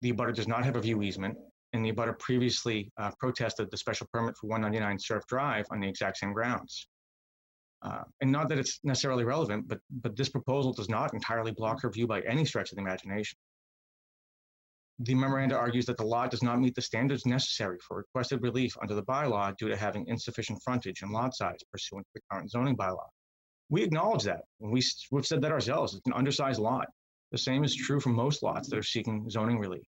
The abutter does not have a view easement, and the abutter previously protested the special permit for 199 Surf Drive on the exact same grounds. And not that it's necessarily relevant, but this proposal does not entirely block her view by any stretch of the imagination. The memoranda argues that the lot does not meet the standards necessary for requested relief under the bylaw due to having insufficient frontage and lot size pursuant to the current zoning bylaw. We acknowledge that, and we've said that ourselves. It's an undersized lot. The same is true for most lots that are seeking zoning relief.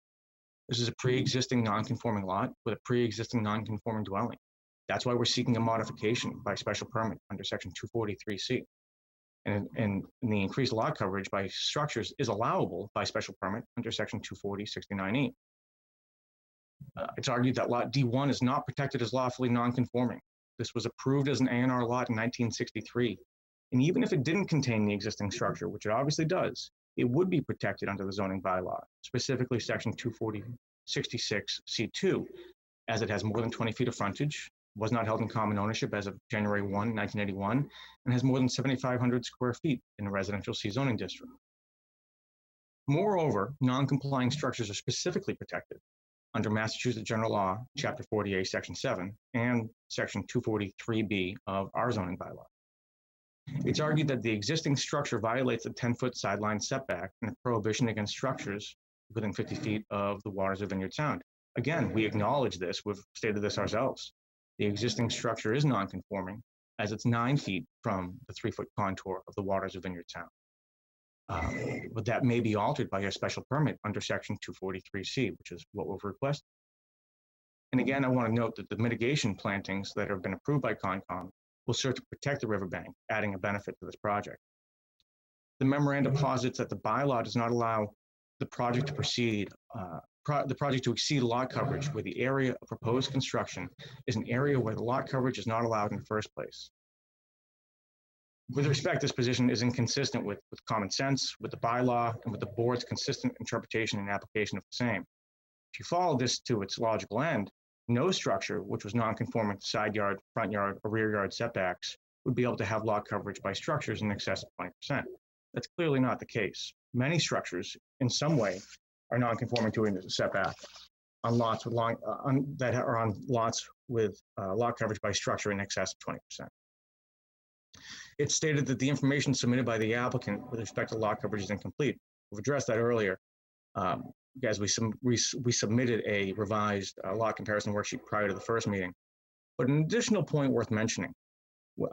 This is a pre-existing non-conforming lot with a pre-existing non-conforming dwelling. That's why we're seeking a modification by special permit under section 243C. And the increased lot coverage by structures is allowable by special permit under section 240-69E. It's argued that lot D1 is not protected as lawfully non-conforming. This was approved as an A&R lot in 1963. And even if it didn't contain the existing structure, which it obviously does, it would be protected under the zoning bylaw, specifically section 240-66C2, as it has more than 20 feet of frontage, was not held in common ownership as of January 1, 1981, and has more than 7,500 square feet in the residential C zoning district. Moreover, non-complying structures are specifically protected under Massachusetts General Law, Chapter 48, Section 7, and Section 243B of our zoning bylaw. It's argued that the existing structure violates the 10-foot sideline setback and a prohibition against structures within 50 feet of the waters of Vineyard Sound. Again, we acknowledge this. We've stated this ourselves. The existing structure is non-conforming as it's 9 feet from the 3-foot contour of the waters of Vineyard Sound. But that may be altered by a special permit under section 243C, which is what we've requested. And again, I want to note that the mitigation plantings that have been approved by Concom will serve to protect the riverbank, adding a benefit to this project. The memorandum posits that the bylaw does not allow the project to proceed, the project to exceed lot coverage where the area of proposed construction is an area where the lot coverage is not allowed in the first place. With respect, this position is inconsistent with common sense, with the bylaw, and with the board's consistent interpretation and application of the same. If you follow this to its logical end, no structure which was non-conforming to side yard, front yard, or rear yard setbacks would be able to have lot coverage by structures in excess of 20%. That's clearly not the case. Many structures, in some way, are non-conforming to a setback on lots with that are on lots with lot coverage by structure in excess of 20%. It stated that the information submitted by the applicant with respect to lot coverage is incomplete. We've addressed that earlier. As we submitted a revised lot comparison worksheet prior to the first meeting. But an additional point worth mentioning,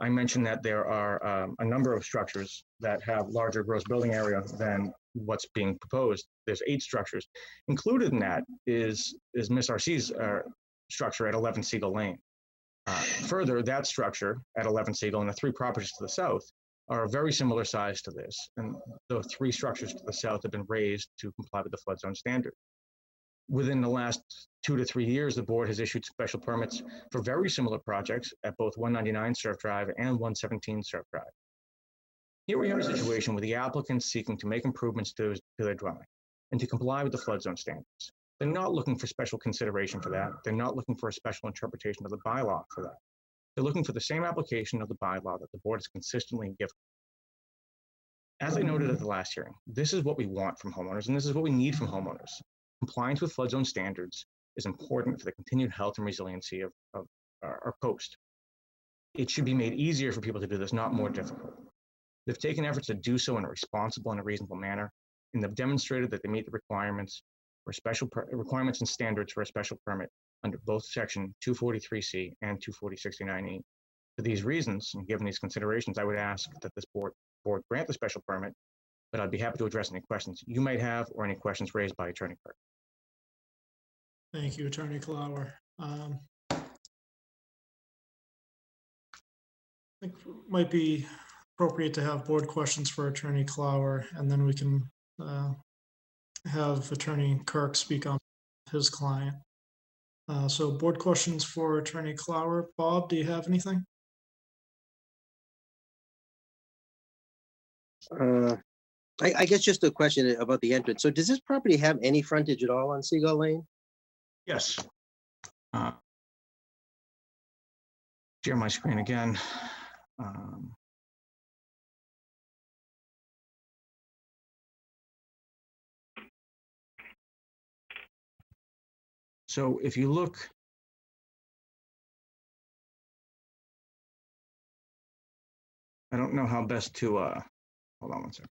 I mentioned that there are a number of structures that have larger gross building area than what's being proposed. There's 8 structures. Included in that is Miss RC's structure at 11 Siegel Lane. Further, that structure at 11 Siegel and the 3 properties to the south are a very similar size to this. And the 3 structures to the south have been raised to comply with the flood zone standard. Within the last 2 to 3 years, the board has issued special permits for very similar projects at both 199 Surf Drive and 117 Surf Drive. Here we have a situation where the applicants seeking to make improvements to their dwelling and to comply with the flood zone standards. They're not looking for special consideration for that. They're not looking for a special interpretation of the bylaw for that. They're looking for the same application of the bylaw that the board has consistently given. As I noted at the last hearing, this is what we want from homeowners, and this is what we need from homeowners. Compliance with flood zone standards is important for the continued health and resiliency of our coast. It should be made easier for people to do this, not more difficult. They've taken efforts to do so in a responsible and a reasonable manner, and they've demonstrated that they meet the requirements and standards for a special permit under both section 243C and 24069E. For these reasons, and given these considerations, I would ask that this board grant the special permit, but I'd be happy to address any questions you might have or any questions raised by Attorney Kirk. Thank you, Attorney Clower. I think it might be appropriate to have board questions for Attorney Clower, and then we can have Attorney Kirk speak on his client. So board questions for Attorney Clower. Bob, do you have anything? I guess just a question about the entrance. So does this property have any frontage at all on Seagull Lane? Yes. Share my screen again. So if you look, I don't know how best to, hold on one second.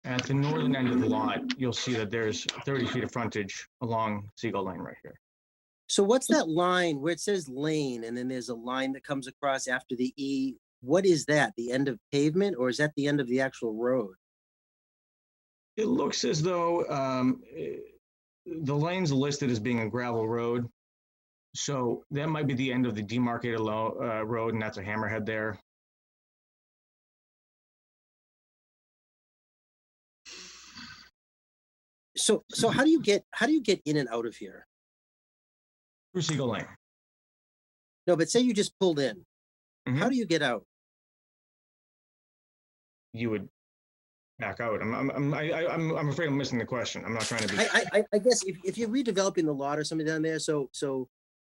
At the northern end of the lot, you'll see that there's 30 feet of frontage along Seagull Lane right here. So what's that line where it says lane and then there's a line that comes across after the E? What is that? The end of pavement, or is that the end of the actual road? It looks as though the lane's listed as being a gravel road. So that might be the end of the demarcated road, and that's a hammerhead there. So how do you get in and out of here? Through Seagull Lane. No, but say you just pulled in. Mhm. How do you get out? You would back out. I'm afraid I'm missing the question. I'm not trying to be. I guess if you're redeveloping the lot or something down there, so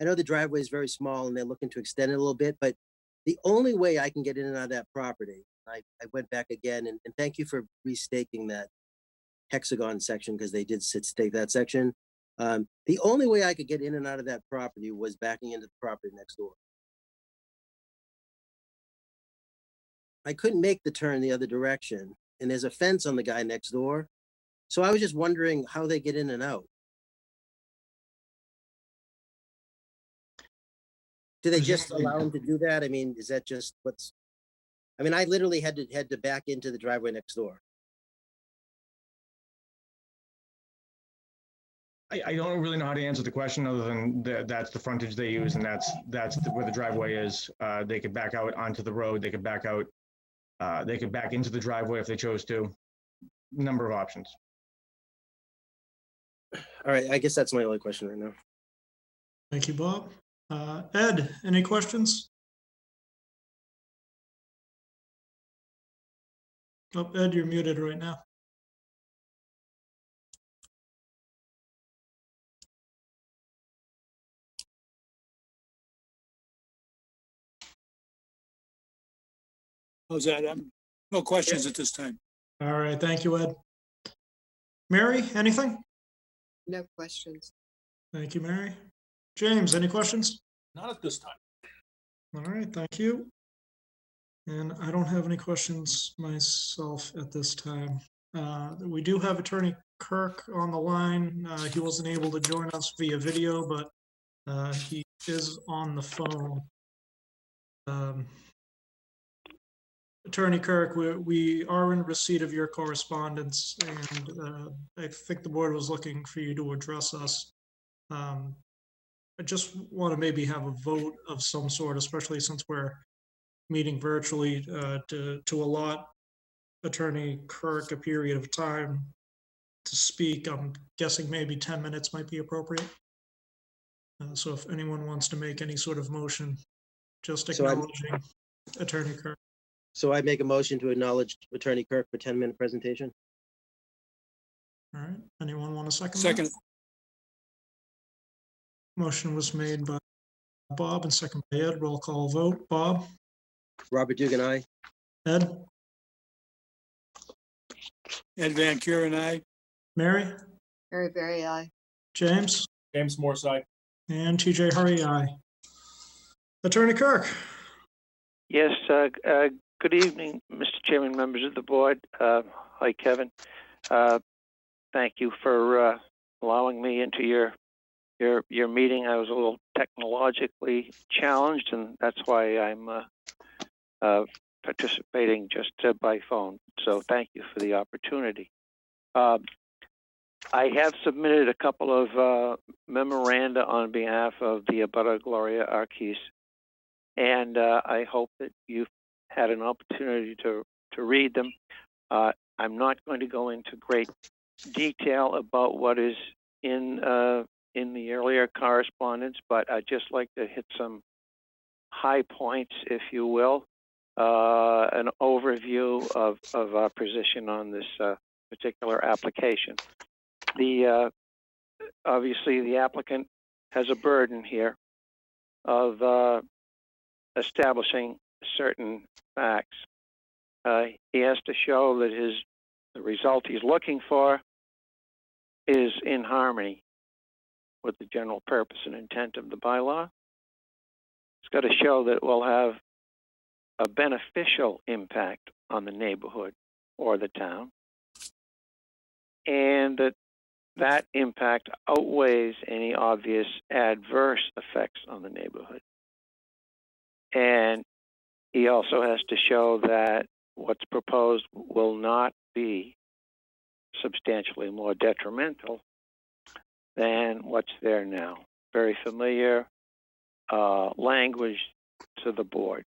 I know the driveway is very small and they're looking to extend it a little bit, but the only way I can get in and out of that property, I went back again, and thank you for restaking that hexagon section, because they did stake that section. The only way I could get in and out of that property was backing into the property next door. I couldn't make the turn the other direction, and there's a fence on the guy next door. So I was just wondering how they get in and out. Do they just allow them to do that? I mean, is that just I mean, I literally had to back into the driveway next door. I don't really know how to answer the question other than that's the frontage they use, and that's where the driveway is. They could back out onto the road. They could back out. They could back into the driveway if they chose to. Number of options. All right, I guess that's my only question right now. Thank you, Bob. Ed, any questions? Oh, Ed, you're muted right now. How's that? No questions at this time. All right, thank you, Ed. Mary, anything? No questions. Thank you, Mary. James, any questions? Not at this time. All right, thank you. And I don't have any questions myself at this time. We do have Attorney Kirk on the line. He wasn't able to join us via video, but he is on the phone. Attorney Kirk, we are in receipt of your correspondence, and I think the board was looking for you to address us. I just want to maybe have a vote of some sort, especially since we're meeting virtually, to allot Attorney Kirk a period of time to speak. I'm guessing maybe 10 minutes might be appropriate. So if anyone wants to make any sort of motion, just So acknowledging Attorney Kirk. So I make a motion to acknowledge Attorney Kirk for 10-minute presentation. All right, anyone want a second? that? Second, Motion was made by Bob and second by Ed. Roll call vote. Bob? Robert Dugan, aye. Ed? Ed Van Kuren, aye. Mary? Mary Berry I. James? James Morse, aye. And TJ Hurry, aye. Attorney Kirk? Yes, good evening, Mr. Chairman, members of the board. Hi, Kevin. Thank you for allowing me into your meeting. I was a little technologically challenged, and that's why I'm participating just by phone. So thank you for the opportunity. I have submitted a couple of memoranda on behalf of the abutter Gloria Arquez, and I hope that you've had an opportunity to read them. I'm not going to go into great detail about what is in the earlier correspondence, but I'd just like to hit some high points, if you will, an overview of our position on this particular application. Obviously, the applicant has a burden here of establishing certain facts. He has to show that the result he's looking for is in harmony with the general purpose and intent of the bylaw. It's got to show that it will have a beneficial impact on the neighborhood or the town, and that impact outweighs any obvious adverse effects on the neighborhood. And he also has to show that what's proposed will not be substantially more detrimental than what's there now. Very familiar language to the board.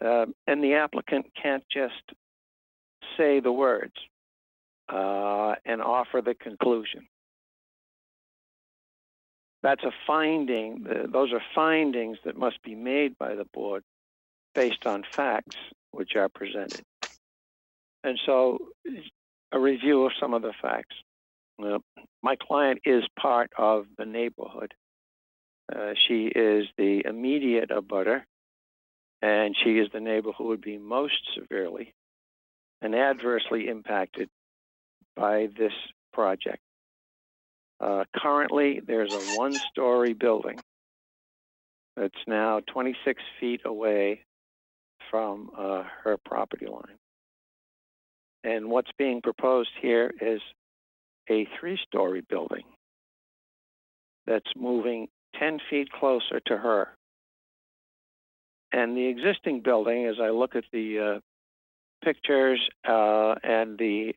And the applicant can't just say the words and offer the conclusion. That's a finding. Those are findings that must be made by the board based on facts which are presented. And so a review of some of the facts. My client is part of the neighborhood. She is the immediate abutter, and she is the neighbor who would be most severely and adversely impacted by this project. Currently, there's a one-story building that's now 26 feet away from her property line. And what's being proposed here is a three-story building that's moving 10 feet closer to her. And the existing building, as I look at the pictures and the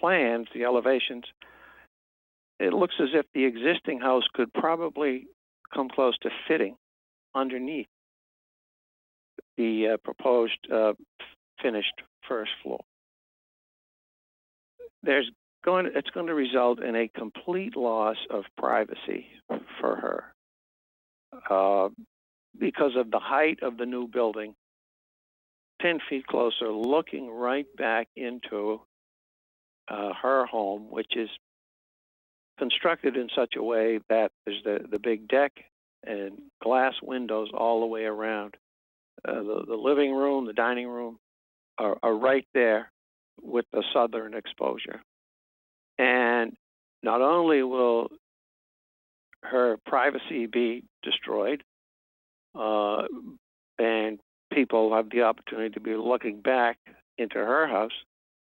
plans, the elevations, it looks as if the existing house could probably come close to fitting underneath the proposed finished first floor. It's going to result in a complete loss of privacy for her because of the height of the new building, 10 feet closer, looking right back into her home, which is constructed in such a way that there's the big deck and glass windows all the way around. The living room, the dining room are right there with the southern exposure. And not only will her privacy be destroyed, and people have the opportunity to be looking back into her house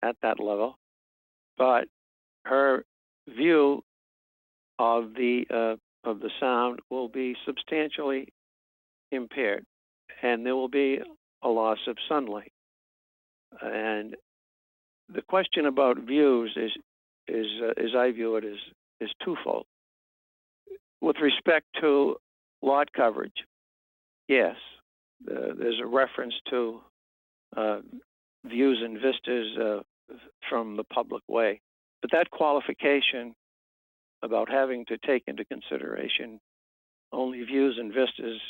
at that level, but her view of the sound will be substantially impaired, and there will be a loss of sunlight. And the question about views is as I view it, is twofold. With respect to lot coverage, yes, there's a reference to views and vistas from the public way, but that qualification about having to take into consideration only views and vistas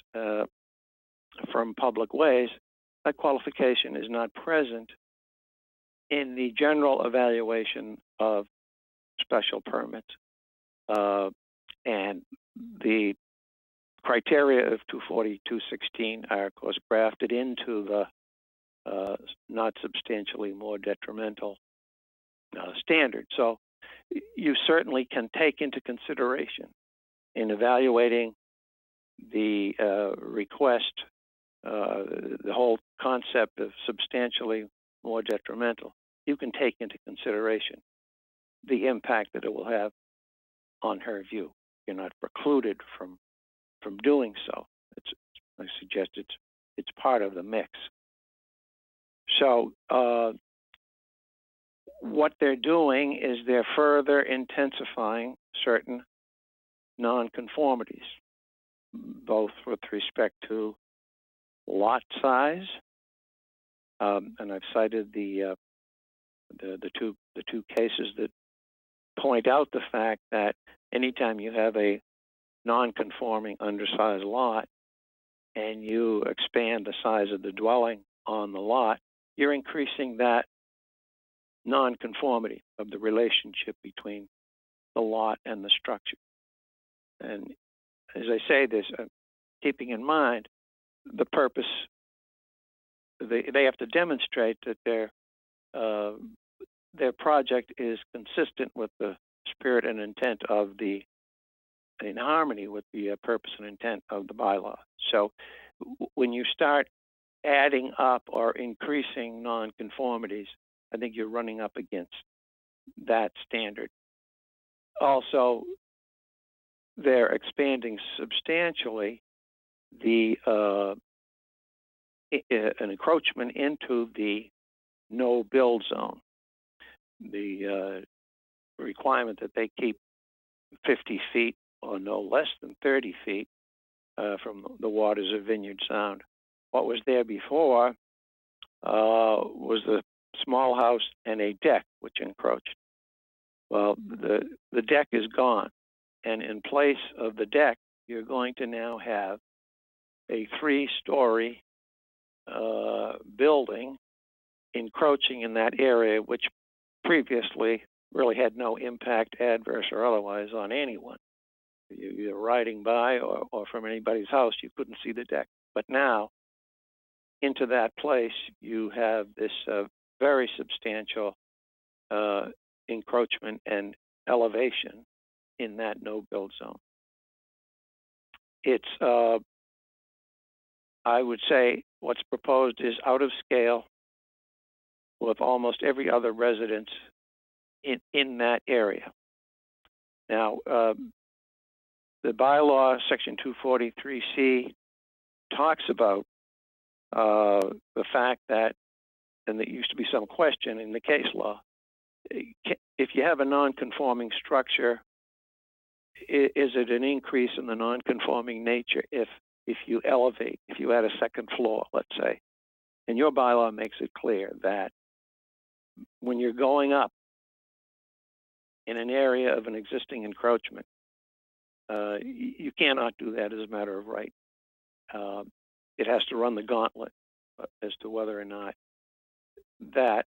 from public ways, that qualification is not present in the general evaluation of special permits. And the criteria of 240-216 are, of course, grafted into the not substantially more detrimental standard. So you certainly can take into consideration in evaluating the request, the whole concept of substantially more detrimental. You can take into consideration the impact that it will have on her view. You're not precluded from doing so. I suggest it's part of the mix. So what they're doing is they're further intensifying certain nonconformities, both with respect to lot size, and I've cited the two cases that point out the fact that anytime you have a non-conforming undersized lot and you expand the size of the dwelling on the lot, you're increasing that non-conformity of the relationship between the lot and the structure. And as I say this, keeping in mind the purpose, they have to demonstrate that their project is consistent with the spirit and intent of in harmony with the purpose and intent of the bylaw. So when you start adding up or increasing nonconformities, I think you're running up against that standard. Also, they're expanding substantially an encroachment into the no-build zone. The requirement that they keep 50 feet or no less than 30 feet from the waters of Vineyard Sound. What was there before was the small house and a deck which encroached. Well, the deck is gone, and in place of the deck, you're going to now have a 3-story building encroaching in that area, which previously really had no impact, adverse or otherwise, on anyone. You're riding by or from anybody's house, you couldn't see the deck. But now, into that place, you have this very substantial encroachment and elevation in that no-build zone. It's, I would say, what's proposed is out of scale with almost every other residence in that area. Now, the bylaw, section 243C, talks about the fact that, and there used to be some question in the case law, if you have a non-conforming structure, is it an increase in the non-conforming nature if you elevate, if you add a second floor, let's say? And your bylaw makes it clear that when you're going up in an area of an existing encroachment, you cannot do that as a matter of right. It has to run the gauntlet as to whether or not that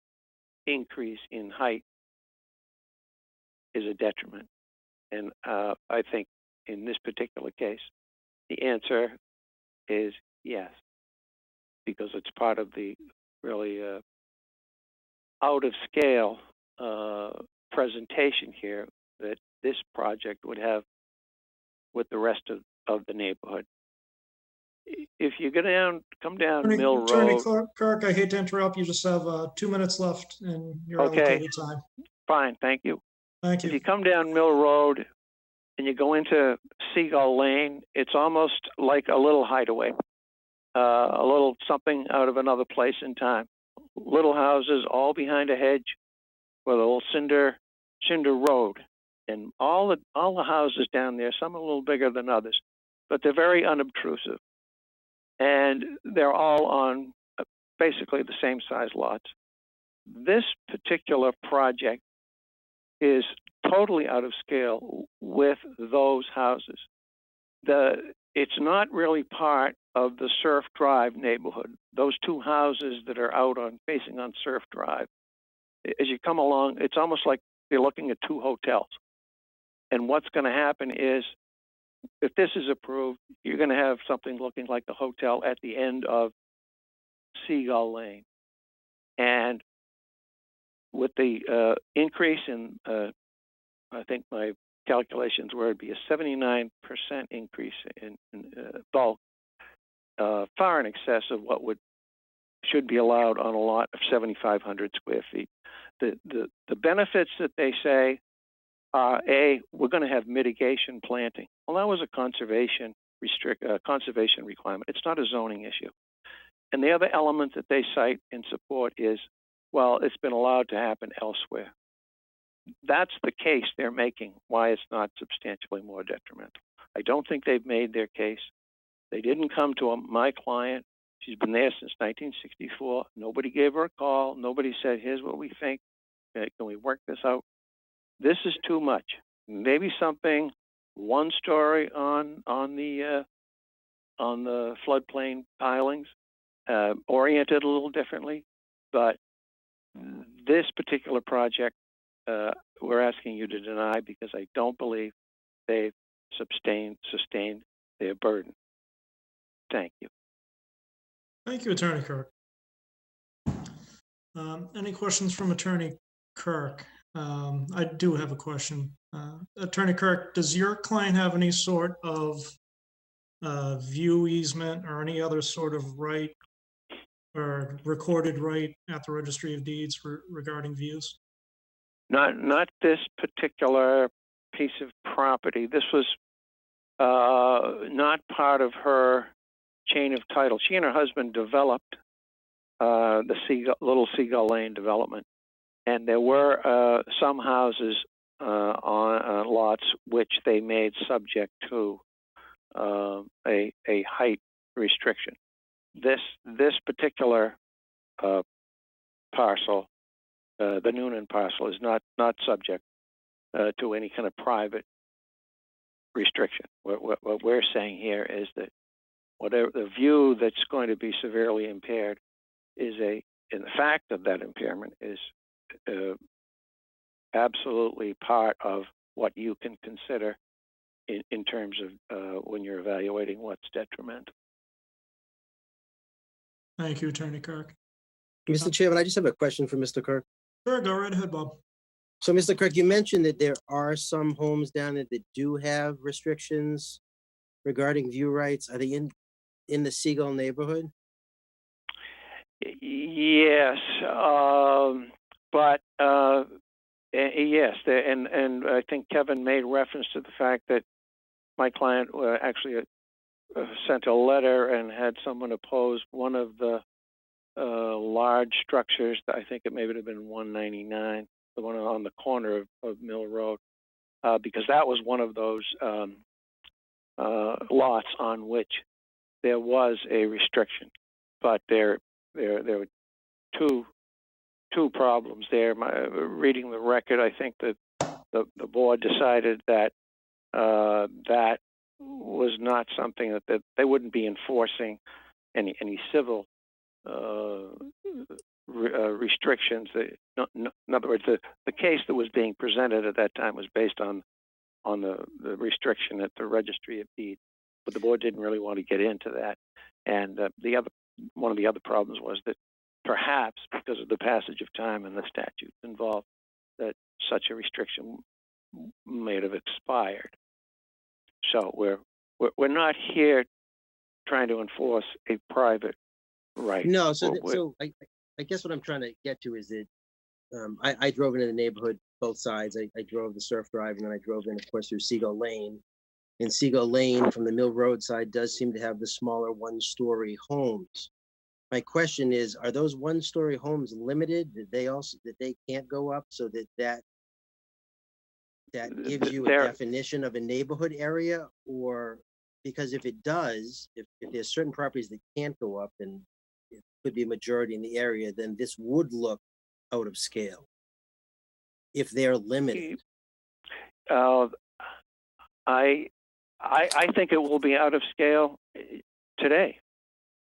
increase in height is a detriment. And I think in this particular case, the answer is yes, because it's part of the really out of scale presentation here that this project would have with the rest of the neighborhood. If you come down Mill Attorney Road, Kirk, I hate to interrupt. You just have 2 minutes left in your Okay. allocated time. fine, thank you. Thank If you. you come down Mill Road and you go into Seagull Lane, it's almost like a little hideaway, a little something out of another place in time. Little houses all behind a hedge with a little cinder road, and all the houses down there. Some are a little bigger than others, but they're very unobtrusive, and they're all on basically the same size lots. This particular project is totally out of scale with those houses. It's not really part of the Surf Drive neighborhood. Those two houses that are out facing on Surf Drive. As you come along, it's almost like you're looking at two hotels. And what's going to happen is, if this is approved, you're going to have something looking like a hotel at the end of Seagull Lane. And with the increase in, I think my calculations were it'd be a 79% increase in bulk, far in excess of what should be allowed on a lot of 7,500 square feet. The benefits that they say are, we're going to have mitigation planting. Well, that was a conservation requirement. It's not a zoning issue. And the other element that they cite in support is, well, it's been allowed to happen elsewhere. That's the case they're making, why it's not substantially more detrimental. I don't think they've made their case. They didn't come to my client. She's been there since 1964. Nobody gave her a call. Nobody said, here's what we think. Can we work this out? This is too much. Maybe something, one story on the floodplain pilings, oriented a little differently. But this particular project, we're asking you to deny because I don't believe they've sustained their burden. Thank you. Thank you, Attorney Kirk. Any questions from Attorney Kirk? I do have a question. Attorney Kirk, does your client have any sort of view easement or any other sort of right or recorded right at the Registry of Deeds regarding views? Not this particular piece of property. This was not part of her chain of title. She and her husband developed the Little Seagull Lane development, and there were some houses on lots which they made subject to a height restriction. This particular parcel, the Noonan parcel, is not subject to any kind of private restriction. What we're saying here is that whatever the view that's going to be severely impaired is and the fact of that impairment is absolutely part of what you can consider in terms of when you're evaluating what's detrimental. Thank you, Attorney Kirk. Mr. Chairman, I just have a question for Mr. Kirk. Sure, go right ahead, Bob. So, Mr. Kirk, you mentioned that there are some homes down there that do have restrictions regarding view rights. Are they in the Seagull neighborhood? Yes, but yes, and I think Kevin made reference to the fact that my client actually sent a letter and had someone oppose one of the large structures. I think it maybe have been 199, the one on the corner of Mill Road, because that was one of those lots on which there was a restriction. But there were two problems there. Reading the record, I think that the board decided that that was not something that they wouldn't be enforcing any civil restrictions. In other words, the case that was being presented at that time was based on the restriction at the Registry of Deeds, but the board didn't really want to get into that. And one of the other problems was that perhaps because of the passage of time and the statutes involved, that such a restriction may have expired. So we're not here trying to enforce a private right. No, so, We're- I guess what I'm trying to get to is that I drove into the neighborhood, both sides. I drove the Surf Drive and then I drove in, of course, through Seagull Lane. And Seagull Lane from the Mill Road side does seem to have the smaller one-story homes. My question is, are those one-story homes limited? That they can't go up so that gives you a They're- definition of a neighborhood area? Or because if it does, if there's certain properties that can't go up and it could be a majority in the area, then this would look out of scale if they're limited. I think it will be out of scale today.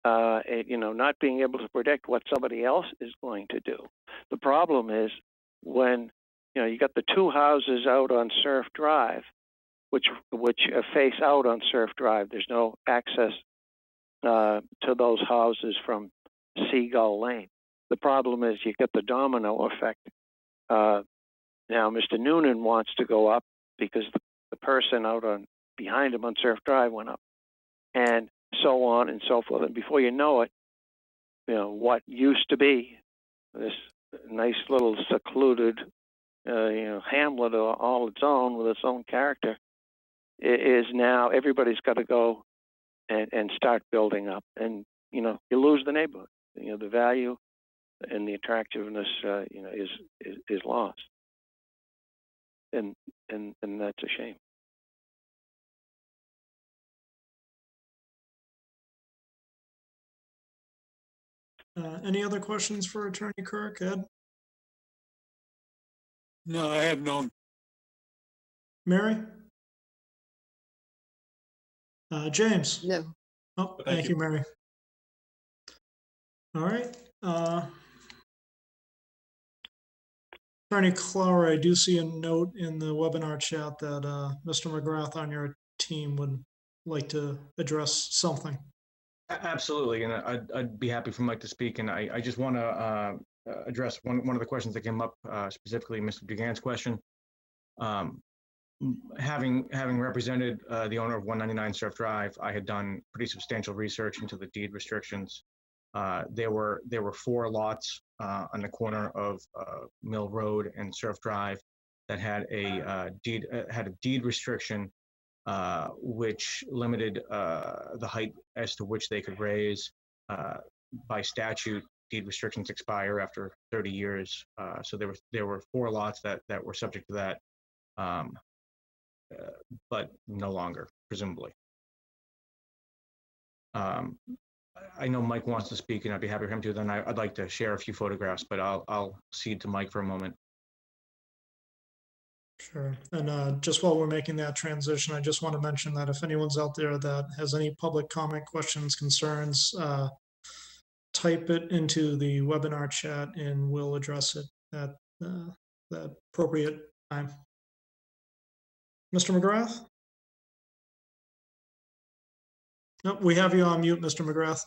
Not being able to predict what somebody else is going to do. The problem is when you got the two houses out on Surf Drive, which face out on Surf Drive. There's no access to those houses from Seagull Lane. The problem is you get the domino effect. Now, Mr. Noonan wants to go up because the person out behind him on Surf Drive went up, and so on and so forth. And before you know it, what used to be this nice little secluded, hamlet all its own with its own character is now everybody's got to go and start building up, and you lose the neighborhood. The value and the attractiveness, is lost, and that's a shame. Any other questions for Attorney Kirk, Ed? No, I have none. Mary? James? No. Oh, thank you, Mary. All right. Attorney Clower, I do see a note in the webinar chat that Mr. McGrath on your team would like to address something. Absolutely, and I'd be happy for Mike to speak. And I just want to address one of the questions that came up, specifically Mr. Dugan's question. Having represented the owner of 199 Surf Drive, I had done pretty substantial research into the deed restrictions. There were 4 lots on the corner of Mill Road and Surf Drive that had a deed restriction, which limited the height as to which they could raise. By statute, deed restrictions expire after 30 years. So there were 4 lots that were subject to that, but no longer, presumably. I know Mike wants to speak, and I'd be happy for him to. Then I'd like to share a few photographs, but I'll cede to Mike for a moment. Sure. And just while we're making that transition, I just want to mention that if anyone's out there that has any public comment, questions, concerns, type it into the webinar chat and we'll address it at the appropriate time. Mr. McGrath? Nope, we have you on mute, Mr. McGrath.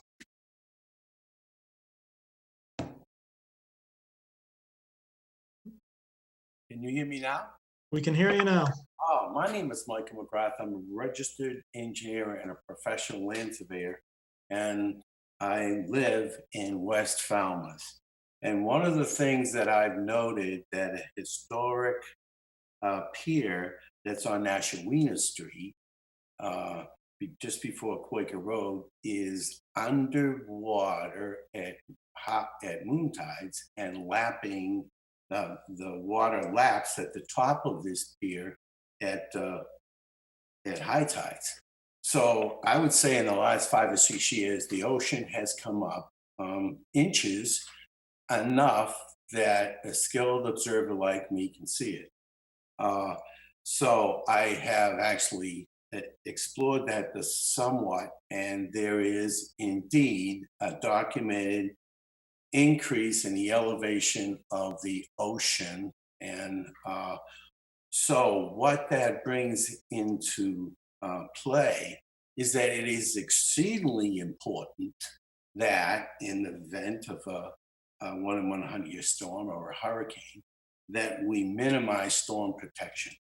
Can you hear me now? We can hear you now. Oh, my name is Michael McGrath. I'm a registered engineer and a professional land surveyor, and I live in West Falmouth. And one of the things that I've noted that a historic pier that's on Nashawena Street, just before Quaker Road, is underwater at moon tides and lapping. The water laps at the top of this pier at high tides. So I would say in the last 5 or 6 years, the ocean has come up inches enough that a skilled observer like me can see it. So I have actually explored that somewhat, and there is indeed a documented increase in the elevation of the ocean. And so what that brings into play is that it is exceedingly important that in the event of a 1 in 100-year storm or a hurricane, that we minimize storm protection.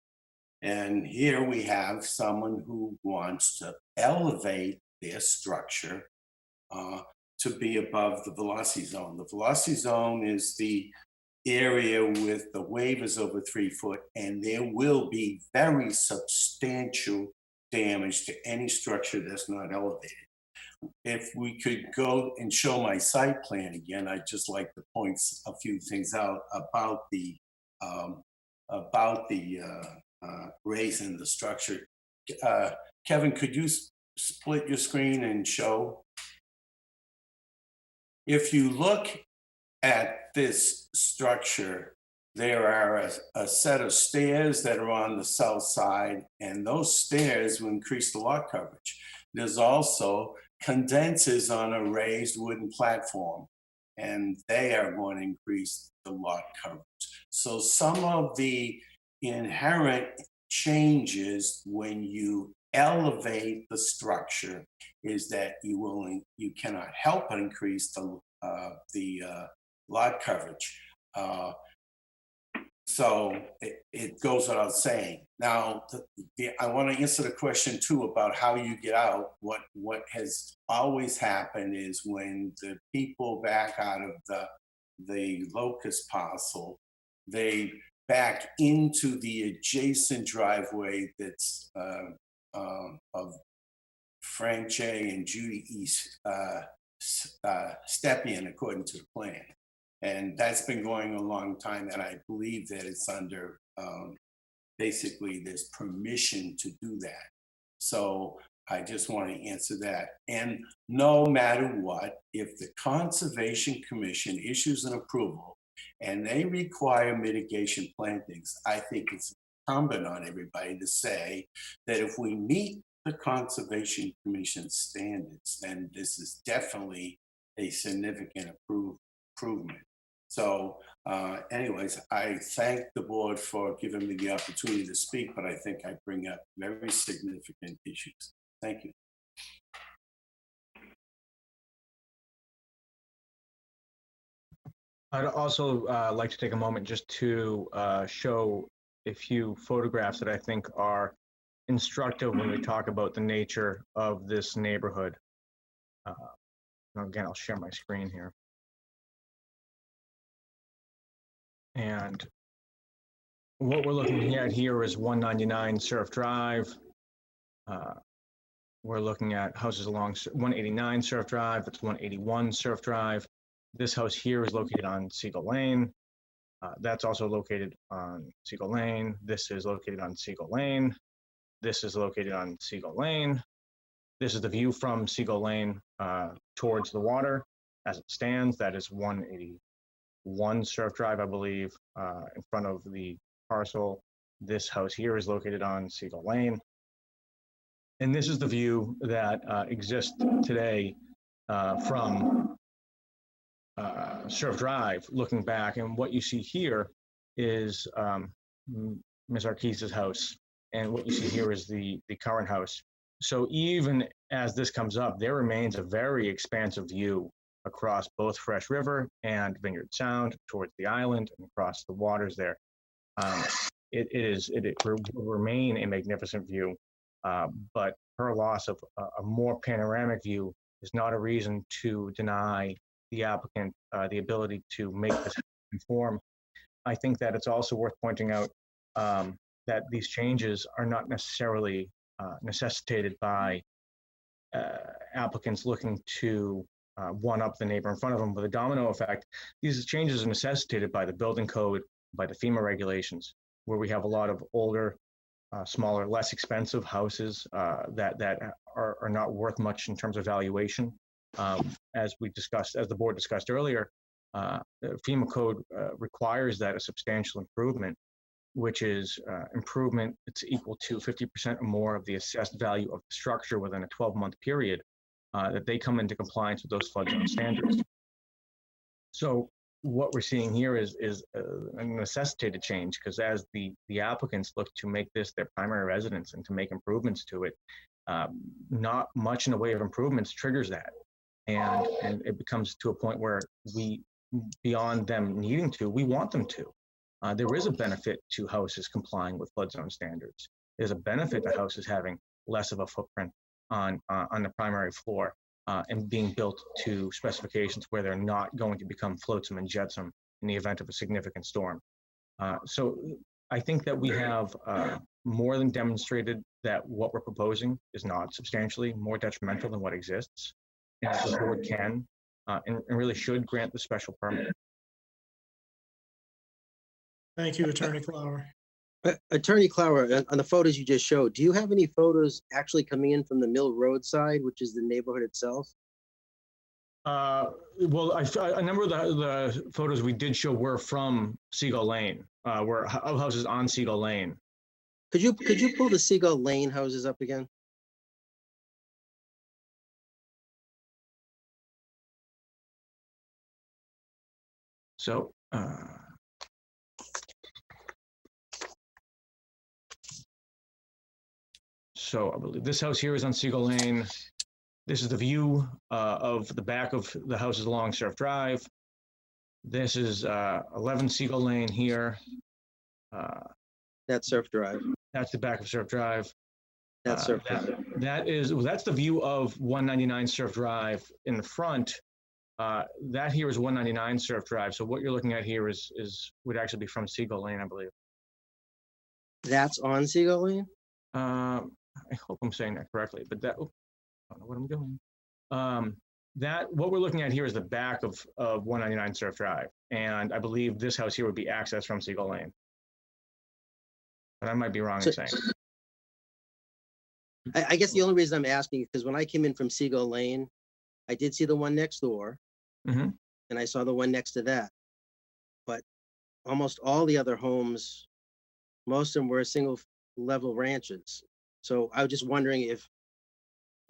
And here we have someone who wants to elevate their structure to be above the velocity zone. The velocity zone is the area with the wave is over 3 foot, and there will be very substantial damage to any structure that's not elevated. If we could go and show my site plan again, I'd just like to point a few things out about the raise in the structure. Kevin, could you split your screen and show? If you look at this structure, there are a set of stairs that are on the south side, and those stairs will increase the lot coverage. There's also condensers on a raised wooden platform, and they are going to increase the lot coverage. So some of the inherent changes when you elevate the structure is that you cannot help but increase the lot coverage. So it goes without saying. Now, I want to answer the question too about how you get out. What has always happened is when the people back out of the locust parcel, they back into the adjacent driveway that's of Frank J. and Judy East Stepien, according to the plan. And that's been going a long time, and I believe that it's under, basically there's permission to do that. So I just want to answer that. And no matter what, if the Conservation Commission issues an approval and they require mitigation plantings, I think it's incumbent on everybody to say that if we meet the Conservation Commission standards, then this is definitely a significant improvement. So anyways, I thank the board for giving me the opportunity to speak, but I think I bring up very significant issues. Thank you. I'd also like to take a moment just to show a few photographs that I think are instructive when we talk about the nature of this neighborhood. Again, I'll share my screen here. And what we're looking at here is 199 Surf Drive. We're looking at houses along 189 Surf Drive. That's 181 Surf Drive. This house here is located on Siegel Lane. That's also located on Siegel Lane. This is located on Siegel Lane. This is located on Siegel Lane. This is the view from Siegel Lane towards the water as it stands. That is 181 Surf Drive, I believe, in front of the parcel. This house here is located on Siegel Lane. And this is the view that exists today from Surf Drive, looking back. And what you see here is Ms. Arquiz's house. And what you see here is the current house. So even as this comes up, there remains a very expansive view across both Fresh River and Vineyard Sound towards the island and across the waters there. It will remain a magnificent view, but her loss of a more panoramic view is not a reason to deny the applicant the ability to make this conform. I think that it's also worth pointing out that these changes are not necessarily necessitated by applicants looking to one-up the neighbor in front of them with a domino effect. These changes are necessitated by the building code, by the FEMA regulations, where we have a lot of older, smaller, less expensive houses that are not worth much in terms of valuation. As the board discussed earlier, FEMA code requires that a substantial improvement, which is improvement, it's equal to 50% or more of the assessed value of the structure within a 12-month period, that they come into compliance with those flood zone standards. So what we're seeing here is a necessitated change, because as the applicants look to make this their primary residence and to make improvements to it, not much in the way of improvements triggers that. And it becomes to a point where we, beyond them needing to, we want them to. there is a benefit to houses complying with flood zone standards. There's a benefit to houses having less of a footprint on the primary floor and being built to specifications where they're not going to become flotsam and jetsam in the event of a significant storm. So I think that we have more than demonstrated that what we're proposing is not substantially more detrimental than what exists. And the board can and really should grant the special permit. Thank you, Attorney Clower. Attorney Clower, on the photos you just showed, do you have any photos actually coming in from the Mill Road side, which is the neighborhood itself? Well, a number of the photos we did show were from Seagull Lane, were houses on Seagull Lane. Could you pull the Seagull Lane houses up again? So, I believe this house here is on Seagull Lane. This is the view of the back of the houses along Surf Drive. This is 11 Seagull Lane here. That's Surf Drive. That's the back of Surf Drive. That's Surf Drive. That's the view of 199 Surf Drive in the front. That here is 199 Surf Drive. So what you're looking at here would actually be from Seagull Lane, I believe. That's on Seagull Lane? I hope I'm saying that correctly, but that, I don't know what I'm doing. What we're looking at here is the back of 199 Surf Drive. And I believe this house here would be accessed from Seagull Lane. But I might be wrong in saying. I guess the only reason I'm asking is because when I came in from Seagull Lane, I did see the one next door. Mm-hmm. And I saw the one next to that. But almost all the other homes, most of them were single level ranches. So I was just wondering if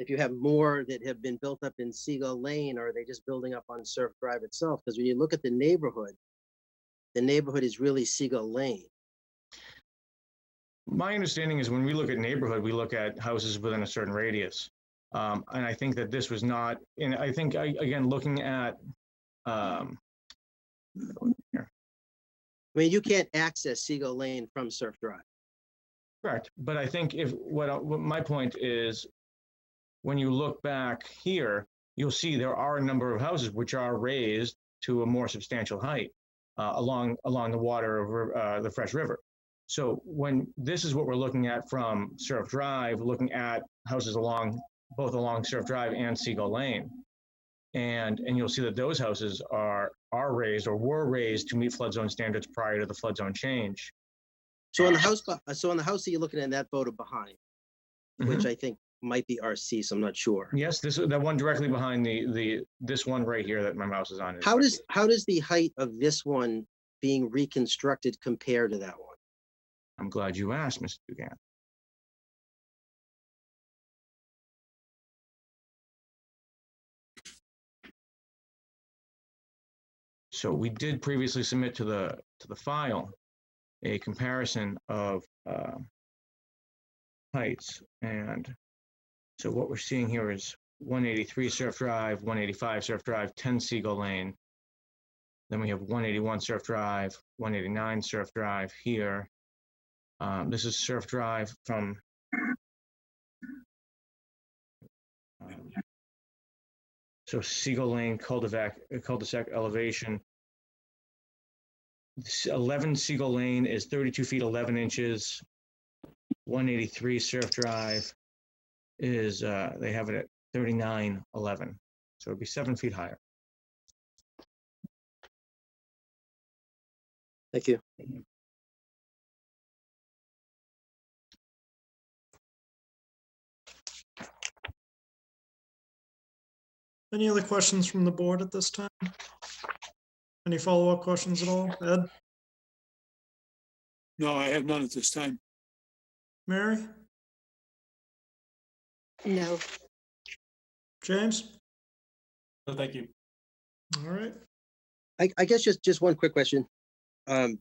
you have more that have been built up in Seagull Lane, or are they just building up on Surf Drive itself? Because when you look at the neighborhood is really Seagull Lane. My understanding is when we look at neighborhood, we look at houses within a certain radius. And I think that this was not, and I think, again, looking at, here. I mean, you can't access Seagull Lane from Surf Drive. Correct, but I think what my point is, when you look back here, you'll see there are a number of houses which are raised to a more substantial height along the water of the Fresh River. So when this is what we're looking at from Surf Drive, looking at houses both along Surf Drive and Seagull Lane, and you'll see that those houses are raised or were raised to meet flood zone standards prior to the flood zone change. So on the house, that you're looking at in that photo behind, which I think might be RC, so I'm not sure. Yes, that one directly behind this one right here that my mouse is on. How does the height of this one being reconstructed compare to that one? I'm glad you asked, Mr. Dugan. So we did previously submit to the file a comparison of heights, and so what we're seeing here is 183 Surf Drive, 185 Surf Drive, 10 Seagull Lane. Then we have 181 Surf Drive, 189 Surf Drive here. This is Surf Drive from so Seagull Lane cul-de-sac elevation. 11 Seagull Lane is 32 feet 11 inches. 183 Surf Drive is they have it at 39.11, so it'd be 7 feet higher. Thank you. Any other questions from the board at this time? Any follow-up questions at all? Ed? No, I have none at this time. Mary? No. James? No, thank you. All right. I guess just one quick question. On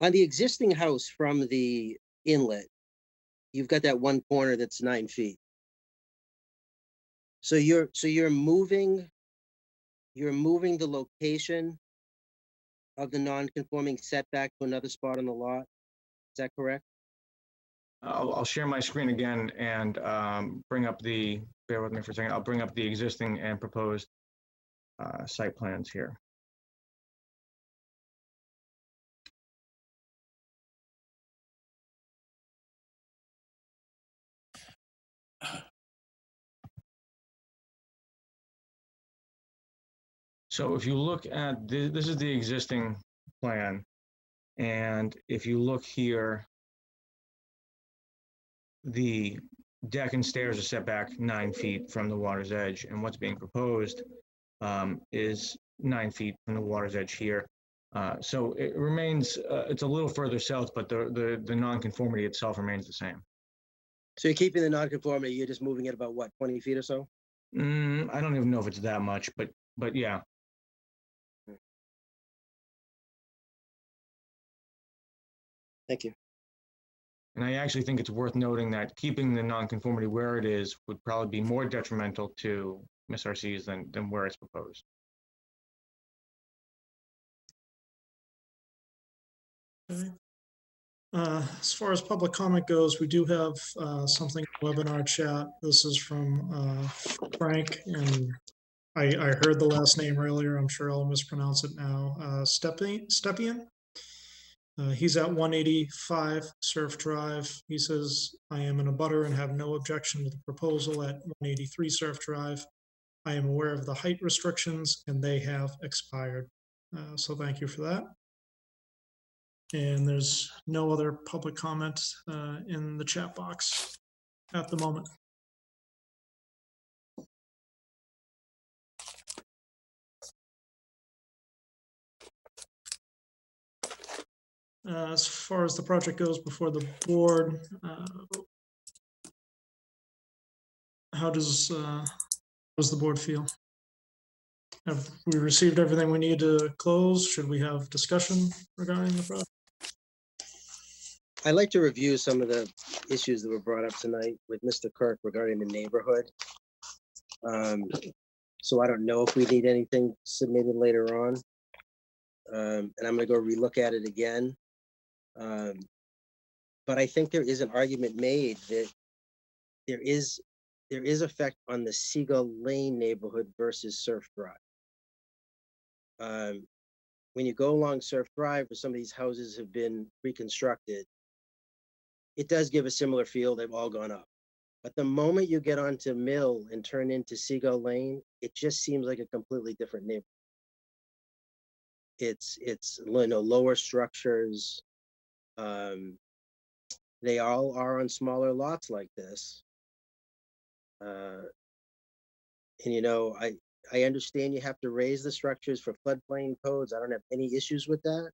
the existing house from the inlet, you've got that one corner that's 9 feet. So you're moving the location of the non-conforming setback to another spot on the lot. Is that correct? I'll share my screen again and bring up bear with me for a second. I'll bring up the existing and proposed site plans here. So if you look at this is the existing plan. And if you look here, the deck and stairs are set back 9 feet from the water's edge. And what's being proposed is 9 feet from the water's edge here. So it remains, it's a little further south, but the nonconformity itself remains the same. So you're keeping the nonconformity, you're just moving it about what, 20 feet or so? I don't even know if it's that much, but yeah. Thank you. And I actually think it's worth noting that keeping the nonconformity where it is would probably be more detrimental to MSRCs than where it's proposed. Okay. As far as public comment goes, we do have something in the webinar chat. This is from Frank, and I heard the last name earlier. I'm sure I'll mispronounce it now. Stepien. He's at 185 Surf Drive. He says, I am in a butter and have no objection to the proposal at 183 Surf Drive. I am aware of the height restrictions and they have expired. So thank you for that. And there's no other public comment in the chat box at the moment. As far as the project goes before the board, how does the board feel? Have we received everything we need to close? Should we have discussion regarding the project? I'd like to review some of the issues that were brought up tonight with Mr. Kirk regarding the neighborhood. So I don't know if we need anything submitted later on. And I'm gonna go relook at it again. But I think there is an argument made that there is effect on the Seagull Lane neighborhood versus Surf Drive. When you go along Surf Drive, where some of these houses have been reconstructed, it does give a similar feel. They've all gone up. But the moment you get onto Mill and turn into Seagull Lane, it just seems like a completely different neighborhood. It's lower structures. They all are on smaller lots like this. And I understand you have to raise the structures for floodplain codes. I don't have any issues with that.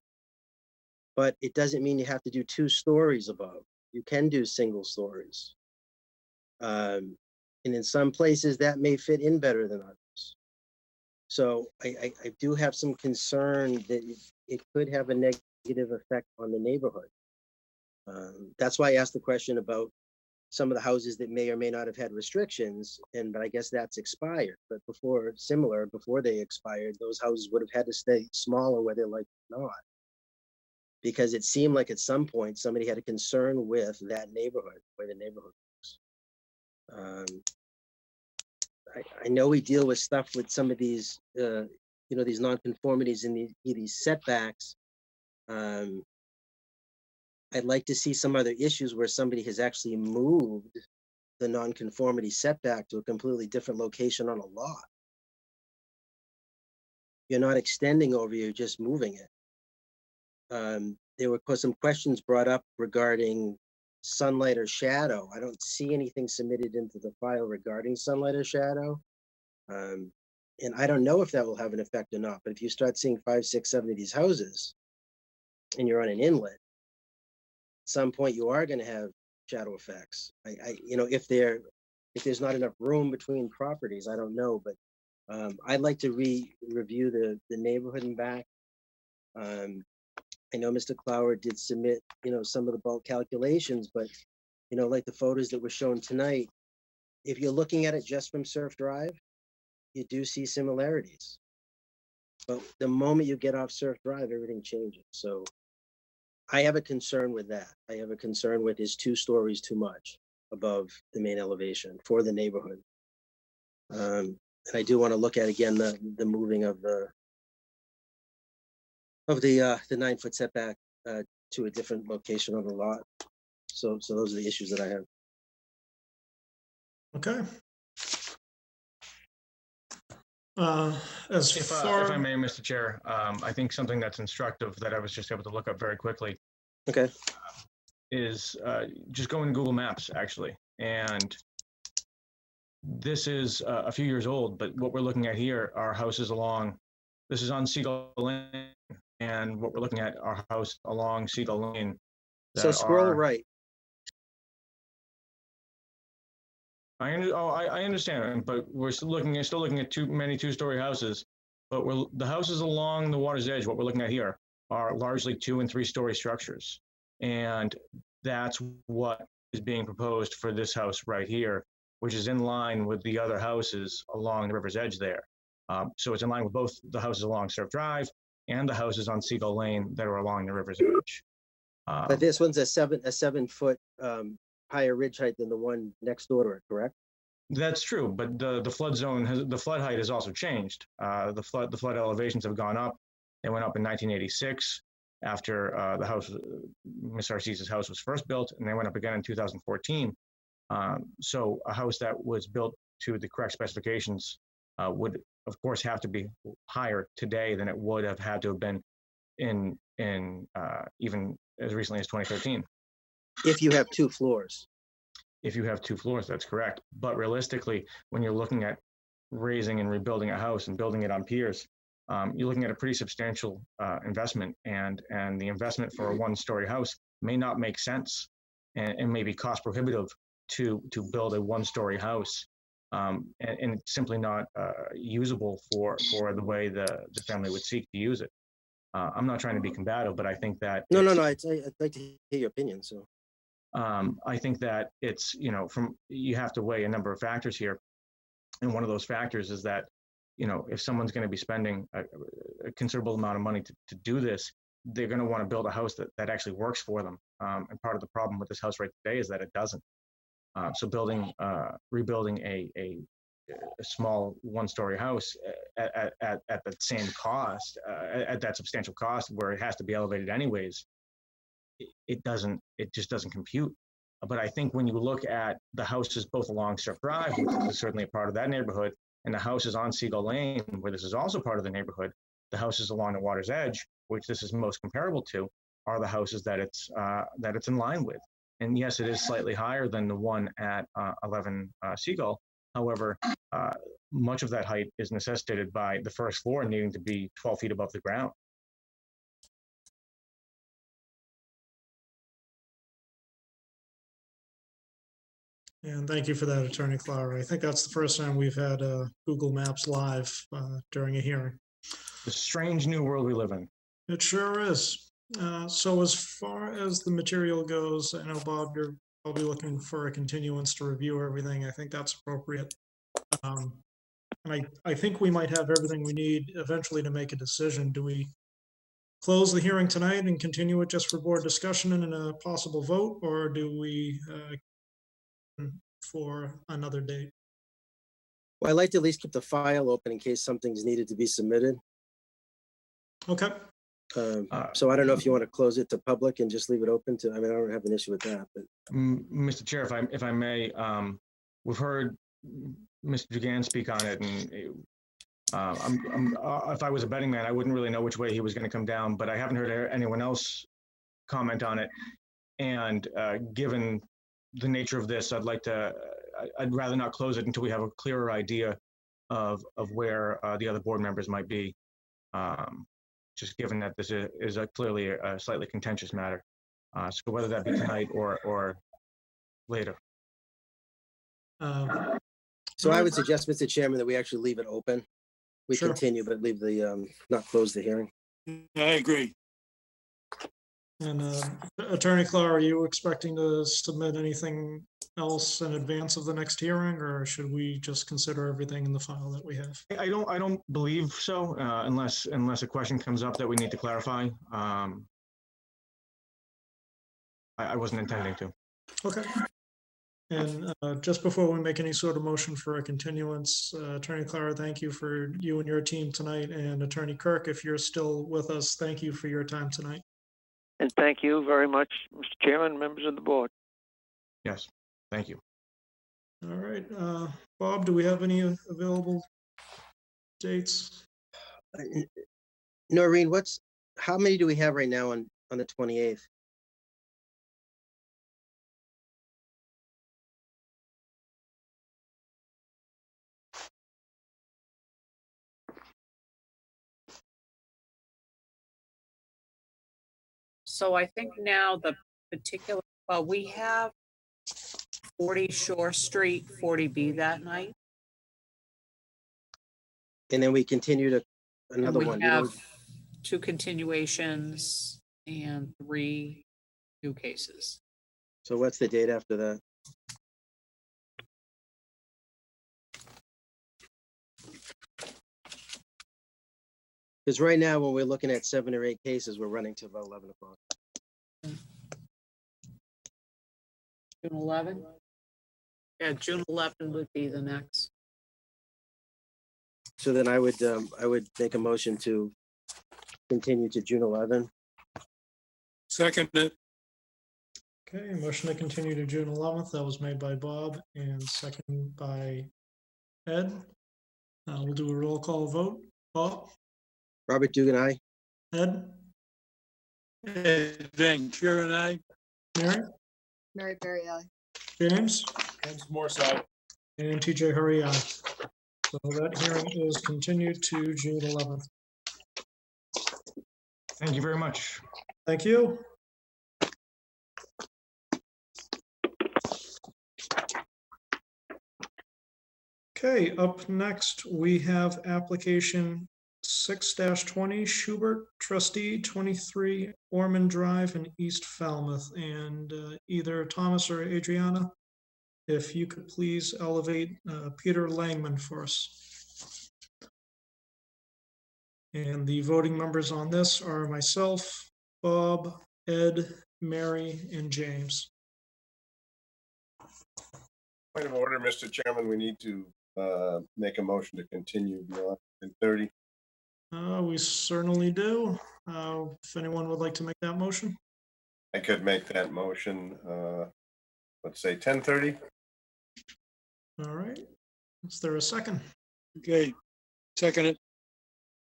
But it doesn't mean you have to do 2 stories above. You can do single stories. And in some places that may fit in better than others. So I do have some concern that it could have a negative effect on the neighborhood. That's why I asked the question about some of the houses that may or may not have had restrictions, but I guess that's expired. But before they expired, those houses would have had to stay smaller whether like it or not. Because it seemed like at some point somebody had a concern with that neighborhood, where the neighborhood was. I know we deal with stuff with some of these, these nonconformities and these setbacks. I'd like to see some other issues where somebody has actually moved the nonconformity setback to a completely different location on a lot. You're not extending over, you're just moving it. There were some questions brought up regarding sunlight or shadow. I don't see anything submitted into the file regarding sunlight or shadow. And I don't know if that will have an effect or not, but if you start seeing 5, 6, 7 of these houses and you're on an inlet, at some point you are going to have shadow effects. If there's not enough room between properties, I don't know, but I'd like to review the neighborhood and back. I know Mr. Clower did submit, some of the bulk calculations, but, like the photos that were shown tonight, if you're looking at it just from Surf Drive, you do see similarities. But the moment you get off Surf Drive, everything changes. So I have a concern with that. I have a concern with his 2 stories too much above the main elevation for the neighborhood. And I do want to look at again the moving of the 9-foot setback to a different location on the lot. So those are the issues that I have. Okay. As If far I may, Mr. Chair, I think something that's instructive that I was just able to look up very quickly Okay. is just go into Google Maps, actually. And this is a few years old, but what we're looking at here are houses along, this is on Seagull Lane, and what we're looking at are houses along Seagull Lane. So that scroll are- right. I understand, but we're still looking at many 2-story houses. But the houses along the water's edge, what we're looking at here, are largely 2- and 3-story structures. And that's what is being proposed for this house right here, which is in line with the other houses along the river's edge there. So it's in line with both the houses along Surf Drive and the houses on Seagull Lane that are along the river's edge. But this one's a 7-foot higher ridge height than the one next door to it, correct? That's true, but the flood zone the flood height has also changed. The flood elevations have gone up. They went up in 1986 after the house, Ms. Arcese's house was first built, and they went up again in 2014. So a house that was built to the correct specifications would, of course, have to be higher today than it would have had to have been in even as recently as 2013. If you have 2 floors. If you have 2 floors, that's correct. But realistically, when you're looking at raising and rebuilding a house and building it on piers, you're looking at a pretty substantial investment, and the investment for a 1-story house may not make sense and may be cost prohibitive to build a 1-story house, and it's simply not usable for the way the family would seek to use it. I'm not trying to be combative, but I think that No. I'd like to hear your opinion. So I think that it's, you have to weigh a number of factors here. And one of those factors is that, if someone's going to be spending a considerable amount of money to do this, they're going to want to build a house that actually works for them. And part of the problem with this house right today is that it doesn't. So rebuilding a small 1-story house at the same cost, at that substantial cost where it has to be elevated anyways, it just doesn't compute. But I think when you look at the houses both along Surf Drive, which is certainly a part of that neighborhood, and the houses on Seagull Lane, where this is also part of the neighborhood, the houses along the water's edge, which this is most comparable to, are the houses that it's in line with. And yes, it is slightly higher than the one at 11 Seagull. However, much of that height is necessitated by the first floor needing to be 12 feet above the ground. And thank you for that, Attorney Clara. I think that's the first time we've had Google Maps live during a hearing. The strange new world we live in. It sure is. So as far as the material goes, I know, Bob, you're probably looking for a continuance to review everything. I think that's appropriate. And I think we might have everything we need eventually to make a decision. Do we close the hearing tonight and continue it just for board discussion and a possible vote, or do we for another date? Well, I'd like to at least keep the file open in case something's needed to be submitted. Okay. So I don't know if you want to close it to public and just leave it open to, I mean, I don't have an issue with that, but. Mr. Chair, if I may, we've heard Mr. Dugan speak on it, and if I was a betting man, I wouldn't really know which way he was going to come down, but I haven't heard anyone else comment on it. And given the nature of this, I'd rather not close it until we have a clearer idea of where the other board members might be. Just given that this is clearly a slightly contentious matter. So whether that be tonight or later. So I would suggest, Mr. Chairman, that we actually leave it open. We Sure. continue, but leave the, not close the hearing. I agree. And Attorney Clark, are you expecting to submit anything else in advance of the next hearing, or should we just consider everything in the file that we have? I don't believe so, unless a question comes up that we need to clarify. I wasn't intending to. Okay. And just before we make any sort of motion for a continuance, Attorney Clara, thank you for you and your team tonight. And Attorney Kirk, if you're still with us, thank you for your time tonight. And thank you very much, Mr. Chairman, members of the board. Yes, thank you. All right. Bob, do we have any available dates? Noreen, how many do we have right now on the 28th? So I think now the particular, well, we have 40 Shore Street, 40B that night. And then we continue to And another we one. have 2 continuations and 3 new cases. So what's the date after that? Because right now, when we're looking at 7 or 8 cases, we're running to about 11 o'clock. June 11? Yeah, June 11 would be the next. So then I would make a motion to continue to June 11. Second it. Okay, motion to continue to June 11th. That was made by Bob and second by Ed. We'll do a roll call vote. Bob? Robert Dugan, aye. Ed? Ed Van Kuren, aye. Mary? Mary Berry I. James? James Morse, And TJ Hurry, aye. So that hearing is continued to June 11th. Thank you very much. Thank you. Okay, up next, we have application 6-20 Schubert, trustee, 23 Ormond Drive in East Falmouth. And either Thomas or Adriana, if you could please elevate Peter Langman for us. And the voting members on this are myself, Bob, Ed, Mary, and James. Point of order, Mr. Chairman, we need to make a motion to continue beyond 10:30. We certainly do. If anyone would like to make that motion. I could make that motion, let's say 10:30. All right. Is there a second? Okay, second it.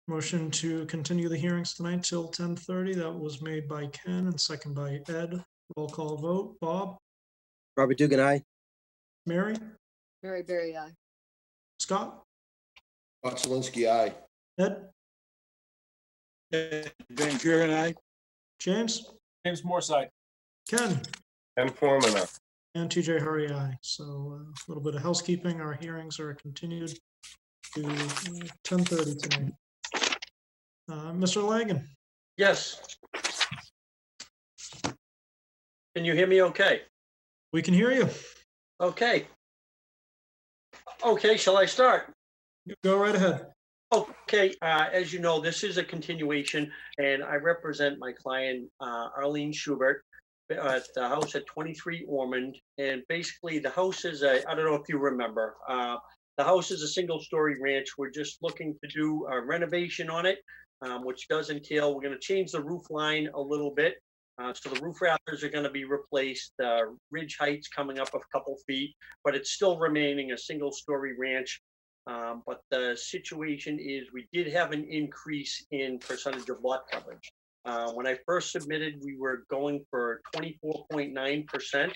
Motion to continue the hearings tonight till 10:30. That was made by Ken and second by Ed. Roll call vote. Bob? Robert Dugan, aye. Mary? Mary Berry I. Scott? Scott Zelinski, aye. Ed? Ed Van Kuren, aye. James? James Morse, Ken? And Foreman, aye. And TJ Hurry, aye. So a little bit of housekeeping. Our hearings are continued to 10:30 tonight. Mr. Lagan? Yes. Can you hear me okay? We can hear you. Okay. Okay, shall I start? Go right ahead. Okay, as you know, this is a continuation, and I represent my client, Arlene Schubert, at the house at 23 Ormond. And basically, the house is I don't know if you remember, the house is a single-story ranch. We're just looking to do a renovation on it, which does entail, we're going to change the roof line a little bit. So the roof rafters are going to be replaced, ridge heights coming up a couple feet, but it's still remaining a single-story ranch. But the situation is we did have an increase in percentage of lot coverage. When I first submitted, we were going for 24.9%,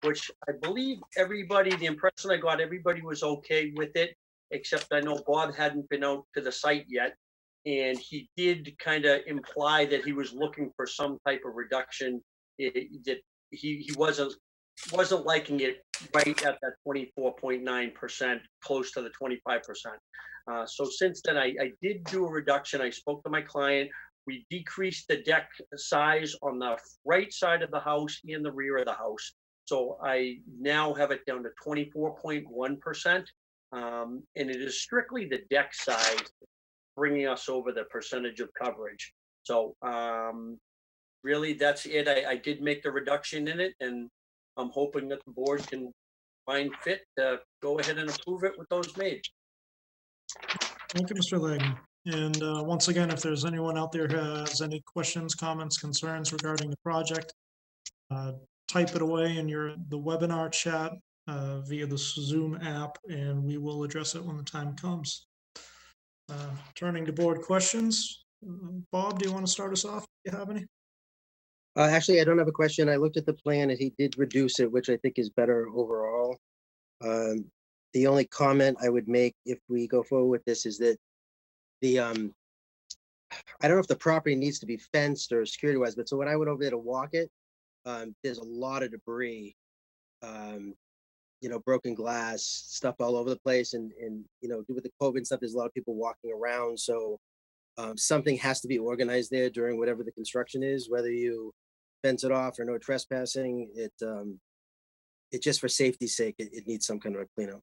which I believe everybody, the impression I got, everybody was okay with it, except I know Bob hadn't been out to the site yet. And he did kind of imply that he was looking for some type of reduction, that he wasn't liking it right at that 24.9%, close to the 25%. So since then, I did do a reduction. I spoke to my client. we decreased the deck size on the right side of the house and the rear of the house. So I now have it down to 24.1%. And it is strictly the deck size bringing us over the percentage of coverage. So really, that's it. I did make the reduction in it, and I'm hoping that the board can find fit to go ahead and approve it with those made. Thank you, Mr. Layden. And once again, if there's anyone out there who has any questions, comments, concerns regarding the project, type it away in the webinar chat via the Zoom app, and we will address it when the time comes. Turning to board questions. Bob, do you want to start us off? Do you have any? Actually, I don't have a question. I looked at the plan and he did reduce it, which I think is better overall. The only comment I would make if we go forward with this is that I don't know if the property needs to be fenced or security wise, but so when I went over there to walk it, there's a lot of debris, broken glass, stuff all over the place. And with the COVID stuff, there's a lot of people walking around. So something has to be organized there during whatever the construction is, whether you fence it off or no trespassing. It just for safety's sake, it needs some kind of a cleanup.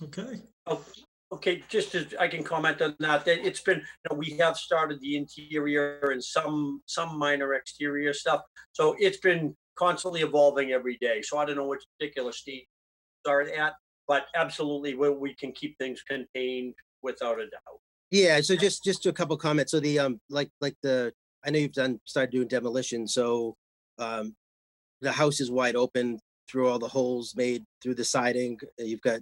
Okay. Oh, okay, just as I can comment on that, that it's been, we have started the interior and some minor exterior stuff. So it's been constantly evolving every day. So I don't know which particular stage to start at, but absolutely we can keep things contained without a doubt. Yeah, so just a couple comments. So the I know you've started doing demolition. So the house is wide open through all the holes made through the siding. You've got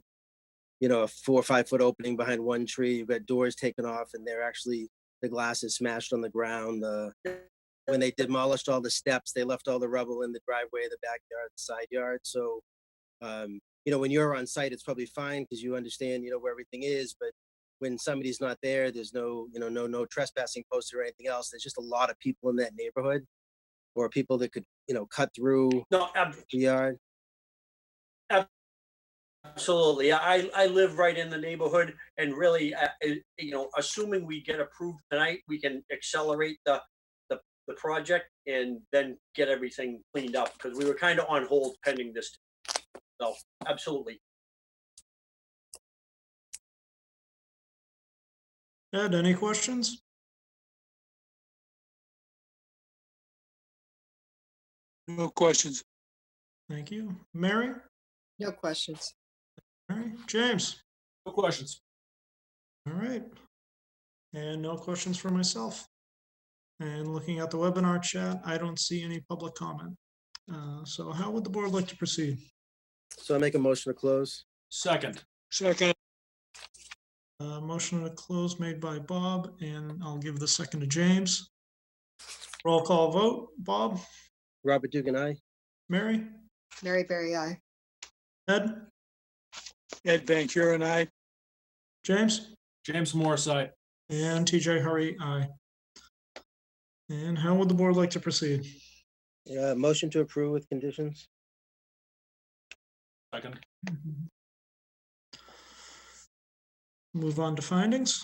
a 4 or 5 foot opening behind one tree. You've got doors taken off, and the glass is smashed on the ground. When they demolished all the steps, they left all the rubble in the driveway, the backyard, the side yard. So when you're on site, it's probably fine because you understand where everything is. But when somebody's not there, there's no trespassing poster or anything else. There's just a lot of people in that neighborhood, or people that could cut through the yard. Absolutely. I live right in the neighborhood, and really, assuming we get approved tonight, we can accelerate the project and then get everything cleaned up, because we were kind of on hold pending this. So absolutely. Ed, any questions? No questions. Thank you. Mary? No questions. All right. James? No questions. All right. And no questions for myself. And looking at the webinar chat, I don't see any public comment. So how would the board like to proceed? So I make a motion to close. Second. Second. Motion to close made by Bob, and I'll give the second to James. Roll call vote. Bob? Robert Dugan, aye. Mary? Mary Berry I. Ed? Ed Van Kuren, aye. James? James Morris, aye. And TJ Hurry, aye. And how would the board like to proceed? Motion to approve with conditions. Second. Move on to findings.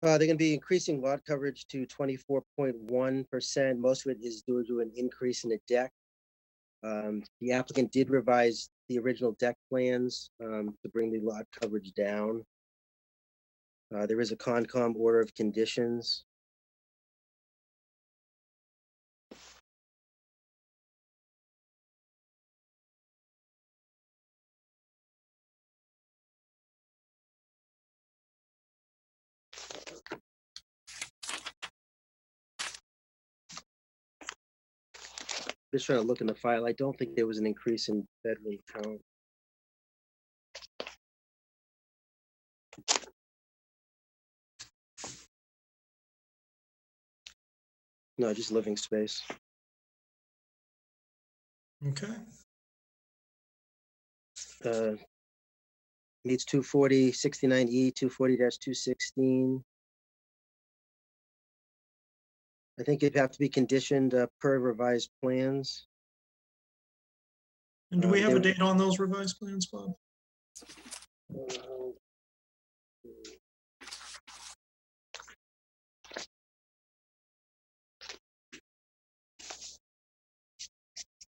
They're going to be increasing lot coverage to 24.1%. Most of it is due to an increase in the deck. The applicant did revise the original deck plans to bring the lot coverage down. There is a Concom order of conditions. Just trying to look in the file. I don't think there was an increase in bedroom count. No, just living space. Okay. Meets 240, 69E, 240-216. I think it'd have to be conditioned per revised plans. And do we have a date on those revised plans, Bob?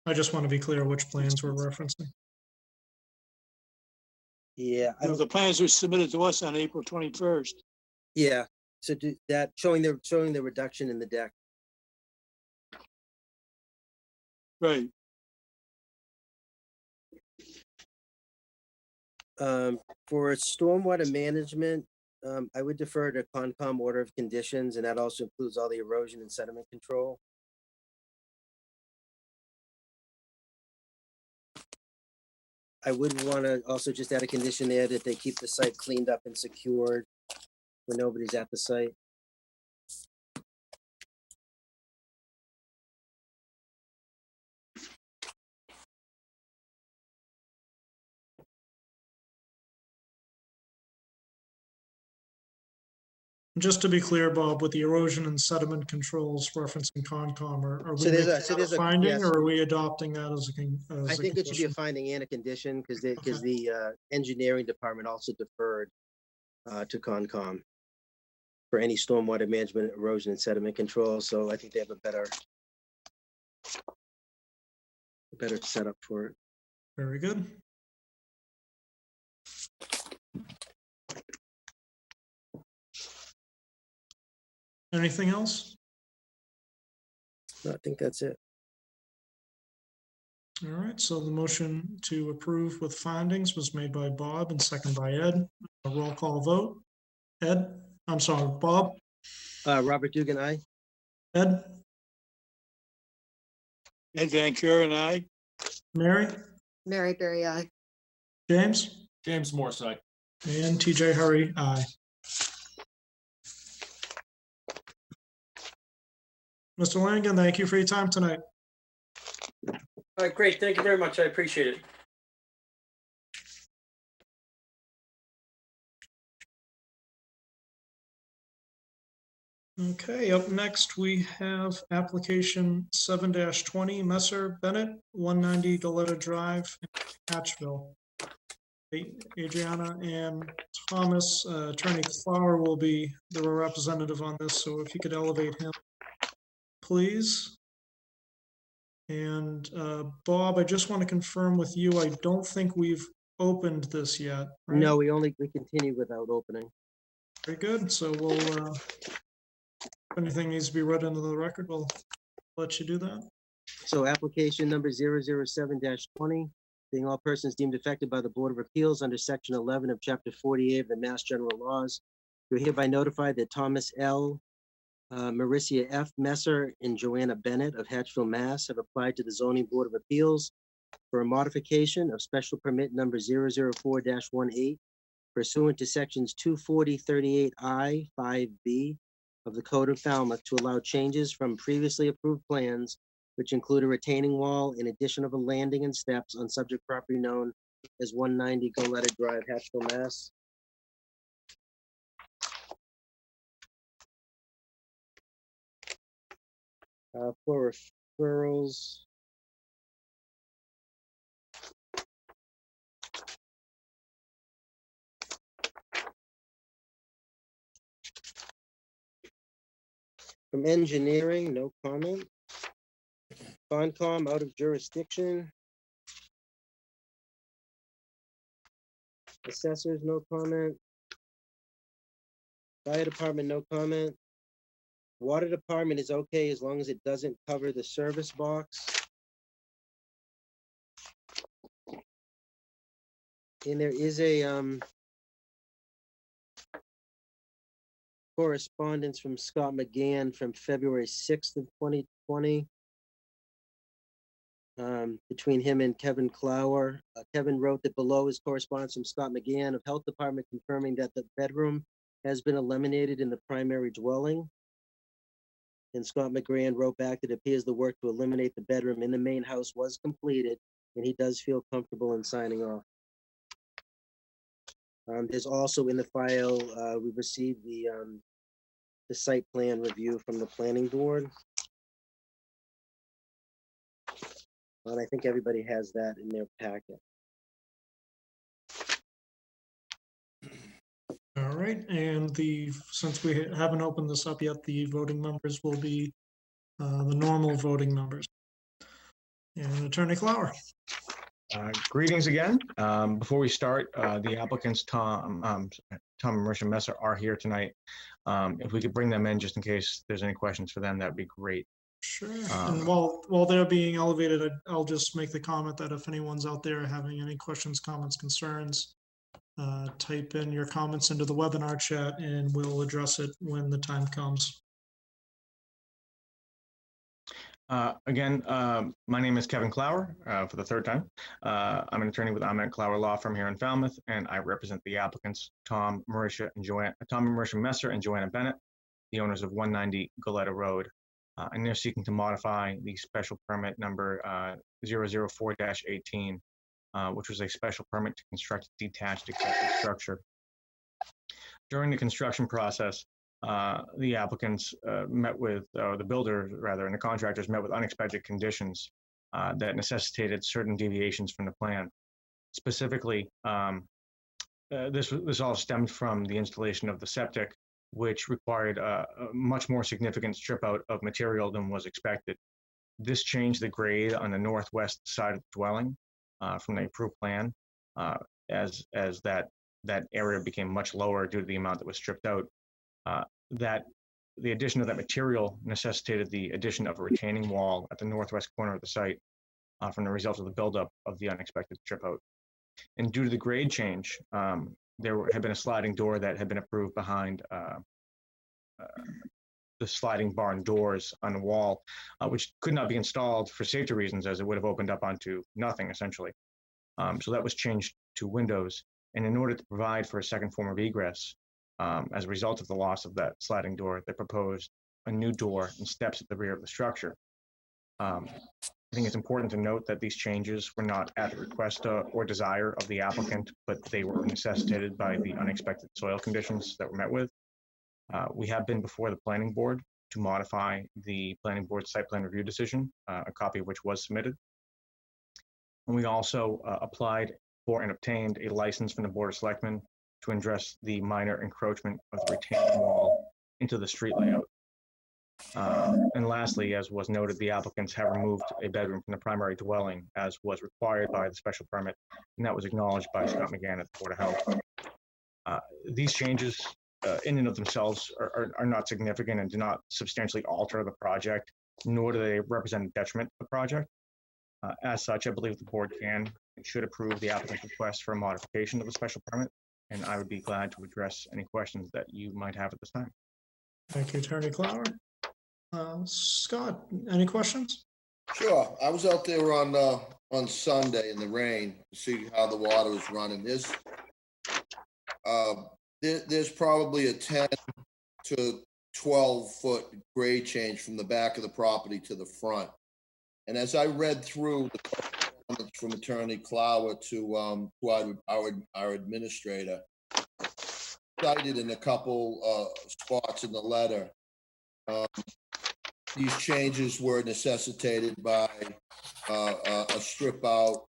I just want to be clear which plans we're referencing. Yeah, I You know, don't, the plans were submitted to us on April 21st. yeah, so do that, showing the reduction in the deck. Right. For stormwater management, I would defer to Concom order of conditions, and that also includes all the erosion and sediment control. I would want to also just add a condition there that they keep the site cleaned up and secured when nobody's at the site. Just to be clear, Bob, with the erosion and sediment controls referencing Concom, are we So there's making a- so that there's a a- finding, yes. or are we adopting that as a I think it should be a condition? finding and a condition, because Okay. the engineering department also deferred to Concom for any stormwater management, erosion and sediment control, so I think they have a better setup for it. Very good. Anything else? No, I think that's it. All right, so the motion to approve with findings was made by Bob and second by Ed. A roll call vote. Ed, I'm sorry, Bob, Robert Dugan, aye. Ed, Ed Van Kuren, aye. Mary, Mary Berry I. James, James Morse, aye. and TJ Hurry, aye. Mr. Langen, thank you for your time tonight. All right, great. Thank you very much. I appreciate it. Okay, up next, we have application 7-20 Messer Bennett, 190 Galetta Drive, Hatchville. Adriana and Thomas, Attorney Flower will be the representative on this, so if you could elevate him, please. And Bob, I just want to confirm with you, I don't think we've opened this yet, right? No, we continue without opening. Very good, so we'll, if anything needs to be read into the record, we'll let you do that. So application number 007-20, being all persons deemed affected by the Board of Appeals under section 11 of chapter 48 of the Mass General Laws, you're hereby notified that Thomas L., Maricia F. Messer, and Joanna Bennett of Hatchville, Mass. have applied to the Zoning Board of Appeals for a modification of special permit number 004-18 pursuant to sections 240-38I, 5B of the Code of Falmouth to allow changes from previously approved plans, which include a retaining wall in addition of a landing and steps on subject property known as 190 Goleta Drive, Hatchville, Mass. For referrals. From engineering, no comment. Concom, out of jurisdiction. Assessors, no comment. Fire department, no comment. Water department is okay as long as it doesn't cover the service box. And there is a correspondence from Scott McGann from February 6th of 2020. Between him and Kevin Clower. Kevin wrote that below is correspondence from Scott McGann of Health Department confirming that the bedroom has been eliminated in the primary dwelling. And Scott McGann wrote back that it appears the work to eliminate the bedroom in the main house was completed, and he does feel comfortable in signing off. There's also in the file, we've received the site plan review from the planning board. And I think everybody has that in their packet. All All right, and since we haven't opened this up yet, the voting members will be the normal voting members. And Attorney Clower. Greetings again. Before we start, the applicants, Tom and Marisha Messer, are here tonight. If we could bring them in just in case there's any questions for them, that'd be great. Sure. And while they're being elevated, I'll just make the comment that if anyone's out there having any questions, comments, concerns, type in your comments into the webinar chat and we'll address it when the time comes. Again, my name is Kevin Clower for the third time. I'm an attorney with Ahmed Clower Law Firm here in Falmouth, and I represent the applicants, Tom and Marisha Messer and Joanna Bennett, the owners of 190 Goleta Road. And they're seeking to modify the special permit number 004-18, which was a special permit to construct a detached accessory structure. During the construction process, the applicants met with, the builders rather, and the contractors met with unexpected conditions that necessitated certain deviations from the plan. Specifically, this all stemmed from the installation of the septic, which required a much more significant strip out of material than was expected. This changed the grade on the northwest side of the dwelling from the approved plan, as that area became much lower due to the amount that was stripped out. That the addition of that material necessitated the addition of a retaining wall at the northwest corner of the site from the result of the buildup of the unexpected strip out. And due to the grade change, there had been a sliding door that had been approved behind the sliding barn doors on the wall, which could not be installed for safety reasons, as it would have opened up onto nothing essentially. So that was changed to windows. And in order to provide for a second form of egress, as a result of the loss of that sliding door, they proposed a new door and steps at the rear of the structure. I think it's important to note that these changes were not at the request or desire of the applicant, but they were necessitated by the unexpected soil conditions that were met with. We have been before the planning board to modify the planning board site plan review decision, a copy of which was submitted. And we also applied for and obtained a license from the Board of Selectmen to address the minor encroachment of the retaining wall into the street layout. And lastly, as was noted, the applicants have removed a bedroom from the primary dwelling as was required by the special permit, and that was acknowledged by Scott McGann at the Board of Health. These changes in and of themselves are not significant and do not substantially alter the project, nor do they represent a detriment to the project. As such, I believe the board can and should approve the applicant's request for a modification of the special permit, and I would be glad to address any questions that you might have at this time. Thank you, Attorney Clower. Scott, any questions? Sure. I was out there on Sunday in the rain to see how the water was running. There's probably a 10 to 12 foot grade change from the back of the property to the front. And as I read through the comments from Attorney Clower to our administrator, cited in a couple spots in the letter, these changes were necessitated by a strip out,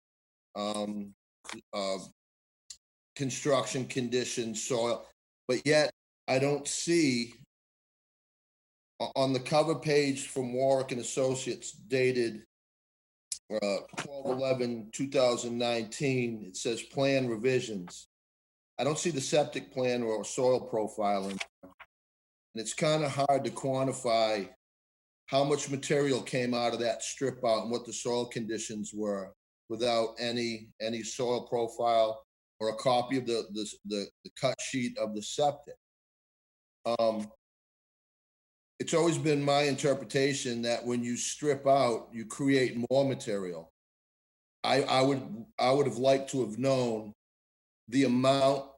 construction conditions, soil, but yet I don't see on the cover page from Warwick and Associates dated 12/11/2019, it says plan revisions. I don't see the septic plan or soil profile in there. And it's kind of hard to quantify how much material came out of that strip out and what the soil conditions were without any soil profile or a copy of the cut sheet of the septic. It's always been my interpretation that when you strip out, you create more material. I would have liked to have known the amount,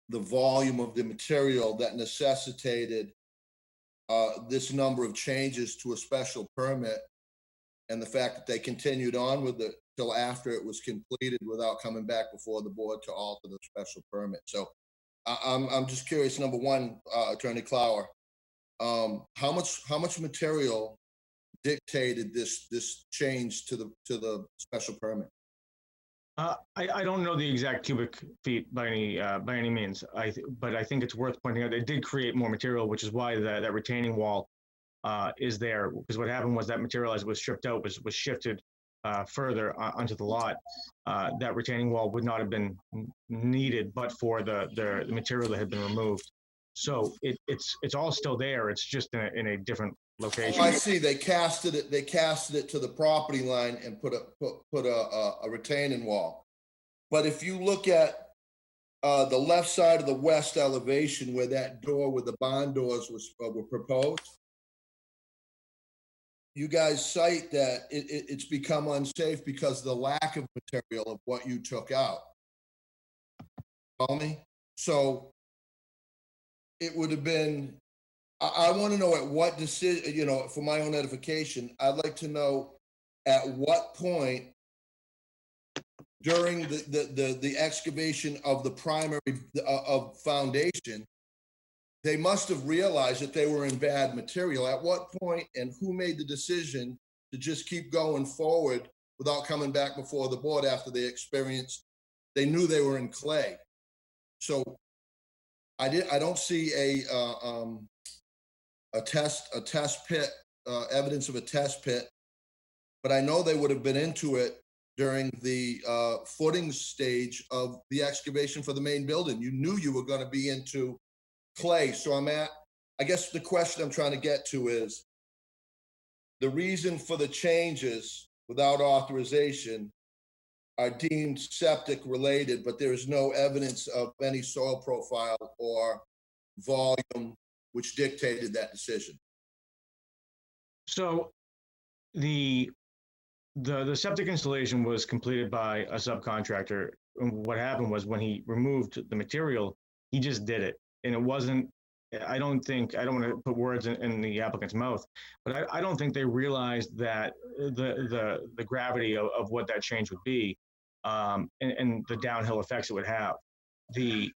the volume of the material that necessitated this number of changes to a special permit, and the fact that they continued on with it till after it was completed without coming back before the board to alter the special permit. So I'm just curious, number one, Attorney Clower, how much material dictated this change to the special permit? I don't know the exact cubic feet by any means. But I think it's worth pointing out it did create more material, which is why that retaining wall is there. Because what happened was that material, as it was stripped out, was shifted further onto the lot. That retaining wall would not have been needed, but for the material that had been removed. So it's all still there. It's just in a different location. Oh, I see. They casted it to the property line and put a retaining wall. But if you look at the left side of the west elevation where that door with the barn doors were proposed, you guys cite that it's become unsafe because of the lack of material of what you took out. Follow me? So it would have been, I want to know at what decision, for my own edification, I'd like to know at what point during the excavation of the primary of foundation, they must have realized that they were in bad material. At what point and who made the decision to just keep going forward without coming back before the board after they knew they were in clay? So I don't see a test pit, evidence of a test pit, but I know they would have been into it during the footing stage of the excavation for the main building. You knew you were going to be into clay. So I guess the question I'm trying to get to is the reason for the changes without authorization are deemed septic related, but there is no evidence of any soil profile or volume which dictated that decision. So the septic installation was completed by a subcontractor. And what happened was when he removed the material, he just did it. And it wasn't, I don't want to put words in the applicant's mouth, but I don't think they realized that the gravity of what that change would be, and the downhill effects it would have. The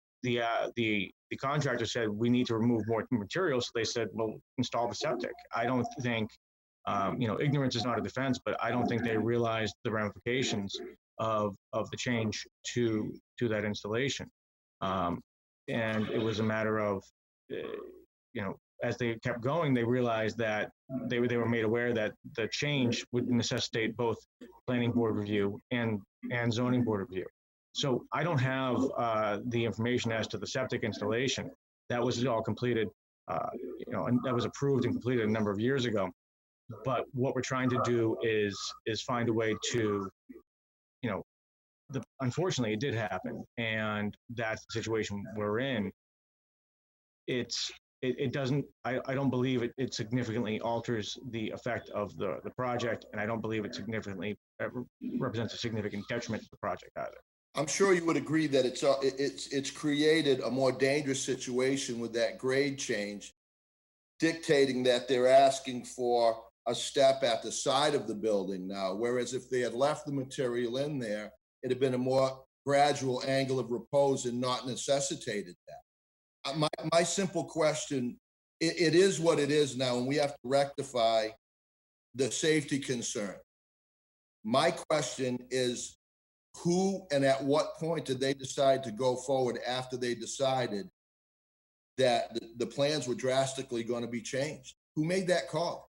contractor said, we need to remove more material. So they said, well, install the septic. I don't think, ignorance is not a defense, but I don't think they realized the ramifications of the change to that installation. And it was a matter of, as they kept going, they realized that they were made aware that the change would necessitate both planning board review and zoning board review. So I don't have the information as to the septic installation. That was all completed, and that was approved and completed a number of years ago. But what we're trying to do is find a way to, unfortunately, it did happen, and that's the situation we're in. It doesn't. I don't believe it significantly alters the effect of the project, and I don't believe it significantly represents a significant detriment to the project either. I'm sure you would agree that it's created a more dangerous situation with that grade change, dictating that they're asking for a step at the side of the building now, whereas if they had left the material in there, it'd have been a more gradual angle of repose and not necessitated that. My simple question, it is what it is now, and we have to rectify the safety concern. My question is, who and at what point did they decide to go forward after they decided that the plans were drastically going to be changed? Who made that call?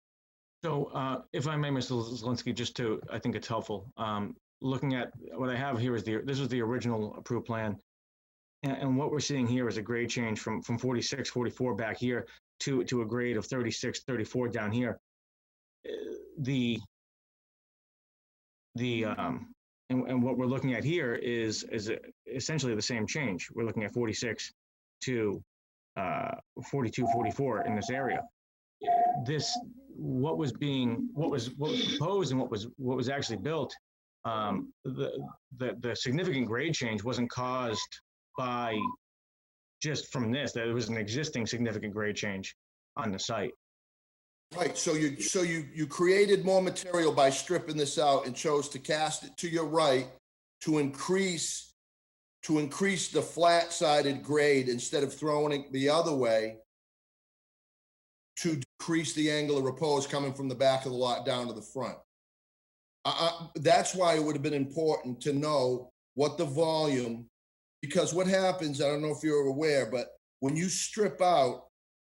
So if I may, Mr. Zelinski, I think it's helpful. Looking at what I have here this is the original approved plan. And what we're seeing here is a grade change from 46, 44 back here to a grade of 36, 34 down here. And what we're looking at here is essentially the same change. We're looking at 46 to 42, 44 in this area. What was proposed and what was actually built, the significant grade change wasn't caused by just from this. There was an existing significant grade change on the site. Right. So you created more material by stripping this out and chose to cast it to your right to increase the flat-sided grade instead of throwing it the other way to decrease the angle of repose coming from the back of the lot down to the front. That's why it would have been important to know what the volume, because what happens, I don't know if you're aware, but when you strip out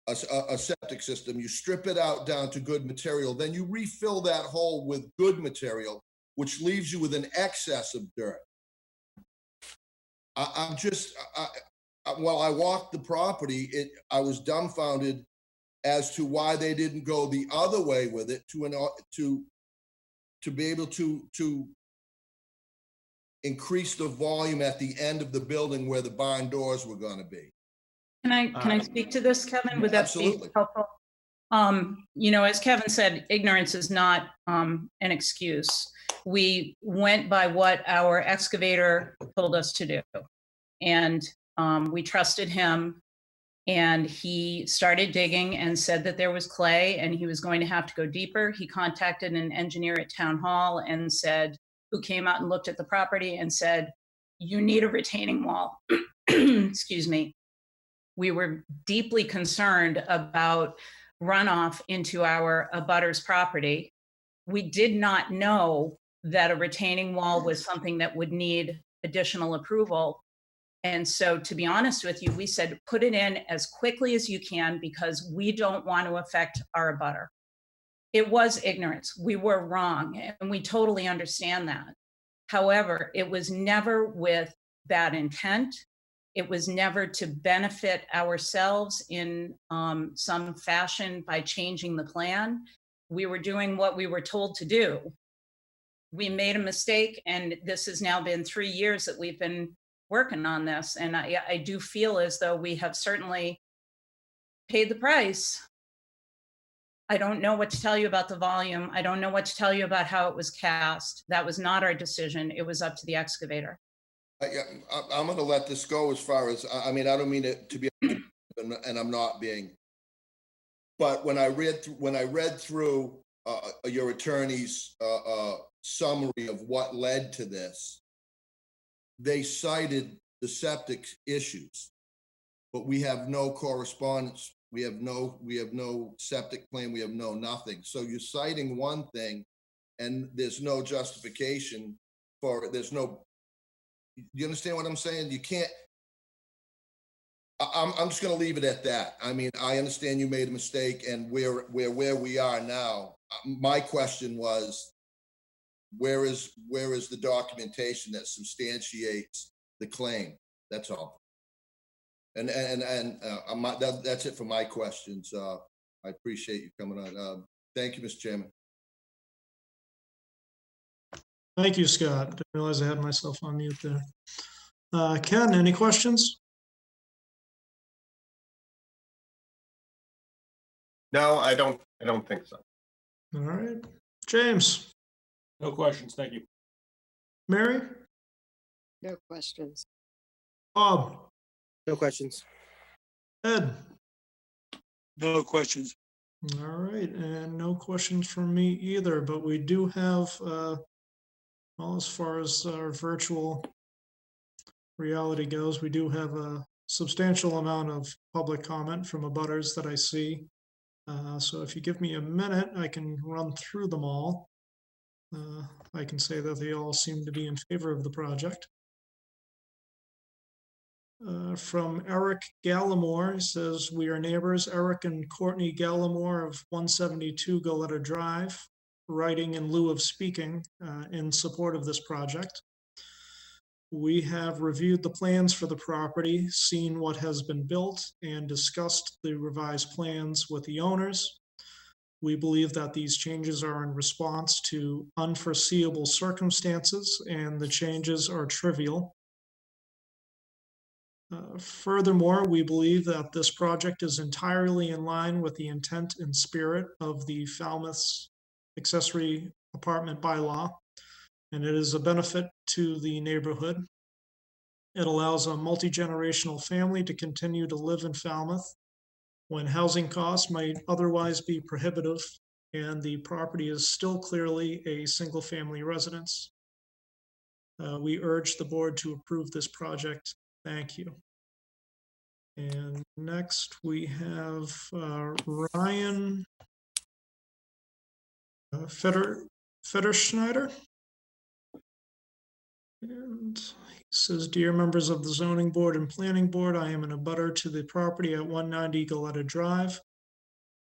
a septic system, you strip it out down to good material, then you refill that hole with good material, which leaves you with an excess of dirt. While I walked the property, I was dumbfounded as to why they didn't go the other way with it to be able to increase the volume at the end of the building where the barn doors were going to be. Can I speak to this, Kevin? Would that Absolutely. be helpful? You know, as Kevin said, ignorance is not an excuse. We went by what our excavator told us to do. And we trusted him, and he started digging and said that there was clay and he was going to have to go deeper. He contacted an engineer at town hall and said, who came out and looked at the property and said, you need a retaining wall. Excuse me. We were deeply concerned about runoff into our abutters property. We did not know that a retaining wall was something that would need additional approval. And so, to be honest with you, we said, put it in as quickly as you can because we don't want to affect our abutter. It was ignorance. We were wrong, and we totally understand that. However, it was never with bad intent. It was never to benefit ourselves in some fashion by changing the plan. We were doing what we were told to do. We made a mistake, and this has now been 3 years that we've been working on this. And I do feel as though we have certainly paid the price. I don't know what to tell you about the volume. I don't know what to tell you about how it was cast. That was not our decision. It was up to the excavator. I'm going to let this go as far as, I mean, I don't mean it to be, and I'm not being, but when I read through your attorney's summary of what led to this, they cited the septic issues, but we have no correspondence. We have no septic plan. We have no nothing. So you're citing one thing and there's no justification for it. There's no, you understand what I'm saying? You can't, I'm just going to leave it at that. I mean, I understand you made a mistake and where we are now. My question was, where is the documentation that substantiates the claim? That's all. And that's it for my questions. I appreciate you coming on. Thank you, Mr. Chairman. Thank you, Scott. Didn't realize I had myself on mute there. Ken, any questions? No, I don't think so. All right. James. No questions. Thank you. Mary? No questions. Bob? No questions. Ed? No questions. All right, and no questions from me either, but we do have, well, as far as our virtual reality goes, we do have a substantial amount of public comment from abutters that I see. So if you give me a minute, I can run through them all. I can say that they all seem to be in favor of the project. From Eric Gallimore, he says, we are neighbors, Eric and Courtney Gallimore of 172 Goleta Drive, writing in lieu of speaking in support of this project. We have reviewed the plans for the property, seen what has been built, and discussed the revised plans with the owners. We believe that these changes are in response to unforeseeable circumstances, and the changes are trivial. Furthermore, we believe that this project is entirely in line with the intent and spirit of the Falmouth's accessory apartment bylaw, and it is a benefit to the neighborhood. It allows a multi-generational family to continue to live in Falmouth when housing costs might otherwise be prohibitive, and the property is still clearly a single-family residence. We urge the board to approve this project. Thank you. And next we have Ryan Federschneider. And he says, dear members of the zoning board and planning board, I am in a butter to the property at 190 Galetta Drive.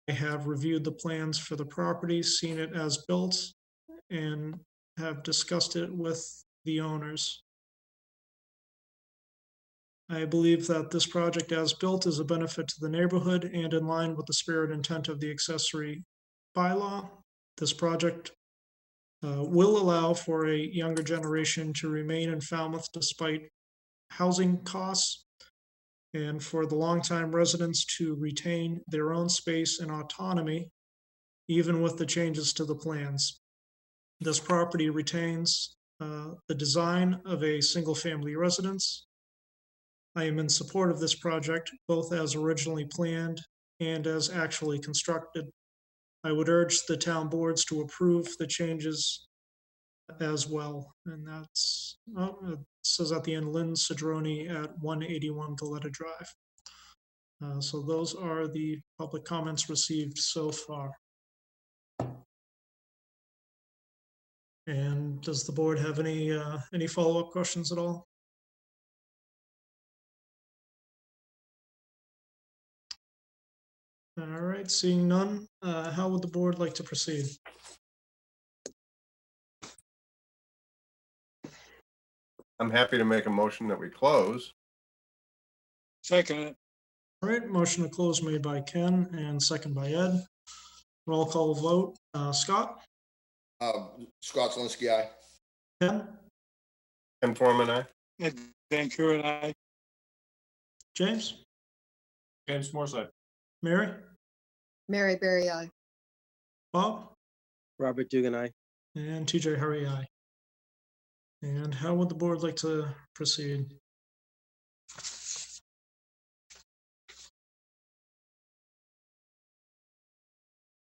I have reviewed the plans for the property, seen it as built, and have discussed it with the owners. I believe that this project as built is a benefit to the neighborhood and in line with the spirit and intent of the accessory bylaw. This project will allow for a younger generation to remain in Falmouth despite housing costs, and for the longtime residents to retain their own space and autonomy, even with the changes to the plans. This property retains the design of a single-family residence. I am in support of this project, both as originally planned and as actually constructed. I would urge the town boards to approve the changes as well. And that's, it says at the end, Lynn Cedrone at 181 Galetta Drive. So those are the public comments received so far. And does the board have any follow-up questions at all? All right, seeing none, how would the board like to proceed? I'm happy to make a motion that we close. Second. All right, motion to close made by Ken and second by Ed. Roll call vote. Scott? Scott Zelinski, aye. Ken? Ken Forman, aye. Ed Van Kuren, aye. James? James Morrissey. Mary? Mary Berry I. Bob? Robert Dugan, aye. And TJ Hurry, aye. And how would the board like to proceed?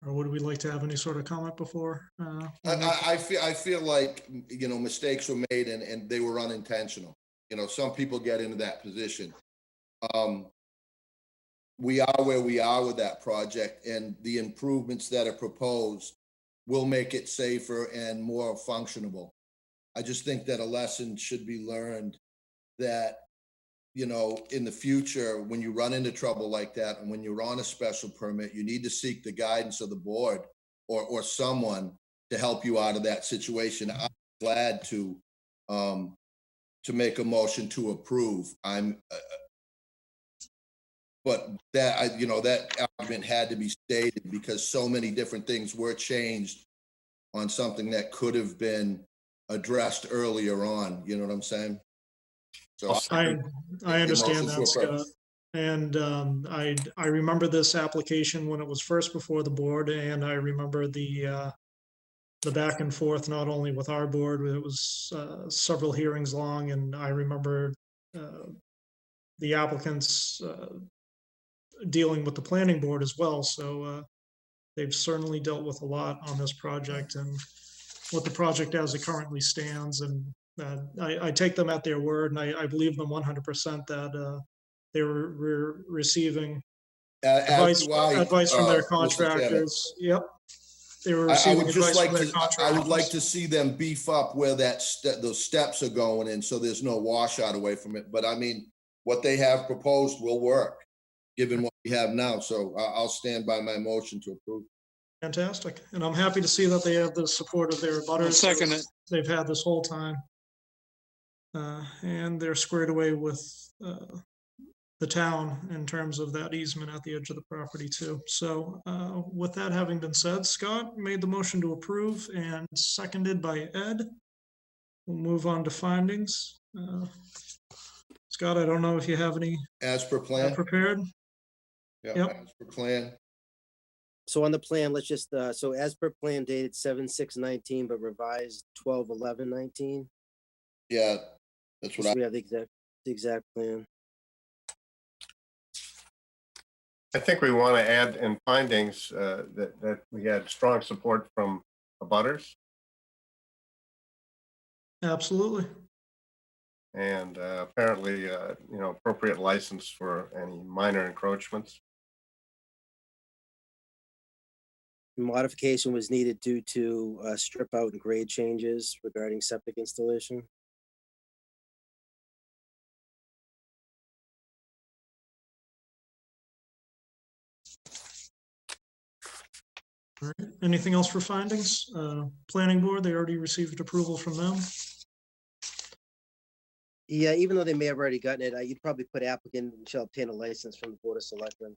Or would we like to have any sort of comment before? I feel like, mistakes were made and they were unintentional. Some people get into that position. We are where we are with that project, and the improvements that are proposed will make it safer and more functionable. I just think that a lesson should be learned that, in the future, when you run into trouble like that, and when you're on a special permit, you need to seek the guidance of the board or someone to help you out of that situation. I'm glad to make a motion to approve. But that, that argument had to be stated because so many different things were changed on something that could have been addressed earlier on. You know what I'm saying? So I understand that, Scott. And I remember this application when it was first before the board, and I remember the back and forth, not only with our board, it was several hearings long, and I remember the applicants dealing with the planning board as well. So they've certainly dealt with a lot on this project and with the project as it currently stands. And I take them at their word, and I believe them 100% that they were receiving advice from their contractors. Yep. They were receiving advice from their contractors. I would like to see them beef up where those steps are going in, so there's no washout away from it. But I mean, what they have proposed will work, given what we have now. So I'll stand by my motion to approve. Fantastic. And I'm happy to see that they have the support of their abutters. Second it. They've had this whole time. And they're squared away with the town in terms of that easement at the edge of the property too. So with that having been said, Scott made the motion to approve and seconded by Ed. We'll move on to findings. Scott, I don't know if you have any as per plan prepared. Yep. As per plan. So on the plan, let's just, so as per plan dated 7/6/19, but revised 12/11/19. Yeah, that's what we have the exact plan. I think we want to add in findings that we had strong support from abutters. Absolutely. And apparently, appropriate license for any minor encroachments. Modification was needed due to strip out and grade changes regarding septic installation. All right. Anything else for findings? Planning board, they already received approval from them. Yeah, even though they may have already gotten it, you'd probably put applicant shall obtain a license from the Board of Selectmen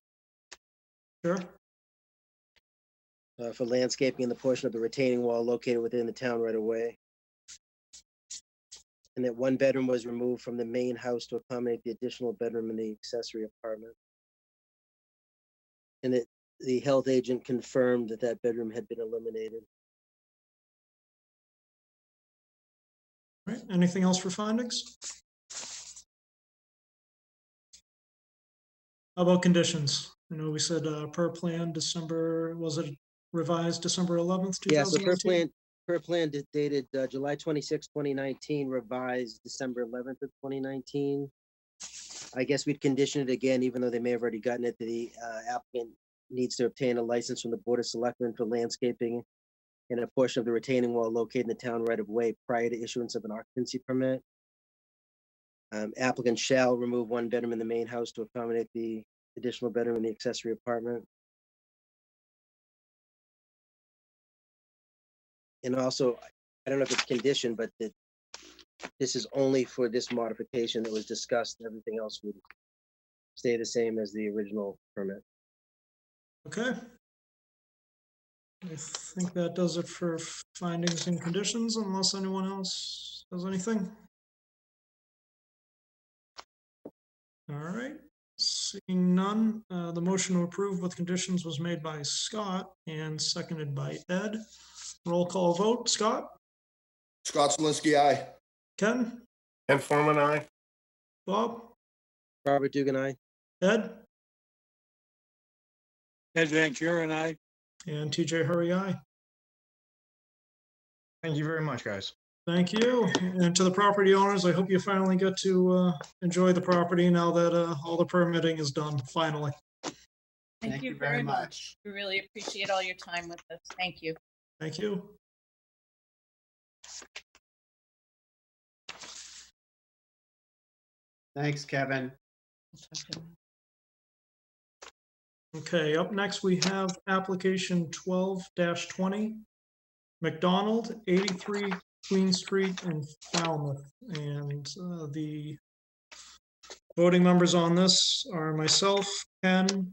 Sure. for landscaping in the portion of the retaining wall located within the town right of way. And that one bedroom was removed from the main house to accommodate the additional bedroom in the accessory apartment. And that the health agent confirmed that that bedroom had been eliminated. All right. Anything else for findings? How about conditions? I know we said per plan December, was it revised December 11th, Yeah, so 2019? per plan dated July 26, 2019, revised December 11th of 2019. I guess we'd condition it again, even though they may have already gotten it, the applicant needs to obtain a license from the Board of Selectmen for landscaping in a portion of the retaining wall located in the town right of way prior to issuance of an occupancy permit. Applicant shall remove one bedroom in the main house to accommodate the additional bedroom in the accessory apartment. And also, I don't know if it's conditioned, but that this is only for this modification that was discussed. Everything else would stay the same as the original permit. Okay. I think that does it for findings and conditions, unless anyone else does anything. All right, seeing none, the motion to approve with conditions was made by Scott and seconded by Ed. Roll call vote, Scott? Scott Zelinski, aye. Ken? Ken Forman, aye. Bob? Robert Dugan, aye. Ed? Ed Van Kuren, aye. And TJ Hurry, aye. Thank you very much, guys. Thank you. And to the property owners, I hope you finally get to enjoy the property now that all the permitting is done, finally. Thank you very much. We really appreciate all your time with us. Thank you. Thank you. Thanks, Kevin. Okay, up next, we have application 12-20, McDonald, 83 Queen Street in Falmouth. And the voting members on this are myself, Ken,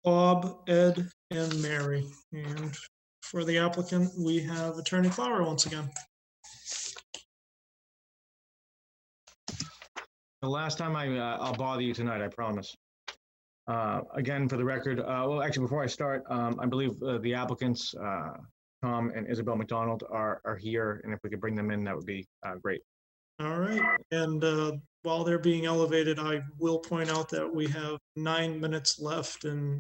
Bob, Ed, and Mary. And for the applicant, we have Attorney Clower once again. The last time I'll bother you tonight, I promise. Again, for the record, well, actually, before I start, I believe the applicants, Tom and Isabel McDonald, are here, and if we could bring them in, that would be great. All right, and while they're being elevated, I will point out that we have 9 minutes left in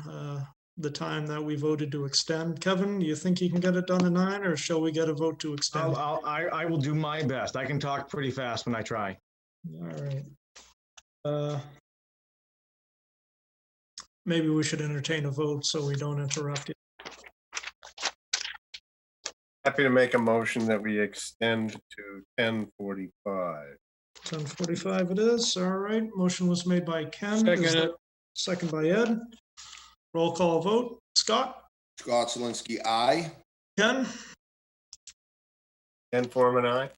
the time that we voted to extend. Kevin, do you think you can get it done in 9, or shall we get a vote to extend? I will do my best. I can talk pretty fast when I try. All right. Maybe we should entertain a vote so we don't interrupt you. Happy to make a motion that we extend to 10:45. 10:45 it is. All right. Motion was made by Ken. Second Is there- it. Second by Ed. Roll call vote. Scott? Scott Zelinski, aye. Ken? Ken Forman, aye.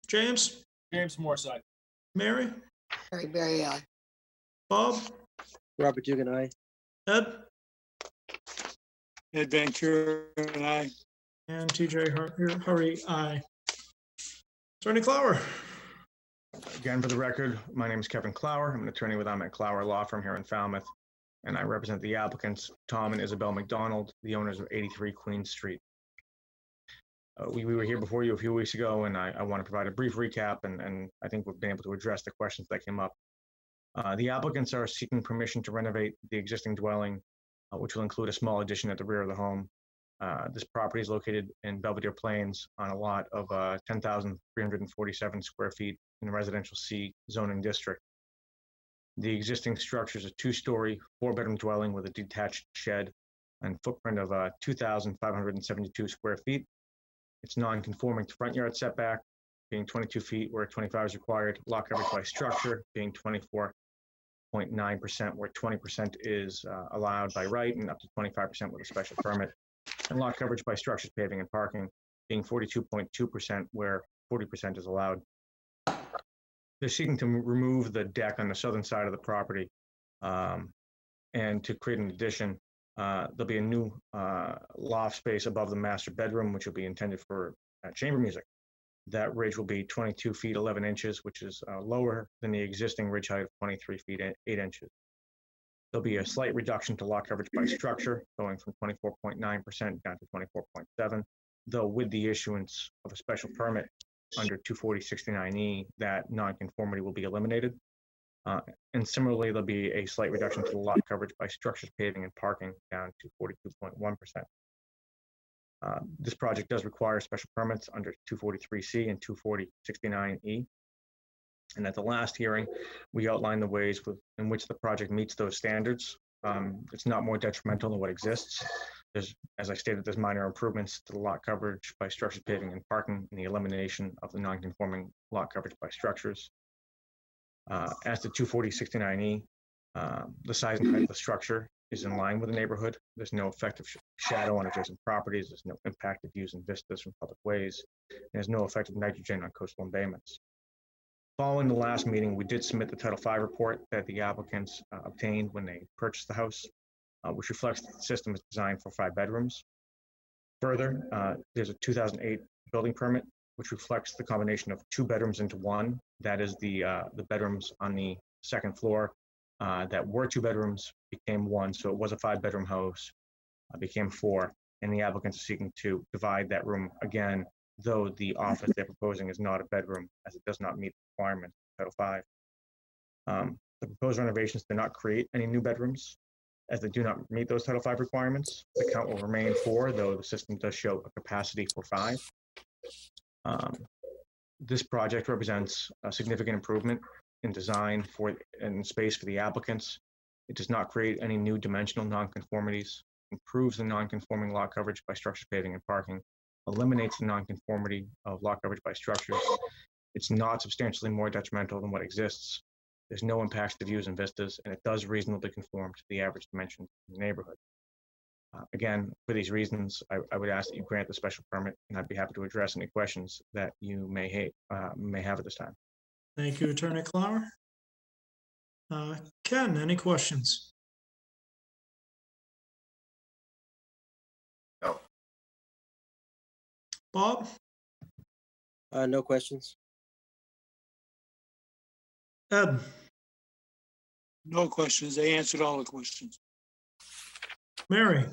James? James Morse, Mary? Mary Berry I. Bob? Robert Dugan, aye. Ed? Ed Van Kuren, aye. And TJ Hurry, aye. Attorney Clower? Again, for the record, my name is Kevin Clower. I'm an attorney with Ahmet Clower Law Firm here in Falmouth, and I represent the applicants, Tom and Isabel McDonald, the owners of 83 Queen Street. We were here before you a few weeks ago, and I want to provide a brief recap, and I think we've been able to address the questions that came up. The applicants are seeking permission to renovate the existing dwelling, which will include a small addition at the rear of the home. This property is located in Belvedere Plains on a lot of 10,347 square feet in the residential C zoning district. The existing structure is a 2-story, 4-bedroom dwelling with a detached shed and footprint of 2,572 square feet. It's non-conforming to front yard setback, being 22 feet where 25 is required, lot coverage by structure being 24.9%, where 20% is allowed by right and up to 25% with a special permit. and lot coverage by structures, paving, and parking being 42.2%, where 40% is allowed. They're seeking to remove the deck on the southern side of the property, and to create an addition. There'll be a new loft space above the master bedroom, which will be intended for chamber music. That ridge will be 22 feet 11 inches, which is lower than the existing ridge height of 23 feet 8 inches. There'll be a slight reduction to lot coverage by structure, going from 24.9% down to 24.7%, though with the issuance of a special permit under 240-69E, that nonconformity will be eliminated. And similarly, there'll be a slight reduction to the lot coverage by structures, paving, and parking down to 42.1%. This project does require special permits under 243C and 240-69E. And at the last hearing, we outlined the ways in which the project meets those standards. It's not more detrimental than what exists. As I stated, there's minor improvements to the lot coverage by structures, paving, and parking, and the elimination of the non-conforming lot coverage by structures. As to 240-69E, the size and height of the structure is in line with the neighborhood. There's no effective shadow on adjacent properties. There's no impacted views and vistas from public ways. There's no effective nitrogen on coastal embayments. Following the last meeting, we did submit the Title V report that the applicants obtained when they purchased the house, which reflects that the system is designed for 5 bedrooms. Further, there's a 2008 building permit, which reflects the combination of 2 bedrooms into 1. That is the bedrooms on the second floor that were 2 bedrooms became 1. So it was a 5-bedroom house, became 4. And the applicants are seeking to divide that room again, though the office they're proposing is not a bedroom, as it does not meet the requirements of Title V. The proposed renovations do not create any new bedrooms, as they do not meet those Title V requirements. The count will remain 4, though the system does show a capacity for 5. This project represents a significant improvement in design and space for the applicants. It does not create any new dimensional nonconformities, improves the nonconforming lot coverage by structures, paving, and parking, eliminates the nonconformity of lot coverage by structures. It's not substantially more detrimental than what exists. There's no impacts to views and vistas, and it does reasonably conform to the average dimensions in the neighborhood. Again, for these reasons, I would ask that you grant the special permit, and I'd be happy to address any questions that you may have at this time. Thank you, Attorney Clower. Ken, any questions? No. Bob? No questions. Ed? No questions. They answered all the questions. Mary?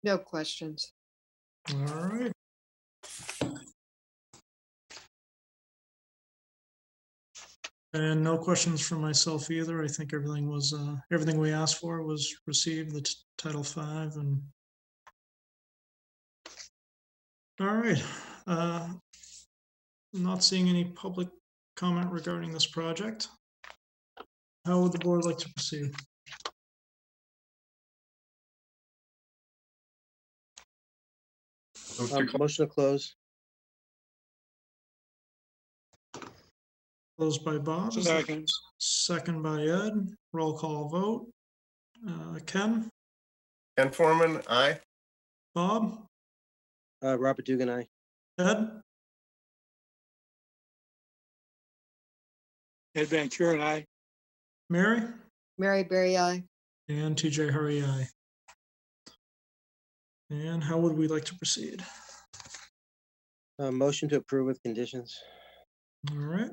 No questions. All right. And no questions from myself either. I think everything was, everything we asked for was received, the Title V and. All right. Not seeing any public comment regarding this project. How would the board like to proceed? Motion to close. Closed by Bob. Second. Second by Ed. Roll call vote. Ken? Ken Forman, aye. Bob? Robert Dugan, aye. Ed? Ed Van Kuren, aye. Mary? Mary Berry I. And TJ Hurry, aye. And how would we like to proceed? Motion to approve with conditions. All right.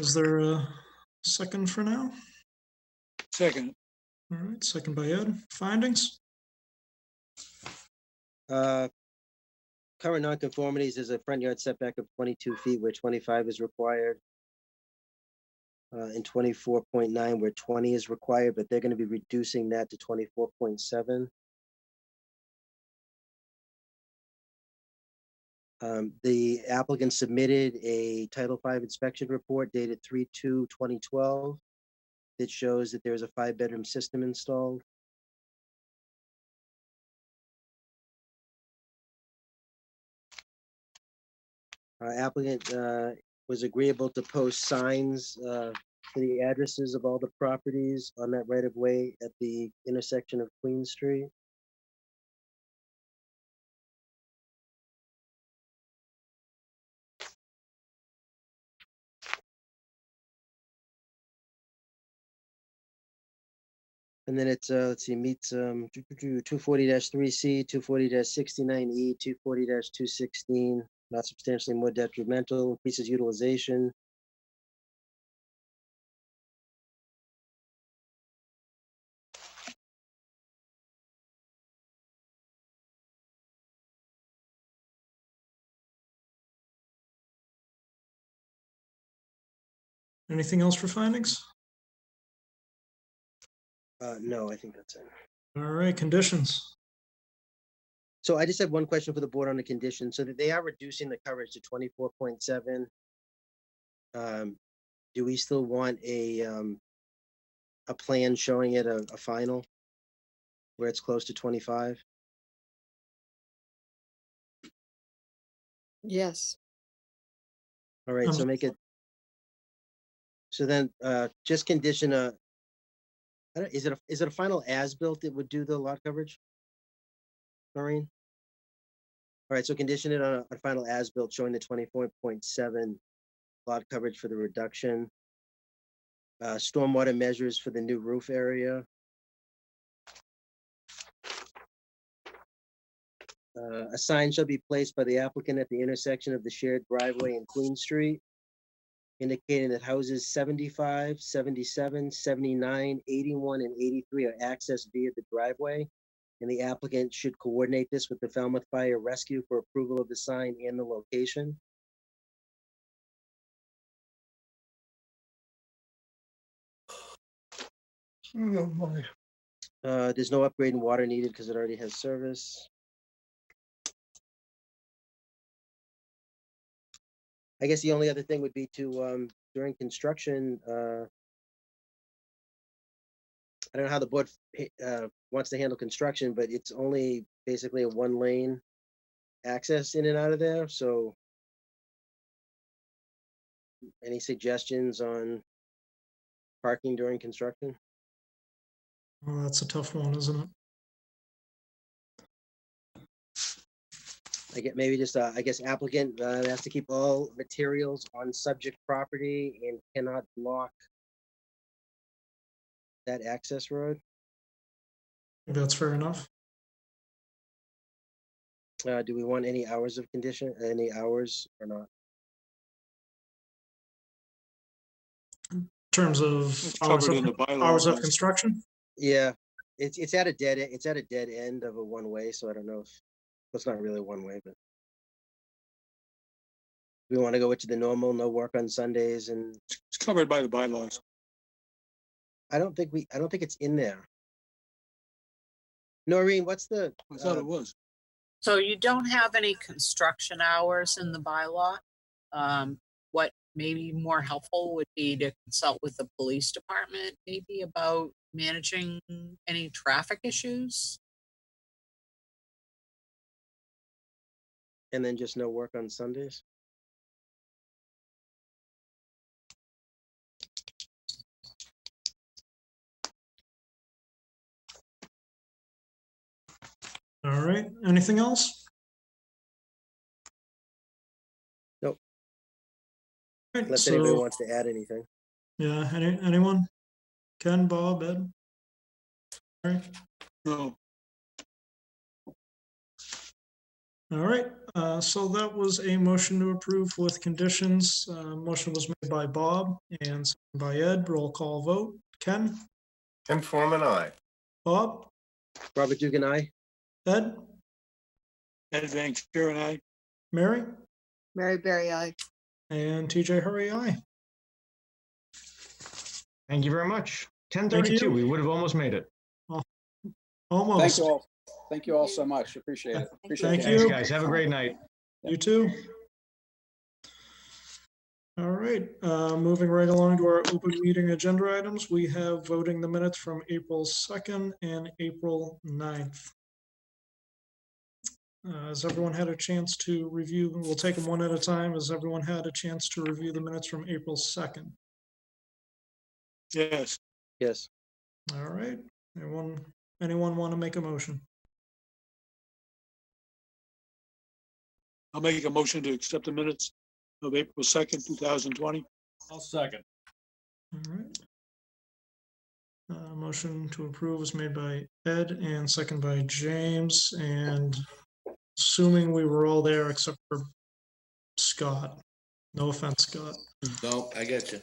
Is there a second for now? Second. All right, second by Ed. Findings? Current nonconformities is a front yard setback of 22 feet where 25 is required. And 24.9 where 20 is required, but they're going to be reducing that to 24.7. The applicant submitted a Title V inspection report dated 3/2/2012 that shows that there's a 5-bedroom system installed. Applicant was agreeable to post signs for the addresses of all the properties on that right of way at the intersection of Queen Street. And then it's, let's see, meets 240-3C, 240-69E, 240-216, not substantially more detrimental, increases utilization. Anything else for findings? No, I think that's it. All right, conditions. So I just have one question for the board on the condition, so that they are reducing the coverage to 24.7. Do we still want a plan showing it a final where it's close to 25? Yes. All right, so make it. So then, just condition is it a final as-built that would do the lot coverage? Maureen? All right, so condition it on a final as-built showing the 24.7 lot coverage for the reduction. Stormwater measures for the new roof area. A sign shall be placed by the applicant at the intersection of the shared driveway and Queen Street, indicating that houses 75, 77, 79, 81, and 83 are accessed via the driveway. And the applicant should coordinate this with the Falmouth Fire Rescue for approval of the sign and the location. There's no upgrade in water needed because it already has service. I guess the only other thing would be to, during construction, I don't know how the board wants to handle construction, but it's only basically a one-lane access in and out of there, so any suggestions on parking during construction? Well, that's a tough one, isn't it? I get maybe just, I guess applicant has to keep all materials on subject property and cannot block that access road. That's fair enough. Do we want any hours of condition, any hours or not? In terms of It's hours covered of, in the bylaws. hours of construction? Yeah, it's at a dead, it's at a dead end of a one-way, so I don't know if, it's not really one way, but we want to go to the normal, no work on Sundays, and It's covered by the bylaws. I don't think it's in there. Noreen, what's the, I thought it was. So you don't have any construction hours in the bylaw. What may be more helpful would be to consult with the police department, maybe about managing any traffic issues. and then just no work on Sundays? All right, anything else? Nope. All right, Unless anybody so, wants to add anything. yeah, anyone? Ken, Bob, Ed? All right, No, all right, so that was a motion to approve with conditions. Motion was made by Bob and seconded by Ed. Roll call vote. Ken? Ken Forman, aye. Bob? Robert Dugan, aye. Ed? Ed Van Kuren, aye. Mary? Mary Berry I. And TJ Hurry, aye. Thank you very much. Thank 10:32, you. we would have almost made it. Almost. Thank you all. Thank you all so much. Appreciate it. Appreciate Thank it. Thanks, you. guys. Have a great night. You too. All right, moving right along to our open meeting agenda items, we have voting the minutes from April 2nd and April 9th. Has everyone had a chance to review? We'll take them one at a time. Has everyone had a chance to review the minutes from April 2nd? Yes, Yes. All right. Anyone want to make a motion? I'll make a motion to accept the minutes of April 2nd, 2020. I'll second. All right. Motion to approve was made by Ed and second by James, and assuming we were all there except for Scott. No offense, Scott. No, I get you.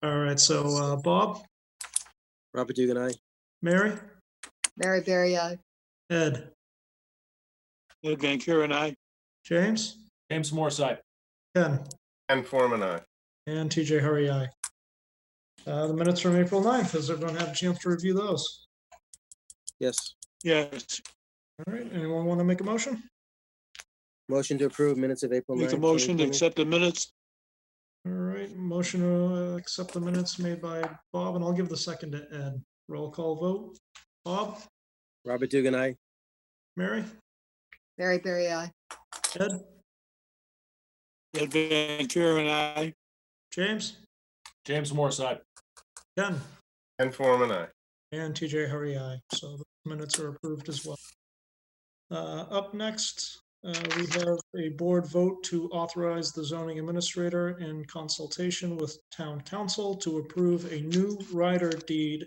All right, so Bob, Robert Dugan, aye. Mary, Mary Berry I. Ed, Ed Van Kuren, aye. James, James Morse, aye. Ken, And Foreman, aye. and TJ Hurry, aye. The minutes from April 9th, has everyone had a chance to review those? Yes. Yes, All right, anyone want to make a motion? Motion to approve minutes of April 9th. make a motion to 2020. accept the minutes. All right, motion to accept the minutes made by Bob, and I'll give the second to Ed. Roll call vote. Bob, Robert Dugan, aye. Mary, Mary Berry I. Ed, Ed Van Kuren, aye. James, James Morse, aye. Ken, And Foreman, aye. and TJ Hurry, aye. So the minutes are approved as well. Up next, we have a board vote to authorize the zoning administrator in consultation with town council to approve a new rider deed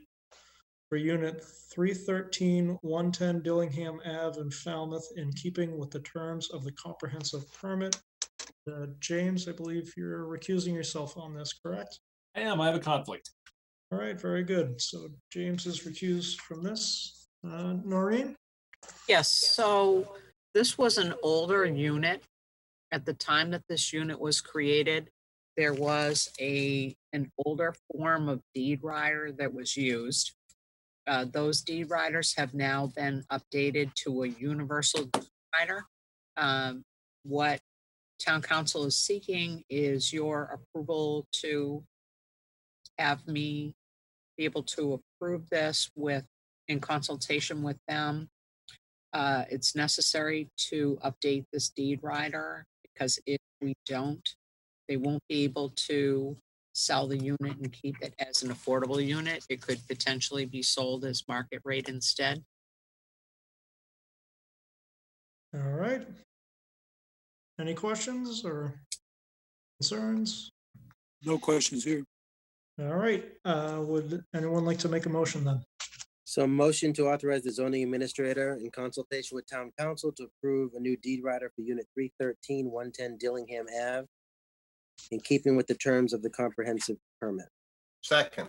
for unit 313-110 Dillingham Ave in Falmouth in keeping with the terms of the comprehensive permit. James, I believe you're recusing yourself on this, correct? I am. I have a conflict. All right, very good. So James is recused from this. Noreen? Yes, so this was an older unit. At the time that this unit was created, there was an older form of deed rider that was used. Those deed riders have now been updated to a universal deed rider. What town council is seeking is your approval to have me be able to approve this in consultation with them. It's necessary to update this deed rider because if we don't, they won't be able to sell the unit and keep it as an affordable unit. It could potentially be sold as market rate instead. All right. Any questions or concerns? No questions here. All right, would anyone like to make a motion then? So motion to authorize the zoning administrator in consultation with town council to approve a new deed rider for unit 313-110 Dillingham Ave in keeping with the terms of the comprehensive permit. Second.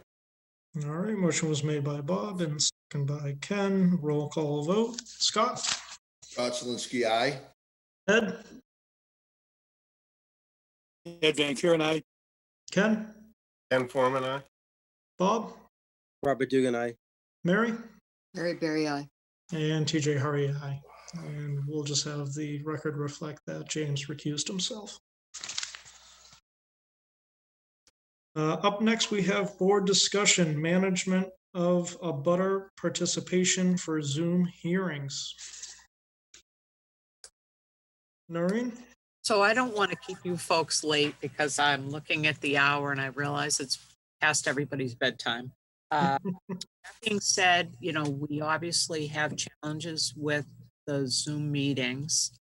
All right, motion was made by Bob and second by Ken. Roll call vote. Scott? Scott Zelinski, aye. Ed? Ed Van Kuren, aye. Ken? And Foreman, aye. Bob? Robert Dugan, aye. Mary? Mary Berry I. And TJ Hurry, aye. And we'll just have the record reflect that James recused himself. Up next, we have board discussion, management of a butter participation for Zoom hearings. Noreen? So I don't want to keep you folks late because I'm looking at the hour and I realize it's past everybody's bedtime. That being said, we obviously have challenges with the Zoom meetings.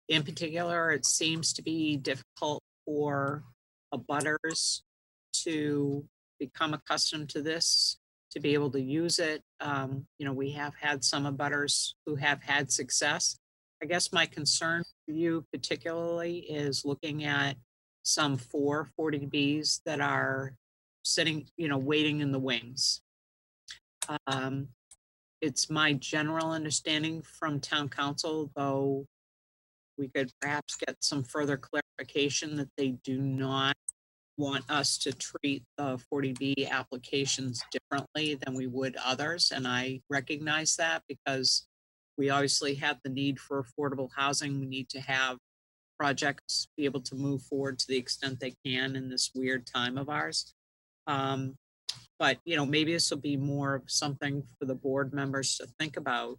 In particular, it seems to be difficult for abutters to become accustomed to this, to be able to use it. We have had some abutters who have had success. I guess my concern for you particularly is looking at some 440Bs that are sitting, waiting in the wings. It's my general understanding from town council, though we could perhaps get some further clarification that they do not want us to treat the 40B applications differently than we would others. And I recognize that because we obviously have the need for affordable housing. We need to have projects be able to move forward to the extent they can in this weird time of ours. But, maybe this will be more of something for the board members to think about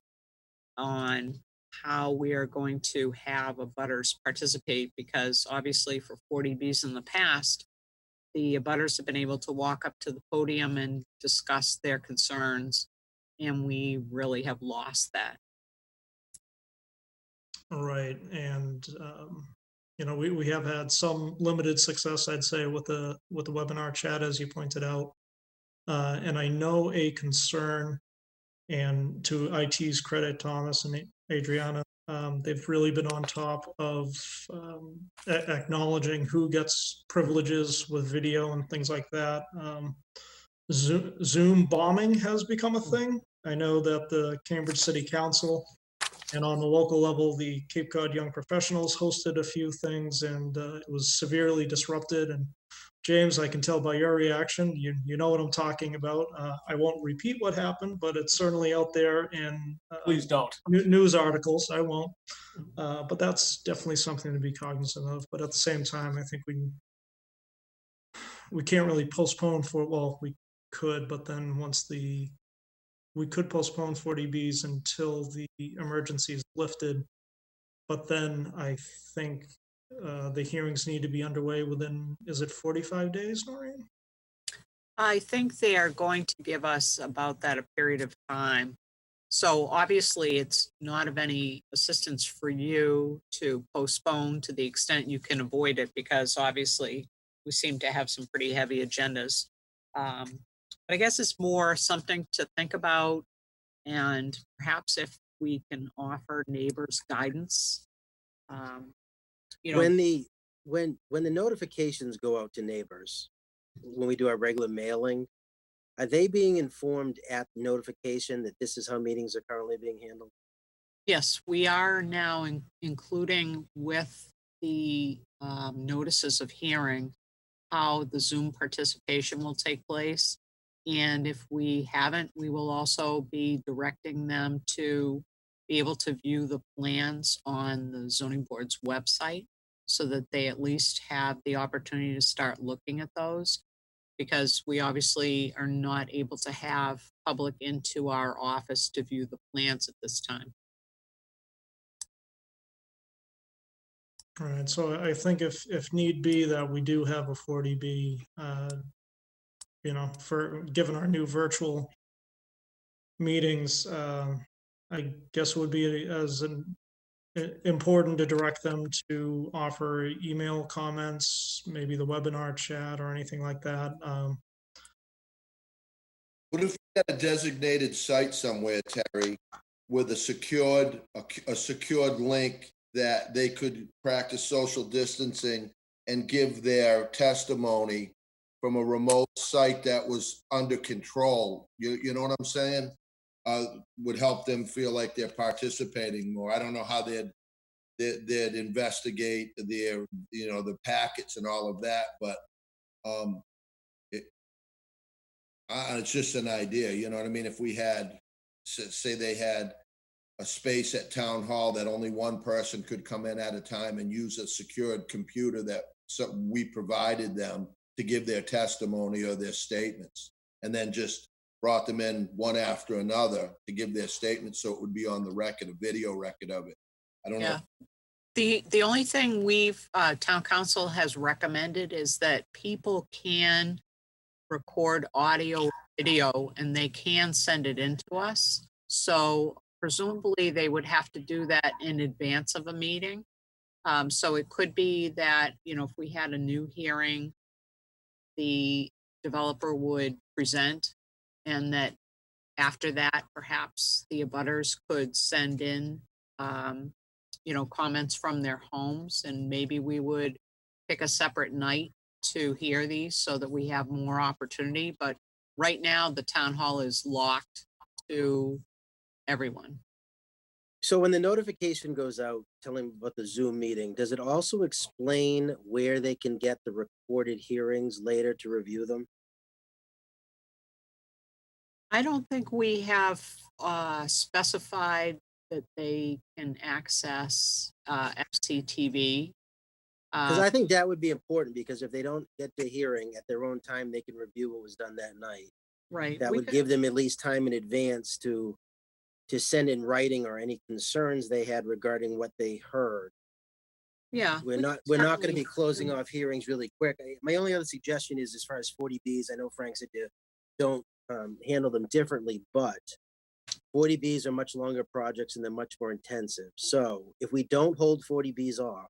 on how we are going to have abutters participate, because obviously for 40Bs in the past, the abutters have been able to walk up to the podium and discuss their concerns, and we really have lost that. Right, and, you know, we have had some limited success, I'd say, with the webinar chat, as you pointed out. And I know a concern, and to IT's credit, Thomas and Adriana, they've really been on top of acknowledging who gets privileges with video and things like that. Zoom bombing has become a thing. I know that the Cambridge City Council and on the local level, the Cape Cod Young Professionals hosted a few things, and it was severely disrupted. And James, I can tell by your reaction, you know what I'm talking about. I won't repeat what happened, but it's certainly out there in Please don't. news articles. I won't. But that's definitely something to be cognizant of. But at the same time, I think we can't really postpone for, well, we could, but then we could postpone 40Bs until the emergency is lifted. But then I think the hearings need to be underway within, is it 45 days, Noreen? I think they are going to give us about that a period of time. So obviously, it's not of any assistance for you to postpone to the extent you can avoid it, because obviously we seem to have some pretty heavy agendas. But I guess it's more something to think about, and perhaps if we can offer neighbors guidance. You know, When the notifications go out to neighbors, when we do our regular mailing, are they being informed at notification that this is how meetings are currently being handled? yes, we are now including with the notices of hearing how the Zoom participation will take place. And if we haven't, we will also be directing them to be able to view the plans on the zoning board's website so that they at least have the opportunity to start looking at those, because we obviously are not able to have public into our office to view the plans at this time. All right, so I think if need be, that we do have a 40B, you know, for, given our new virtual meetings, I guess it would be important to direct them to offer email comments, maybe the webinar chat or anything like that. What if we had a designated site somewhere, Terry, with a secured link that they could practice social distancing and give their testimony from a remote site that was under control? You know what I'm saying? Would help them feel like they're participating more. I don't know how they'd investigate their, you know, the packets and all of that, but it's just an idea, you know what I mean? If we had, say they had a space at town hall that only one person could come in at a time and use a secured computer that we provided them to give their testimony or their statements, and then just brought them in one after another to give their statements, so it would be on the record, a video record of it. I don't know. The only thing we've, town council has recommended is that people can record audio, video, and they can send it in to us. So presumably they would have to do that in advance of a meeting. So it could be that, you know, if we had a new hearing, the developer would present, and that after that, perhaps the abutters could send in, you know, comments from their homes, and maybe we would pick a separate night to hear these so that we have more opportunity. But right now, the town hall is locked to everyone. So when the notification goes out telling about the Zoom meeting, does it also explain where they can get the recorded hearings later to review them? I don't think we have specified that they can access FCTV. Because I think that would be important, because if they don't get the hearing at their own time, they can review what was done that night. Right. That would give them at least time in advance to send in writing or any concerns they had regarding what they heard. Yeah. We're not going to be closing off hearings really quick. My only other suggestion is as far as 40Bs, I know Frank said you don't handle them differently, but 40Bs are much longer projects and they're much more intensive. So if we don't hold 40Bs off,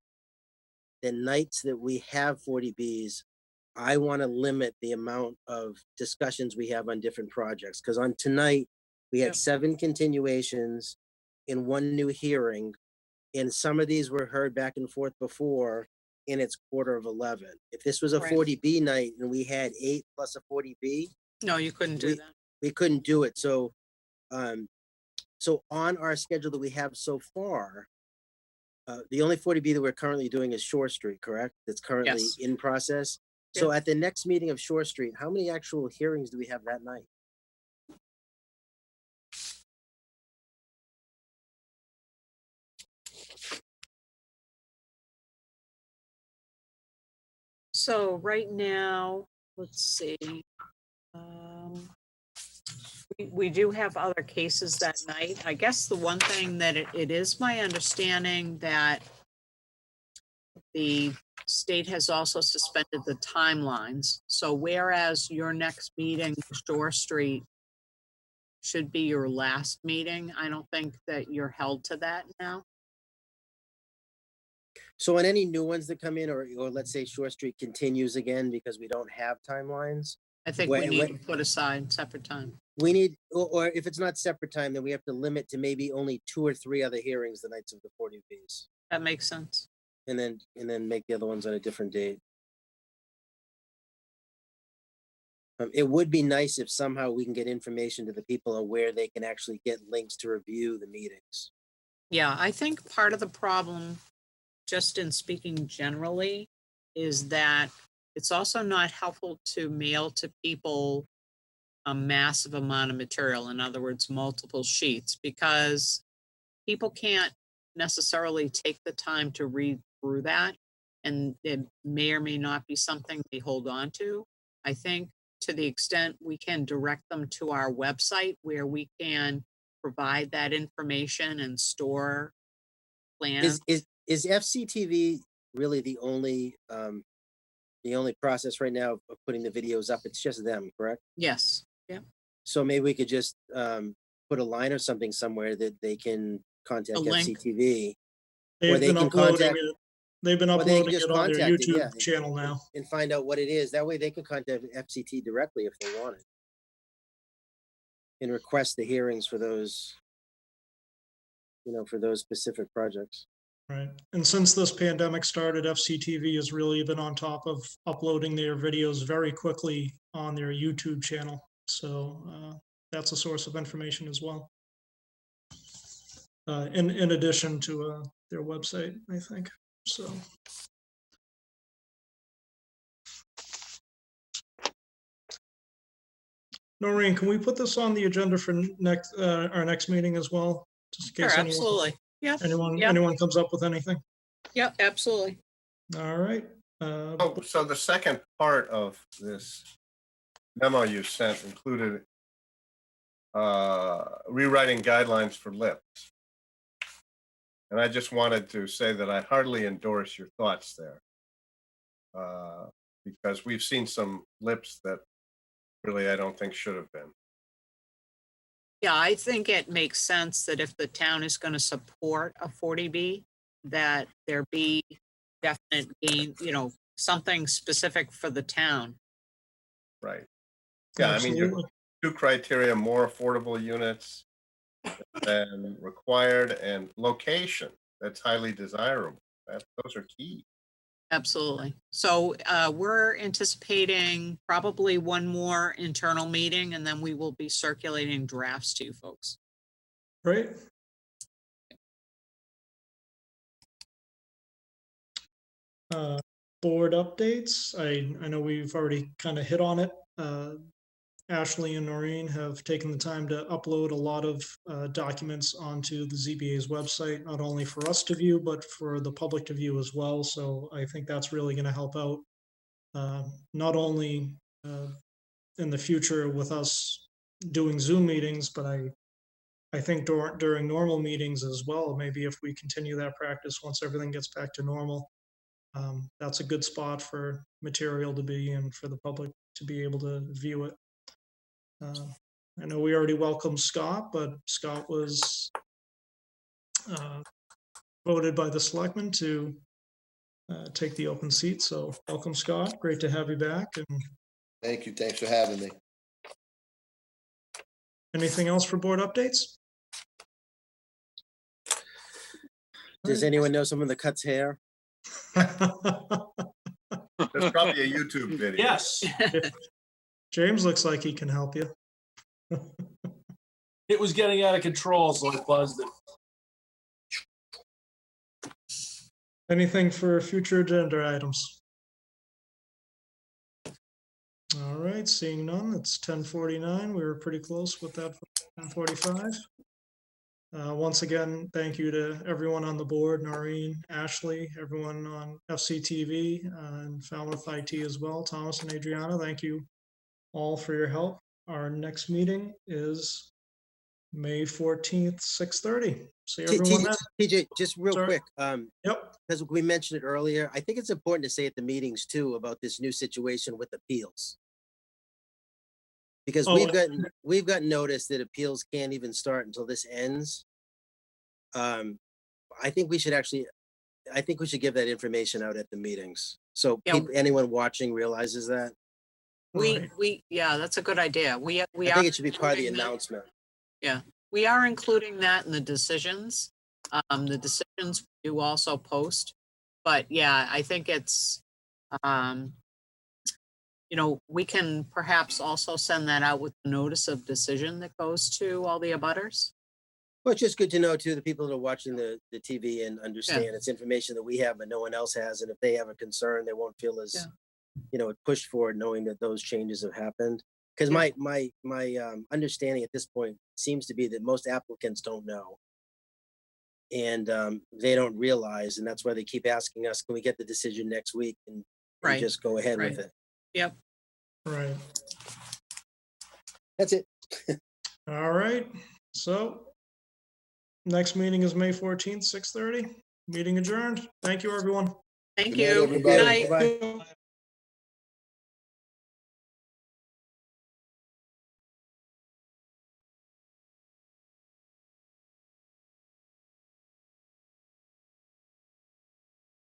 then nights that we have 40Bs, I want to limit the amount of discussions we have on different projects. Because on tonight, we had 7 continuations in 1 new hearing. And some of these were heard back and forth before, and it's 11:15. If this was a Right. 40B night and we had 8 plus a 40B, No, you couldn't do that. we couldn't do it. So, so on our schedule that we have so far, the only 40B that we're currently doing is Shore Street, correct? That's currently Yes. in process. So at the next meeting of Shore Street, how many actual hearings do we have that night? So right now, let's see. We do have other cases that night. I guess the one thing that it is my understanding that the state has also suspended the timelines. So whereas your next meeting, Shore Street, should be your last meeting, I don't think that you're held to that now. So on any new ones that come in, or let's say Shore Street continues again because we don't have timelines, I think we need to put aside separate time. we need, or if it's not separate time, then we have to limit to maybe only 2 or 3 other hearings the nights of the 40Bs. That makes sense. And then make the other ones on a different date. It would be nice if somehow we can get information to the people of where they can actually get links to review the meetings. Yeah, I think part of the problem, just in speaking generally, is that it's also not helpful to mail to people a massive amount of material, in other words, multiple sheets, because people can't necessarily take the time to read through that, and it may or may not be something they hold on to. I think to the extent we can direct them to our website where we can provide that information and store plans. Is FCTV really the only process right now of putting the videos up? It's just them, correct? Yes, yeah. So maybe we could just put a line or something somewhere that they can contact A link. FCTV. They've been uploading it. They've been or they can uploading just it on their contact it, YouTube yeah, channel now. and find out what it is. That way they can contact FCT directly if they want it. And request the hearings for those, for those specific projects. Right. And since this pandemic started, FCTV has really been on top of uploading their videos very quickly on their YouTube channel. So that's a source of information as well. In addition to their website, I think. So. Noreen, can we put this on the agenda for our next meeting as well? Just in case Sure, anyone, absolutely. Yeah. anyone comes up with anything. Yep, absolutely. All right. So the second part of this memo you sent included rewriting guidelines for lips. And I just wanted to say that I heartily endorse your thoughts there. Because we've seen some lips that really I don't think should have been. Yeah, I think it makes sense that if the town is going to support a 40B, that there be definite gain, something specific for the town. Right. Yeah, I mean, your 2 criteria, more affordable units than required, and location that's highly desirable. Those are key. Absolutely. So we're anticipating probably one more internal meeting, and then we will be circulating drafts to you folks. Great. Board updates. I know we've already kind of hit on it. Ashley and Noreen have taken the time to upload a lot of documents onto the ZBA's website, not only for us to view, but for the public to view as well. So I think that's really going to help out, not only in the future with us doing Zoom meetings, but I think during normal meetings as well. Maybe if we continue that practice once everything gets back to normal, that's a good spot for material to be and for the public to be able to view it. I know we already welcomed Scott, but Scott was voted by the selectmen to take the open seat. So welcome, Scott. Great to have you back. And Thank you. Thanks for having me. anything else for board updates? Does anyone know someone that cuts hair? There's probably a YouTube video. Yes, James looks like he can help you. it was getting out of control, so I buzzed it. Anything for future agenda items? All right, seeing none, it's 10:49. We were pretty close with that 10:45. Once again, thank you to everyone on the board, Noreen, Ashley, everyone on FCTV and Falmouth IT as well. Thomas and Adriana, thank you all for your help. Our next meeting is May 14th, 6:30. See everyone then. TJ, just real Sorry. quick, Yep. because we mentioned it earlier, I think it's important to say at the meetings too about this new situation with appeals. Because Oh, we've gotten notice that appeals can't even start until this ends. I think we should give that information out at the meetings. So Yeah. anyone watching realizes that. Yeah, that's a good idea. We I are think it should be part of the including that. announcement. Yeah, we are including that in the decisions. The decisions we do also post, but yeah, I think it's, we can perhaps also send that out with the notice of decision that goes to all the abutters. Well, it's just good to know too, the people that are watching the TV and understand it's information that we have, but no one else has. And if they have a concern, they won't feel as, pushed forward knowing that those changes have happened. Because my understanding at this point seems to be that most applicants don't know. And they don't realize, and that's why they keep asking us, can we get the decision next week? And we Right. just go ahead Right. with it. Yep. Right. That's it. All right. So next meeting is May 14th, 6:30. Meeting adjourned. Thank you, everyone. Thank Good night, you. everybody. Good night. Bye.